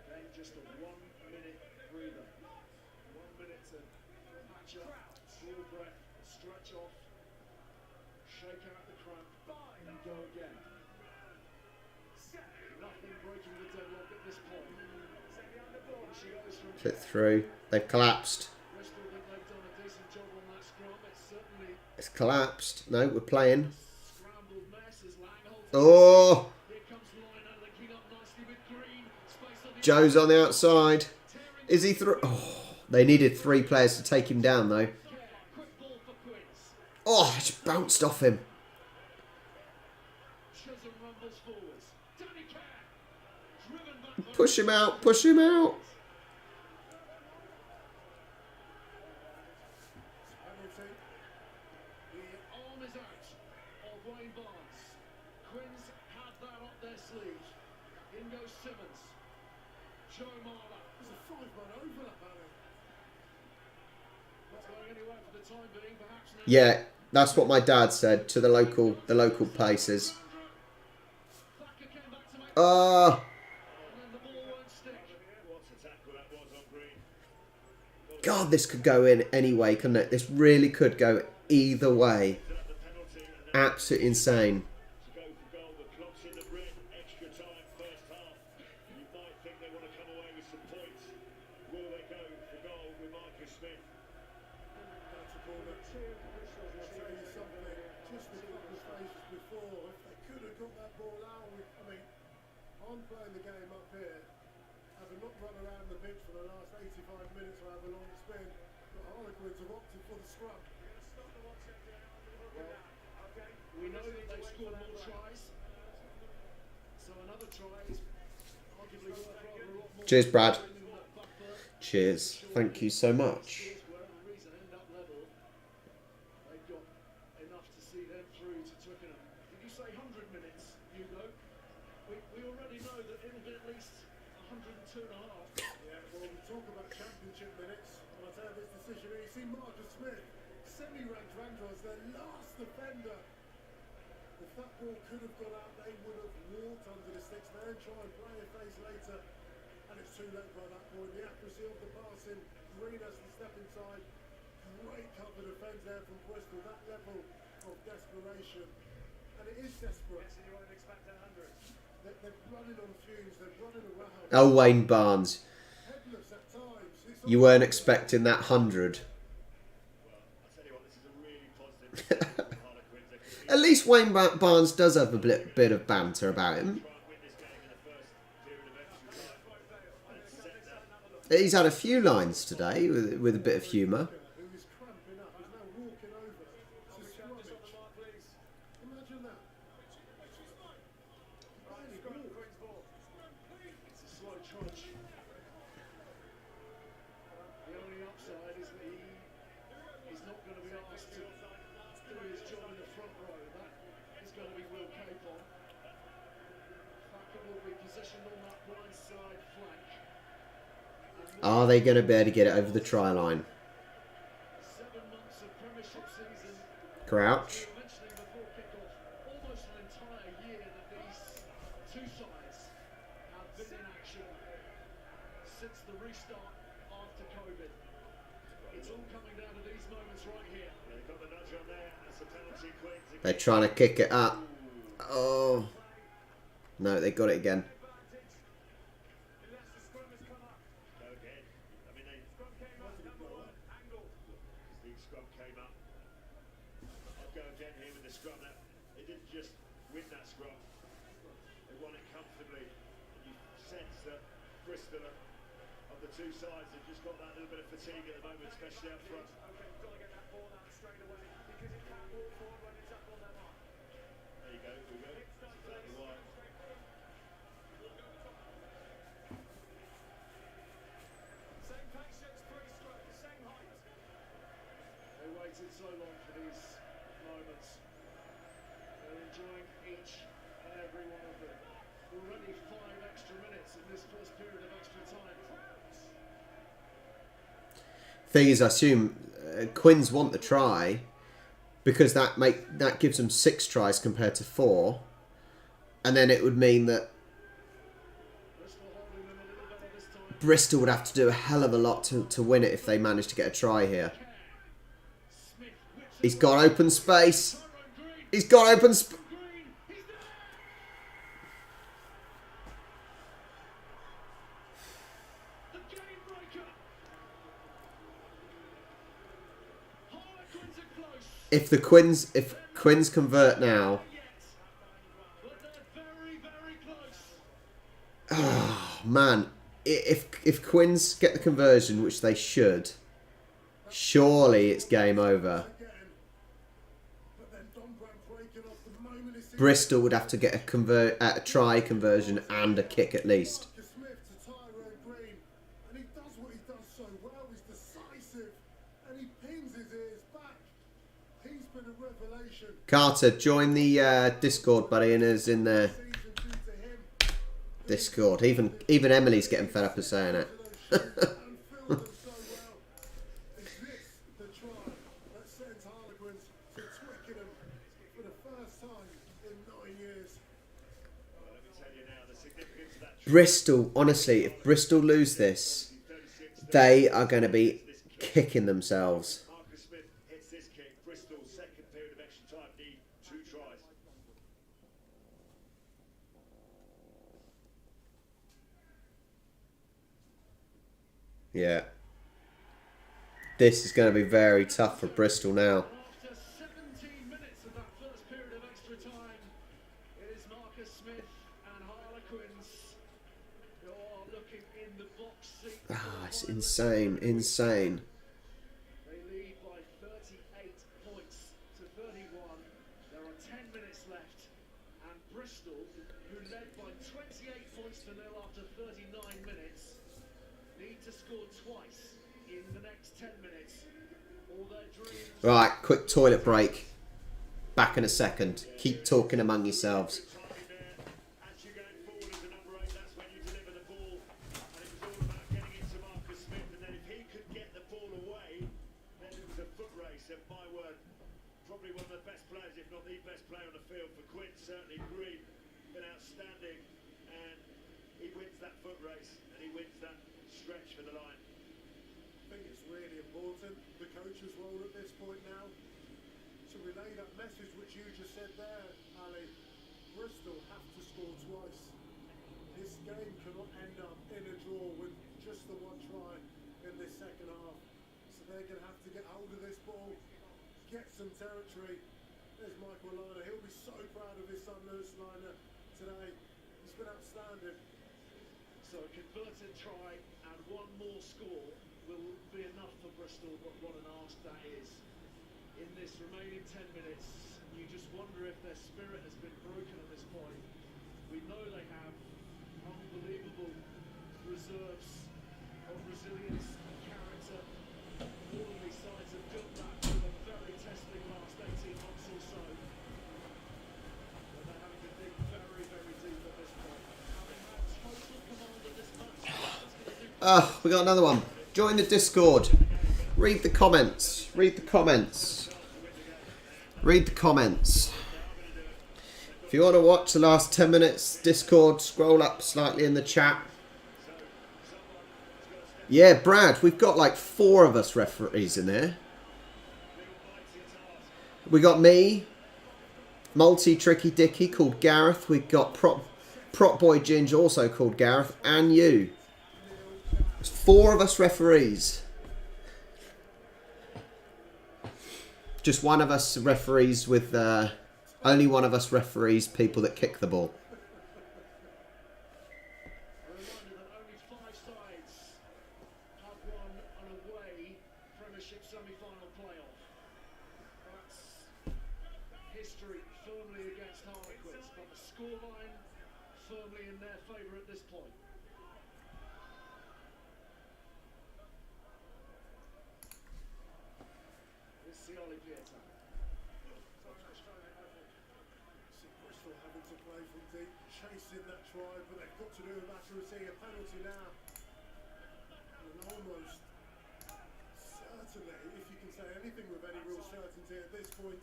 Then just a 1-minute breather. 1 minute to patch up, draw breath, stretch off, shake out the cramp, and go again. Nothing breaking the deadlock at this point. And she goes from Fit through. They've collapsed. Bristol think they've done a decent job on that scrum. It's certainly It's collapsed. No, we're playing. scrambled mess as Lang holds it. Oh, Here comes Liner linking up nicely with Green. Space on the Joe's on the outside. Is he through? Oh, they needed 3 players to take him down though. quick ball for Quinns. Oh, it just bounced off him. Chisholm rumbles forwards. Danny Kerr. Driven back by Push him out. Push him out. Penalty. the arm is out of Wayne Barnes. Quinns had that up their sleeve. In goes Simmons. Joe Marler. There's a 5-man overlap, Alan. Not going anywhere for the time being. Perhaps now. Yeah, that's what my dad said to the local paces. Thacker came back to make Oh, and then the ball won't stick. What a tackle that was on Green. God, this could go in anyway, couldn't it? This really could go either way. Absolutely insane. To go for goal, the clock's in the red, extra time, first half. You might think they want to come away with some points. Will they go for goal with Marcus Smith? That's a corner. I'll tell you something, just a couple of phases before, if they could have got that ball out, I mean, I'm playing the game up here, having not run around the pitch for the last 85 minutes or however long it's been, the Harlequins have opted for the scrum. We know that they've scored more tries, so another try is arguably worth rather a lot more. Cheers, Brad. than what Butler Cheers. Thank you so much. scores for whatever reason end up level. They've got enough to see them through to Twickenham. Did you say 100 minutes, Hugo? We already know that it'll be at least 102 and a half. Yeah, well, we talk about championship minutes, and I tell you this decision here, you see Marcus Smith, semi-ranked Rangers, their last defender. If that ball could have gone out, they would have walked under the sticks there and try and play a phase later. And it's too late by that point. The accuracy of the passing, Green has to step inside. Great cover defence there from Bristol. That level of desperation. And it is desperate. You won't expect 100. They're running on fumes, they're running around. Oh, Wayne Barnes. Headless at times. It's You weren't expecting that 100. Well, I'll tell you what, this is a really positive for the Harlequins. They could At least Wayne Barnes does have a bit of banter about him. try and win this game in the first period of extra time and set that. He's had a few lines today with a bit of humour. who is cramping up, is now walking over to scrummage. Imagine that. It's a slow trudge. The only upside is that he's not going to be asked to do his job in the front row. That is going to be Will Capon. Thacker will be positioned on that blind side flank. Are they going to be able to get it over the try line? 7 months of Premiership season. Crouch. We were mentioning before kick-off, almost an entire year that these two sides have been in action since the restart after COVID. It's all coming down to these moments right here. They've got the nudge on there. That's a penalty, Queens. They're trying to kick it up. Oh. No, they got it again. Go again. I mean, the scrum came up. I'll go again here with the scrum. They didn't just win that scrum. They won it comfortably. And you sense that Bristol, of the two sides, have just got that little bit of fatigue at the moment, especially up front. There you go, Hugo. That's exactly why. They waited so long for these moments. They're enjoying each and every one of them. Already 5 extra minutes in this first period of extra time. Thing is, I assume Quins want the try because that gives them 6 tries compared to 4, and then it would mean that Bristol holding them a little better this time. Bristol would have to do a hell of a lot to win it if they manage to get a try here. Smith whips He's got open space. Tyrone Green. He's got open space. Green. He's there. The game breaker. Harlequins are close. If Quins convert now, Yet. But they're very, very close. oh man, if Quins get the conversion, which they should, surely it's game over. Again. But then Don Brown breaking off the moment he sees Bristol would have to get a try conversion and a kick at least. Marcus Smith to Tyrone Green. And he does what he does so well. He's decisive. And he pins his ears back. He's been a revelation. Carter, join the Discord, buddy, and is in the Season due to him. Discord. Even Emily's getting fed up of saying it. And filled them so well. Is this the try that sends Harlequins to Twickenham for the first time in 9 years? Well, let me tell you now, the significance of that Bristol, honestly, if Bristol lose this, they are going to be kicking themselves. Marcus Smith hits this kick. Bristol's second period of extra time need 2 tries. Yeah. This is going to be very tough for Bristol now. After 17 minutes of that first period of extra time, it is Marcus Smith and Harlequins who are looking in the box seat. Ah, it's insane, insane. They lead by 38 points to 31. There are 10 minutes left, and Bristol, who led by 28 points to nil after 39 minutes, need to score twice in the next 10 minutes. All their dreams. Right, quick toilet break. Back in a second. Keep talking among yourselves. As you're going forward as a number 8, that's when you deliver the ball. And it was all about getting it to Marcus Smith. And then if he could get the ball away, then it was a foot race. And my word, probably one of the best players, if not the best player on the field for Quinn. Certainly Green, been outstanding. And he wins that foot race. And he wins that stretch for the line. I think it's really important, the coach's role at this point now, to relay that message which you just said there, Ali. Bristol have to score twice. This game cannot end up in a draw with just the one try in this second half. So they're going to have to get hold of this ball, get some territory. There's Michael Liner. He'll be so proud of his son Lewis Liner today. He's been outstanding. So a converted try and one more score will be enough for Bristol, but what an ask that is. In this remaining 10 minutes, you just wonder if their spirit has been broken at this point. We know they have unbelievable reserves of resilience and character. All of these sides have built that through a very testing last 18 months or so. But they're having to dig very, very deep at this point. Having had total command of this match, We got another one. Join the Discord. Read the comments. Read the comments. Read the comments. If you want to watch the last 10 minutes, Discord, scroll up slightly in the chat. Yeah, Brad, we've got like 4 of us referees in there. We got me, multi-tricky dicky called Gareth. We got prop boy Ginge also called Gareth, and you. There's 4 of us referees. Just one of us referees with only one of us referees people that kick the ball. A reminder that only 5 sides have won an away Premiership semi-final playoff. That's history firmly against Harlequins, but the scoreline firmly in their favour at this point. It's Sioli Pieta. See Bristol having to play from deep, chasing that try, but they've got to do with accuracy. A penalty now. And almost certainly, if you can say anything with any real certainty at this point,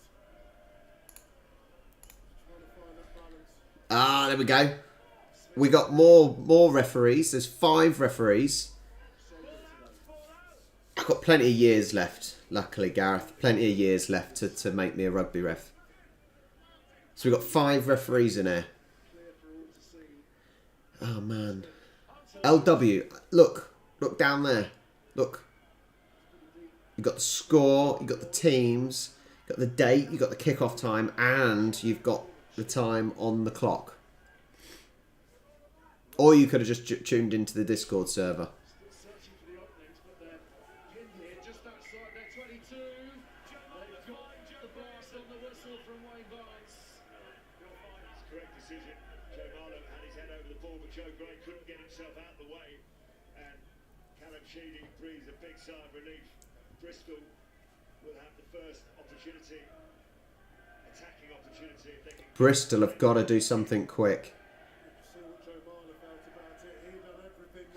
trying to find that balance. Ah, there we go. We got more referees. There's 5 referees. I've got plenty of years left, luckily, Gareth. Plenty of years left to make me a rugby ref. So we've got 5 referees in there. Oh, man. LW. Look down there. Look. You've got the score, you've got the teams, you've got the date, you've got the kickoff time, and you've got the time on the clock. Or you could have just tuned into the Discord server. Still searching for the openings, but they're pinned here just outside their 22. They've got the blast on the whistle from Wayne Barnes. It's a correct decision. Joe Marlowe had his head over the ball, but Joe Gray couldn't get himself out of the way. And Callum Sheedy breathes a big sigh of relief. Bristol will have the first opportunity, attacking opportunity. If they can. Bristol have got to do something quick. See what Joe Marler felt about it. He done everything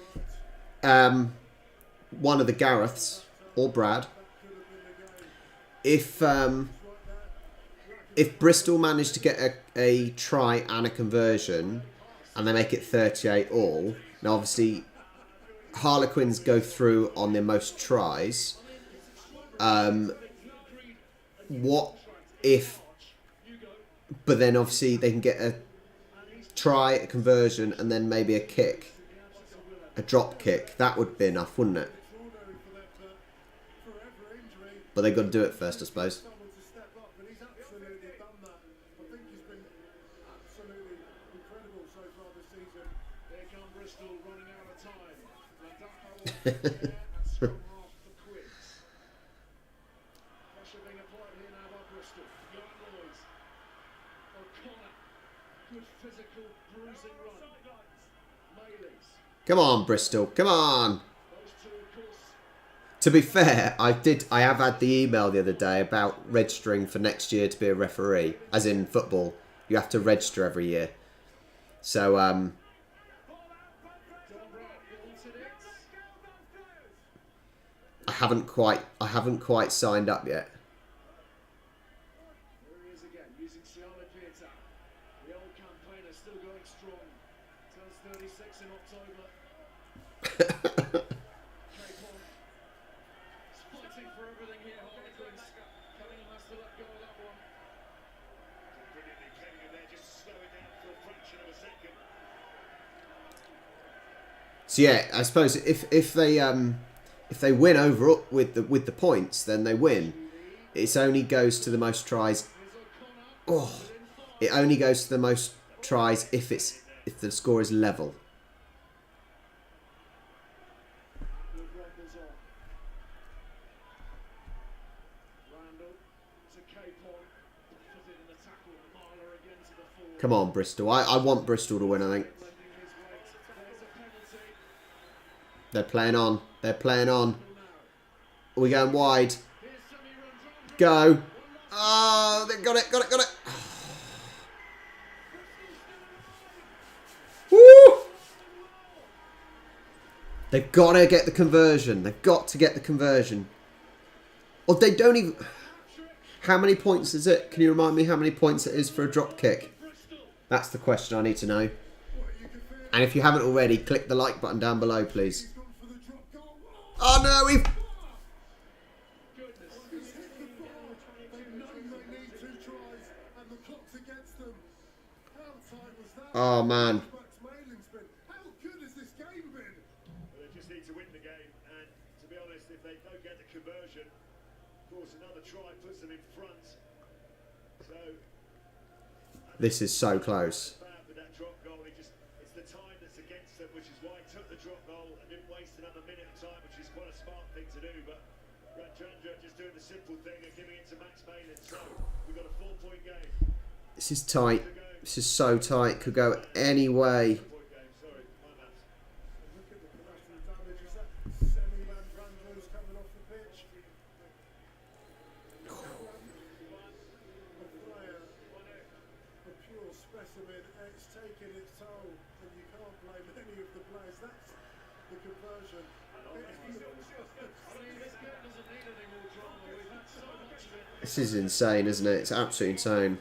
right. One of the Gareths, or Brad, Could have been the game. if Bristol manage to get a try and a conversion, and they make it 38 all, now obviously Harlequins go through on their most tries, What if... But then obviously they can get a try, a conversion, and then maybe a kick. A drop kick. That would be enough, wouldn't it? But they've got to do it first, I suppose. Someone to step up, and he's absolutely done that. I think he's been absolutely incredible so far this season. Here come Bristol running out of time. Ladaka and scrum half for Quins. Pressure being applied here now by Bristol. Young Lloyd. O'Connor. Good physical bruising run. Mayleys. Come on, Bristol. Come on. Those two, of course. To be fair, I have had the email the other day about registering for next year to be a referee. As in football, you have to register every year. So, Don Brown wanted it. I haven't quite signed up yet. Here he is again, using Siala Pieta. The old campaigner still going strong. Turns 36 in October. Capon. He's fighting for everything here, Harlequins. Cunningham has to let go of that one. Brilliantly, Cunningham there, just slow it down for a fraction of a second. So yeah, I suppose if they win over with the points, then they win. It only goes to the most tries. Oh, it only goes to the most tries if the score is level. Good rumbles on. Randall to Capon. Footed in the tackle. Marler again to the forward. Come on, Bristol. I want Bristol to win, I think. Lending his weight. There's a penalty. They're playing on. They're playing on. Are we going wide? Here's Semi runs on. Go. Oh, they got it. Woo! They've got to get the conversion. They've got to get the conversion. Or they don't even... How many points is it? Can you remind me how many points it is for a drop kick? That's the question I need to know. And if you haven't already, click the like button down below, please. Oh no, we've... Oh man. How good has this game been? Well, they just need to win the game, and to be honest, if they don't get the conversion, of course, another try puts them in front. So This is so close. bad with that drop goal. It's the time that's against them, which is why he took the drop goal and didn't waste another minute of time, which is quite a smart thing to do. But Ranjandra just doing the simple thing and giving it to Max Malin. So we've got a 4-point game. This is tight. This is so tight. Could go any way. Point game. Sorry, my bad. Look at the collateral damage. Is that Semi-Randro's coming off the pitch? A player, a pure specimen. It's taken its toll, and you can't blame any of the players. That's the conversion. I mean, this game doesn't need any more drama. We've had so much of it. This is insane, isn't it? It's absolutely insane.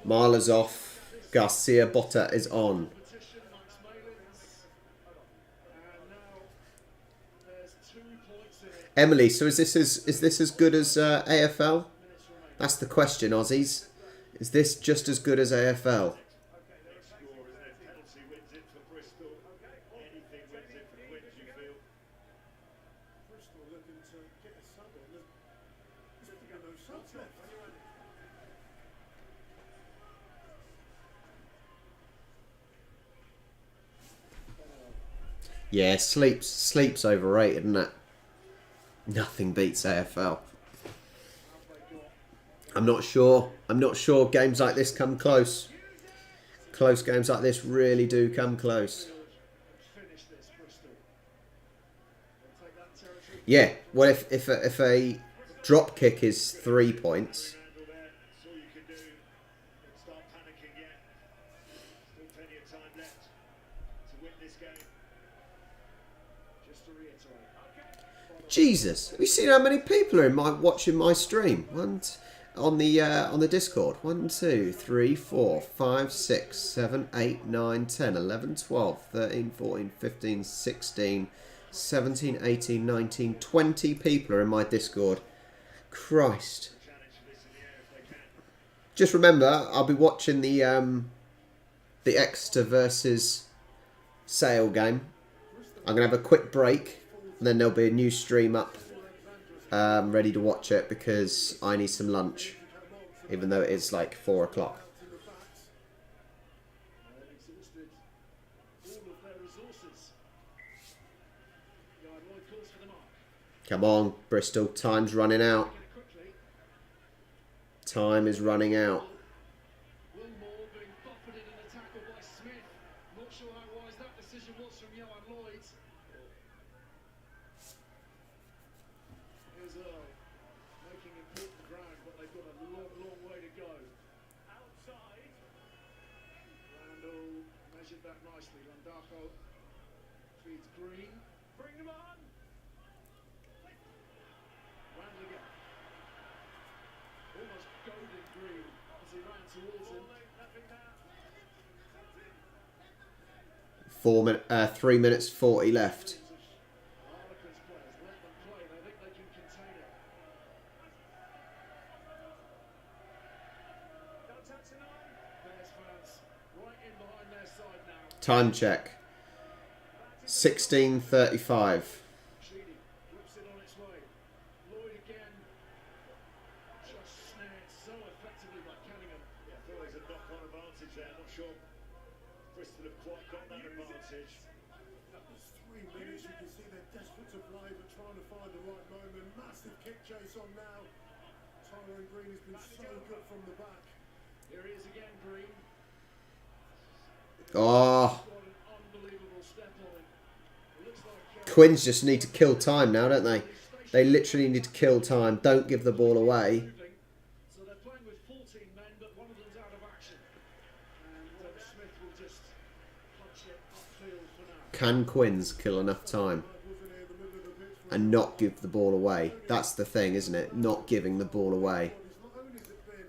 Marler's off. Garcia Botta is on. Competition, Max Malins. And now there's 2 points in it. Emily, so is this as good as AFL? That's the question, Aussies. Is this just as good as AFL? Next score, isn't it? Penalty wins it for Bristol. Anything wins it for Quins, you feel? Bristol looking to get a sub in. There's no subs left. Yeah, sleep's overrated, isn't it? Nothing beats AFL. I'm not sure. Games like this come close. Close games like this really do come close. Finish this, Bristol. They'll take that territory. Yeah. Well, if a drop kick is 3 points, Randall there, that's all you can do. Don't start panicking yet. Still plenty of time left to win this game. Just to reiterate. Jesus, have you seen how many people are watching my stream? On the Discord. 1, 2, 3, 4, 5, 6, 7, 8, 9, 10, 11, 12, 13, 14, 15, 16, 17, 18, 19, 20 people are in my Discord. Christ. Just remember, I'll be watching the Exeter versus Sale game. I'm going to have a quick break, and then there'll be a new stream up ready to watch it because I need some lunch, even though it's like 4 o'clock. Exhausted all of their resources. Lloyd calls for the mark. Come on, Bristol. Time's running out. Get it quickly. Time is running out. Wilmore being buffeted in a tackle by Smith. Not sure how wise that decision was from Johan Lloyd. Here's Earl making important ground, but they've got a long way to go. Outside. Randall measured that nicely. Landako feeds Green. Bring them on. Randall again. Almost goaded Green as he ran towards him. 3 minutes 40 left. Harlequins players, let them play. They think they can contain it. Don't touch the line. Bears fans right in behind their side now. Time check. 16:35. Sheedy whips it on its way. Lloyd again. Just snared so effectively by Cunningham. Yeah, I thought there was a knock-on advantage there. I'm not sure Bristol have quite got that advantage. It's 3 minutes, you can see they're desperate to play, but trying to find the right moment. Massive kick chase on now. Tyrone Green has been so good from the back. Here he is again, Green. Oh, Got an unbelievable step on him. It looks like Quins just need to kill time now, don't they? They literally need to kill time. Don't give the ball away. so they're playing with 14 men, but one of them's out of action. And Smith will just punch it upfield for now. Can Quins kill enough time and not give the ball away? That's the thing, isn't it? Not giving the ball away. Not only has it been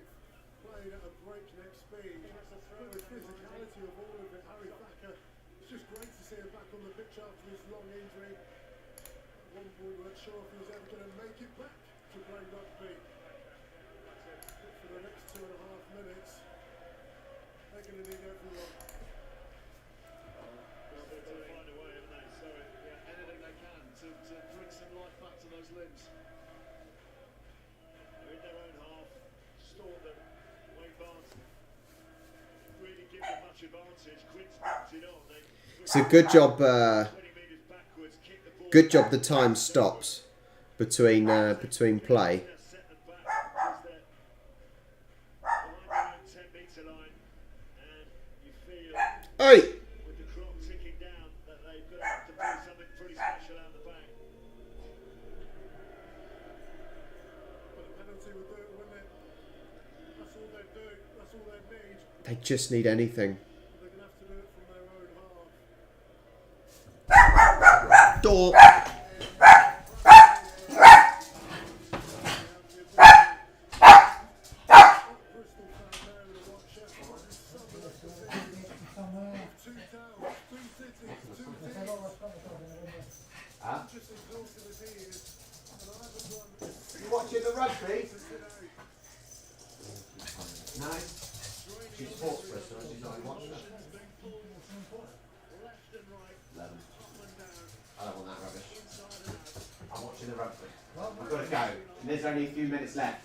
played at a breakneck speed, but the physicality of all of it. Harry Thacker, it's just great to see him back on the pitch after his long injury. At one point, we weren't sure if he was ever going to make it back to play rugby. But for the next 2.5 minutes, they're going to need everyone. They'll find a way, haven't they? So, Yeah, anything they can to bring some life back to those limbs. they're in their own half. Stored them. Wayne Barnes really give them much advantage. Quince knocked it on. It's a good job. 20 metres backwards, kick the ball. Good job. The time stops between play. Set them back because they're behind their own 10-metre line. And you feel Hey, with the clock ticking down that they've got to have to do something pretty special out the back. But a penalty would do it, wouldn't it? That's all they'd do. That's all they'd need. they just need anything. They're going to have to do it from their own half. Door. Bristol fan there in a white shirt. What is summing up the season? 2 towns, 2 cities, 2 teams. Just exhausted as he is. And I haven't won a You watching the rugby? today. No. She supports Bristol. She's not watching it. Being pulled left and right, 11. up and down, I don't want that rubbish. inside and out. I'm watching the rugby. I've got to go. And there's only a few minutes left.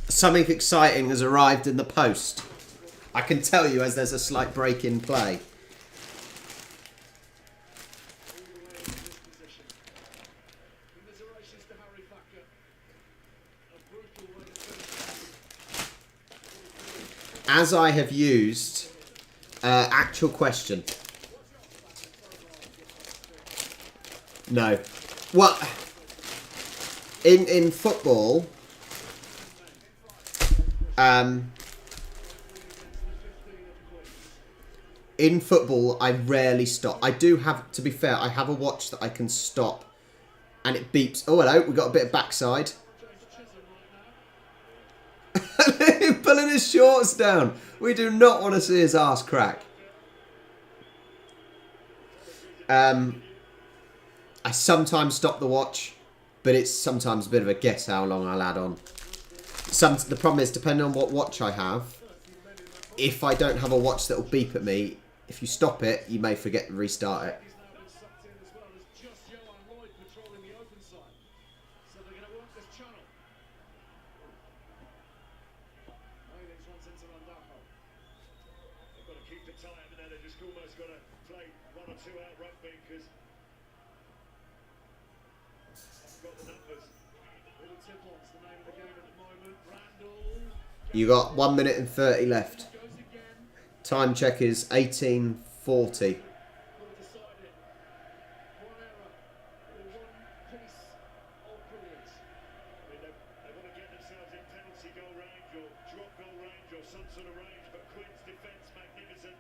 Something exciting has arrived in the post. I can tell you as there's a slight break in play. Commiserations to Harry Thacker. A brutal way to finish. As I have used, actual question. No. What? In football, I rarely stop. I do have, to be fair, I have a watch that I can stop, and it beeps. Oh, hello, we got a bit of backside. him pulling his shorts down. We do not want to see his ass crack. I sometimes stop the watch, but it's sometimes a bit of a guess how long I'll add on. The problem is, depending on what watch I have, if I don't have a watch that will beep at me, if you stop it, you may forget to restart it. He's now been sucked in as well as just Johan Lloyd patrolling the open side. So they're going to work this channel. Haynes runs into Landajo. They've got to keep the tie up there. They've just almost got to play 1 or 2 out rugby because they've got the numbers. Little tip-on's the name of the game at the moment. Randall You got 1 minute and 30 left. goes again. Time check is 18:40. Could have decided. One error. Or one piece of brilliance. I mean, they want to get themselves in penalty goal range or drop goal range or some sort of range, but Quinn's defence magnificent,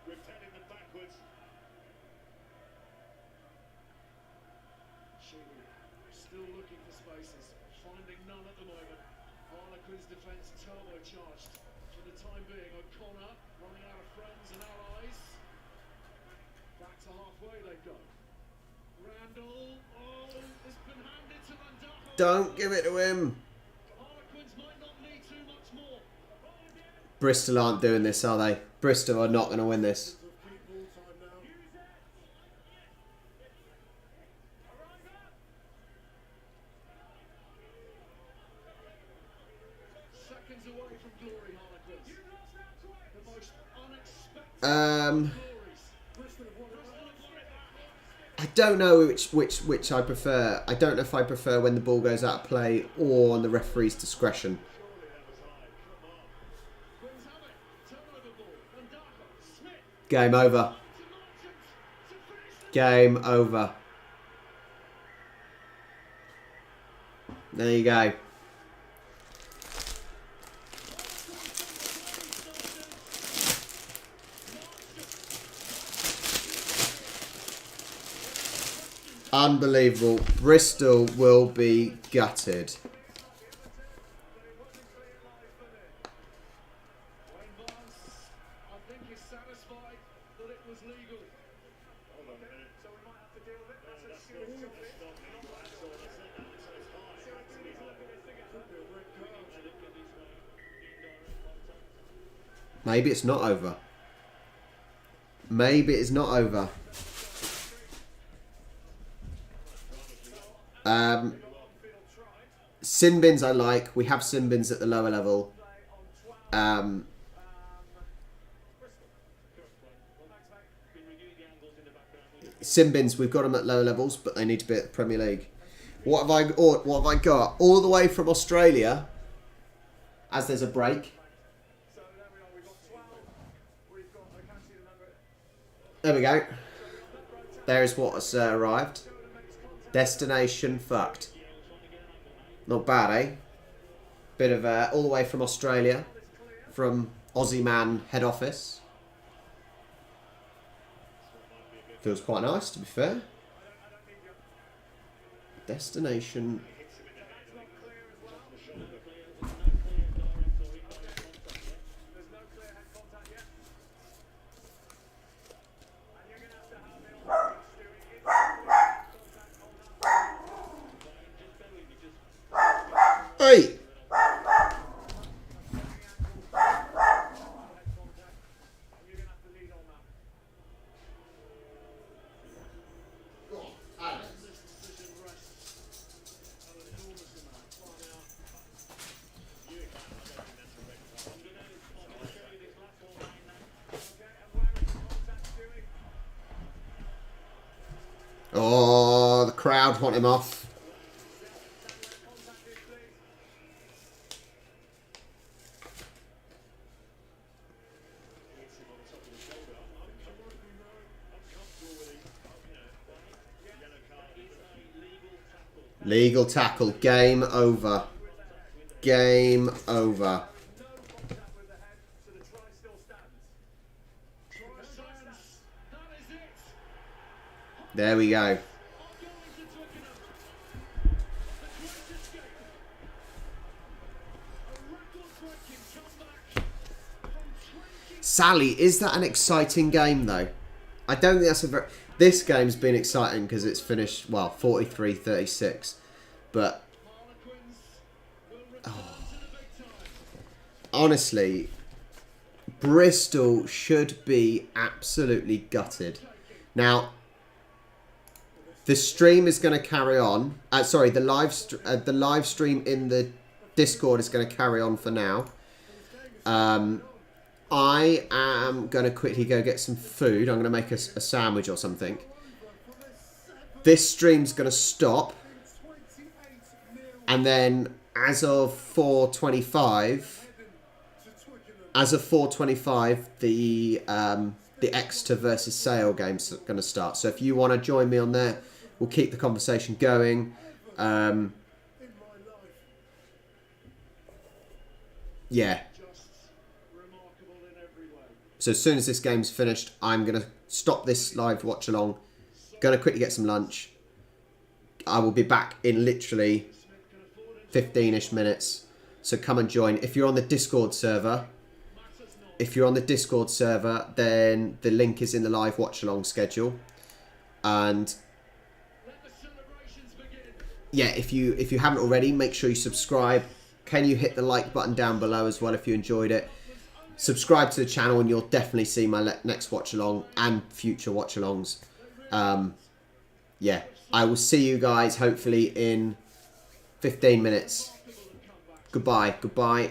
repelling them backwards. Sheedy still looking for spaces, finding none at the moment. Harlequins defence turbocharged for the time being. O'Connor running out of friends and allies. Back to halfway they go. Randall, has been handed to Landajo. Don't give it to him. Harlequins might not need too much more. Bristol aren't doing this, are they? Bristol are not going to win this. Keep ball time now. Seconds away from glory, Harlequins. The most unexpected Um, glories. Bristol have won it. I don't know which I prefer. I don't know if I prefer when the ball goes out of play or on the referee's discretion. Quins have it. Turnover ball. Landajo. Smith. Game over. To Marchant. To finish the Game over. There you go. Unbelievable. Bristol will be gutted. Wayne Barnes, I think, is satisfied that it was legal. Hold on a minute. So we might have to deal with it. That's not legal. That's all. That's high. That's illegal. Maybe it's not over. Maybe it's not over. Sin bins I like. We have sin bins at the lower level. Sin bins, we've got them at lower levels, but they need to be at the Premier League. What have I got? All the way from Australia, as there's a break. So there we are. We've got 12. We've got, I can't see the number. There we go. There's what has arrived. Destination fucked. Not bad, eh? Bit of all the way from Australia, from Aussie Man head office. Feels quite nice, to be fair. Destination. Hey! Oh, the crowd want him off. Legal tackle. Game over. Game over. There we go. Sally, is that an exciting game though? I don't think that's a very... This game's been exciting because it's finished, well, 43-36. But... honestly, Bristol should be absolutely gutted. Now, the stream is going to carry on. Sorry, the live stream in the Discord is going to carry on for now. I am going to quickly go get some food. I'm going to make a sandwich or something. This stream's going to stop. And then as of 4:25, the Exeter versus Sale game's going to start. So if you want to join me on there, we'll keep the conversation going. Yeah. So as soon as this game's finished, I'm going to stop this live watch along. Going to quickly get some lunch. I will be back in literally 15-ish minutes. So come and join. If you're on the Discord server, then the link is in the live watch along schedule. And yeah, if you haven't already, make sure you subscribe. Can you hit the like button down below as well if you enjoyed it? Subscribe to the channel and you'll definitely see my next watch along and future watch alongs. Yeah, I will see you guys hopefully in 15 minutes. Goodbye.